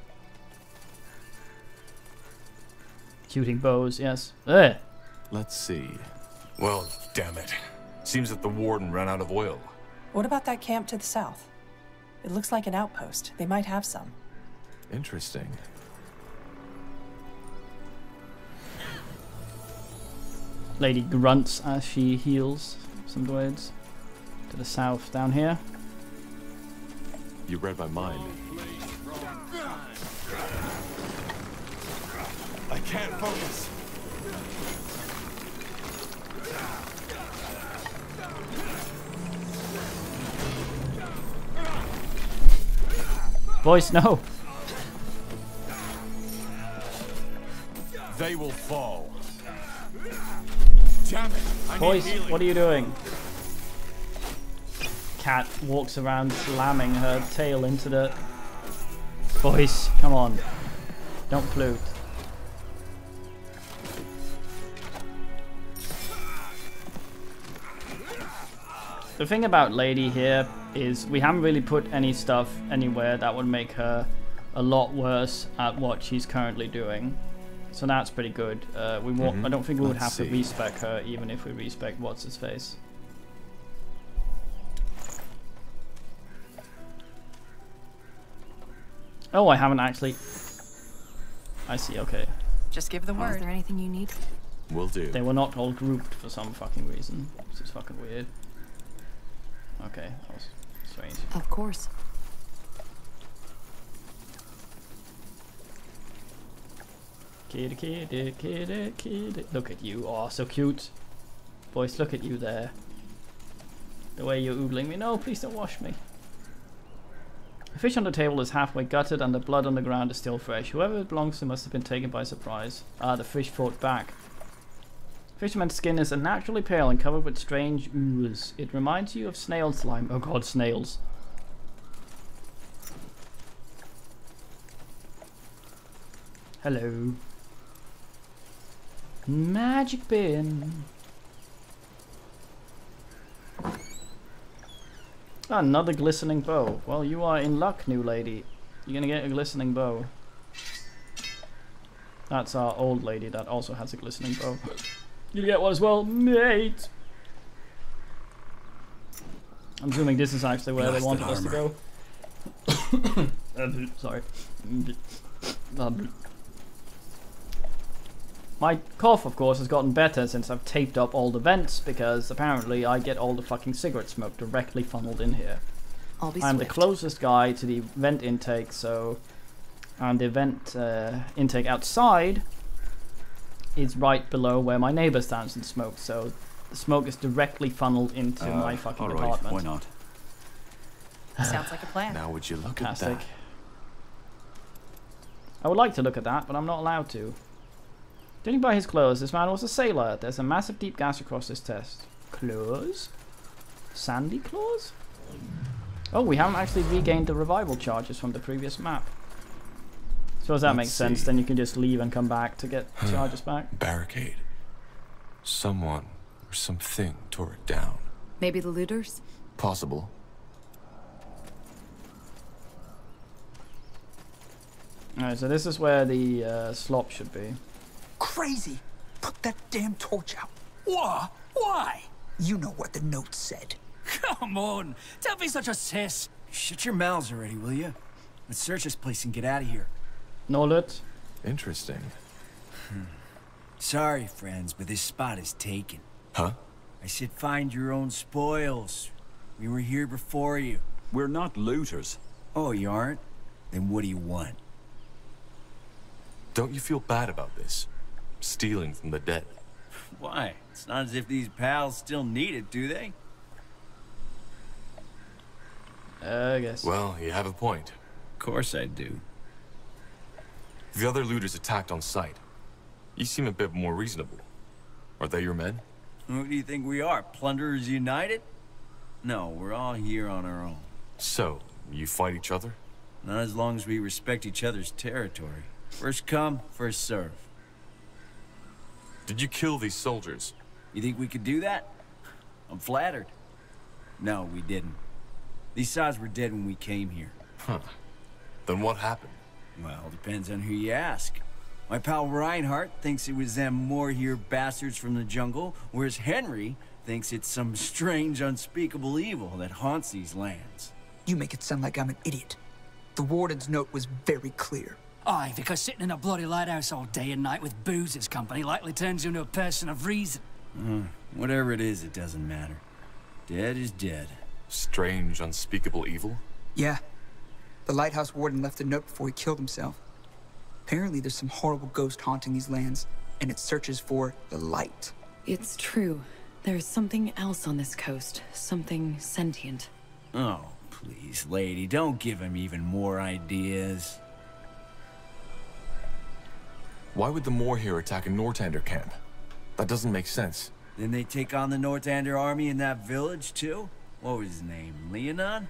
Shooting bows, yes. Ugh. Let's see. Well, damn it. Seems that the warden ran out of oil. What about that camp to the south? It looks like an outpost. They might have some. Interesting. Lady grunts as she heals some Dwaynes. To the south, down here. You read my mind. I can't focus. Boys, no. They will fall. Damn it! I Boys, need healing. what are you doing? Cat walks around slamming her tail into the... Boys, come on. Don't flute. The thing about Lady here is we haven't really put any stuff anywhere that would make her a lot worse at what she's currently doing. So that's pretty good. We won't, I don't think we would have to respec her even if we respec what's-his-face. Oh, I haven't actually... I see, okay. Just give the word. Is there anything you need? Will do. They were not all grouped for some fucking reason. This is fucking weird. Okay, that was strange. Of course. Kitty, kitty, kitty, kitty. Look at you. Oh, so cute. Boys, look at you there. The way you're oogling me. No, please don't wash me. The fish on the table is halfway gutted and the blood on the ground is still fresh. Whoever it belongs to must have been taken by surprise. Ah, the fish fought back. Fisherman's skin is unnaturally pale and covered with strange ooze. It reminds you of snail slime. Oh god, snails. Hello. Magic bin. Another glistening bow. Well, you are in luck, new lady. You're gonna get a glistening bow. That's our old lady that also has a glistening bow. You'll get one as well, mate. I'm assuming this is actually where they wanted us to go. Sorry. My cough, of course, has gotten better since I've taped up all the vents, because apparently I get all the fucking cigarette smoke directly funneled in here. I'm the closest guy to the vent intake, so... And the vent intake outside is right below where my neighbor stands and smokes, so the smoke is directly funneled into my fucking apartment. Why not? Sounds like a plan. Now would you look Fantastic. at that? I would like to look at that, but I'm not allowed to. Judging by his clothes, this man was a sailor. There's a massive deep gash across his chest. Claws? Sandy claws? Oh, we haven't actually regained the revival charges from the previous map. Suppose that makes sense, then you can just leave and come back to get charges back. Barricade. Someone or something tore it down. Maybe the looters? Possible. Alright, so this is where the slop should be. Crazy! Put that damn torch out. What? Why? You know what the note said. Come on, don't be such a sis. Shut your mouths already, will you? Let's search this place and get out of here. Nolet. Interesting. Sorry, friends, but this spot is taken. Huh? I said find your own spoils. We were here before you. We're not looters. Oh, you aren't? Then what do you want? Don't you feel bad about this? Stealing from the dead. Why? It's not as if these pals still need it, do they? I guess. Well, you have a point. Of course I do. The other looters attacked on sight. You seem a bit more reasonable. Are they your men? Who do you think we are? Plunderers United? No, we're all here on our own. So, you fight each other? Not as long as we respect each other's territory. First come, first serve. Did you kill these soldiers? You think we could do that? I'm flattered. No, we didn't. These sods were dead when we came here. Huh. Then what happened? Well, depends on who you ask. My pal Reinhardt thinks it was them more-here bastards from the jungle, whereas Henry thinks it's some strange, unspeakable evil that haunts these lands. You make it sound like I'm an idiot. The warden's note was very clear. Aye, because sitting in a bloody lighthouse all day and night with booze as company likely turns you into a person of reason. Whatever it is, it doesn't matter. Dead is dead. Strange, unspeakable evil? Yeah. The lighthouse warden left a note before he killed himself. Apparently there's some horrible ghost haunting these lands, and it searches for the light. It's true. There's something else on this coast. Something sentient. Oh, please, lady, don't give him even more ideas. Why would the Moor here attack a Northander camp? That doesn't make sense. Then they take on the Northander army in that village, too? What was his name, Leonon?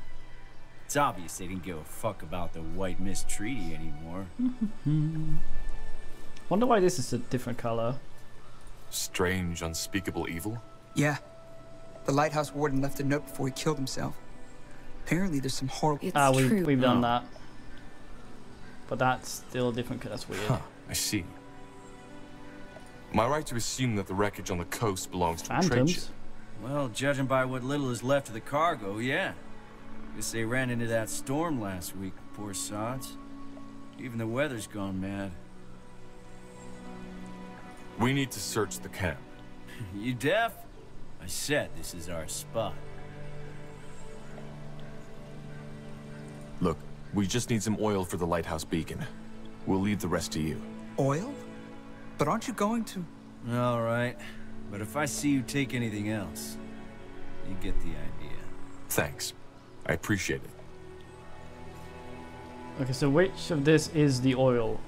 It's obvious they didn't give a fuck about the White Mist Treaty anymore. Wonder why this is a different color. Strange, unspeakable evil? Yeah. The lighthouse warden left a note before he killed himself. Apparently there's some horrible... We've done that. But that's still different, that's weird. Huh, I see. Am I right to assume that the wreckage on the coast belongs to a trade ship? Well, judging by what little is left of the cargo, yeah. Guess they ran into that storm last week, poor sods. Even the weather's gone mad. We need to search the camp. You deaf? I said this is our spot. Look, we just need some oil for the lighthouse beacon. We'll leave the rest to you. Oil? But aren't you going to... All right. But if I see you take anything else, you get the idea. Thanks. I appreciate it. Okay, so which of this is the oil?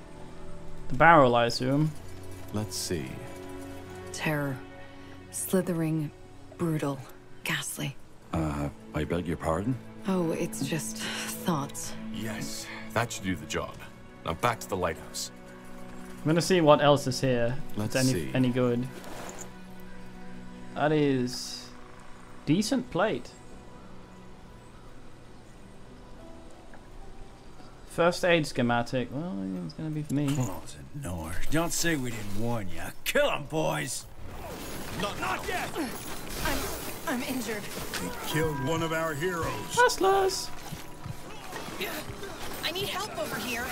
The barrel, I assume. Let's see. Terror. Slithering. Brutal. Ghastly. I beg your pardon? Oh, it's just thoughts. Yes, that should do the job. Now back to the lighthouse. I'm gonna see what else is here. Let's if it's see. any good. That is decent plate. First aid schematic. Well, it's gonna be for me. Closet Nord. Don't say we didn't warn you. Kill him, boys. Not yet. I'm injured. They killed one of our heroes. Hustlers. I need help over here.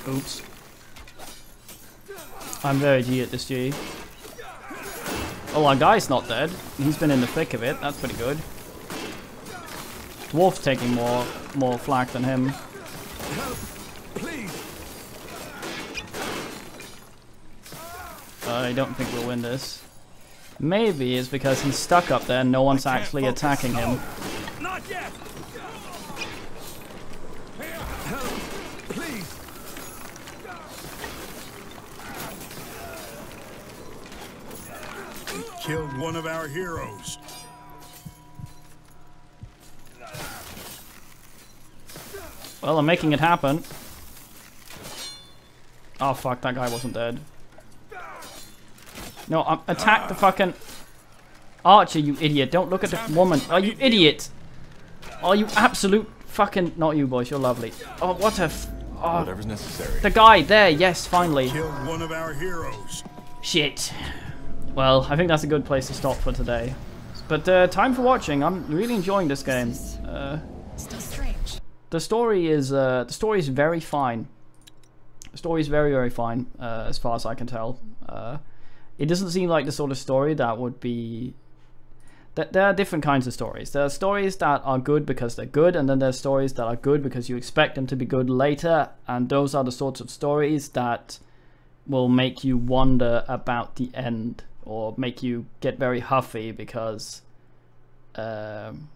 Oops. I'm very G at this G. Oh, our guy's not dead. He's been in the thick of it. That's pretty good. Dwarf's taking more flak than him. Help, please. I don't think we'll win this. Maybe it's because he's stuck up there and no one's actually attacking him. Not yet. Help, please. They killed one of our heroes. Well, I'm making it happen. Oh fuck, that guy wasn't dead. No, attack the fucking Archer, you idiot. Don't look at the woman. Oh, you idiot. Oh, you absolute fucking... Not you, boys. You're lovely. Oh, what a... Oh, whatever's necessary. The guy there, yes, finally. Killed one of our heroes. Shit. Well, I think that's a good place to stop for today. But time for watching. I'm really enjoying this game. Still strange. The story is very fine. The story is very, very fine, as far as I can tell. It doesn't seem like the sort of story that would be... There are different kinds of stories. There are stories that are good because they're good, and then there's stories that are good because you expect them to be good later, and those are the sorts of stories that will make you wonder about the end, or make you get very huffy because an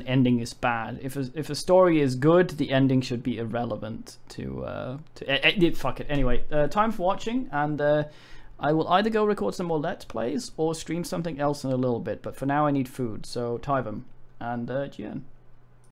ending is bad. If a story is good, the ending should be irrelevant fuck it. Anyway, time for watching, and I will either go record some more Let's Plays or stream something else in a little bit, but for now I need food, so Tyvum and Gian.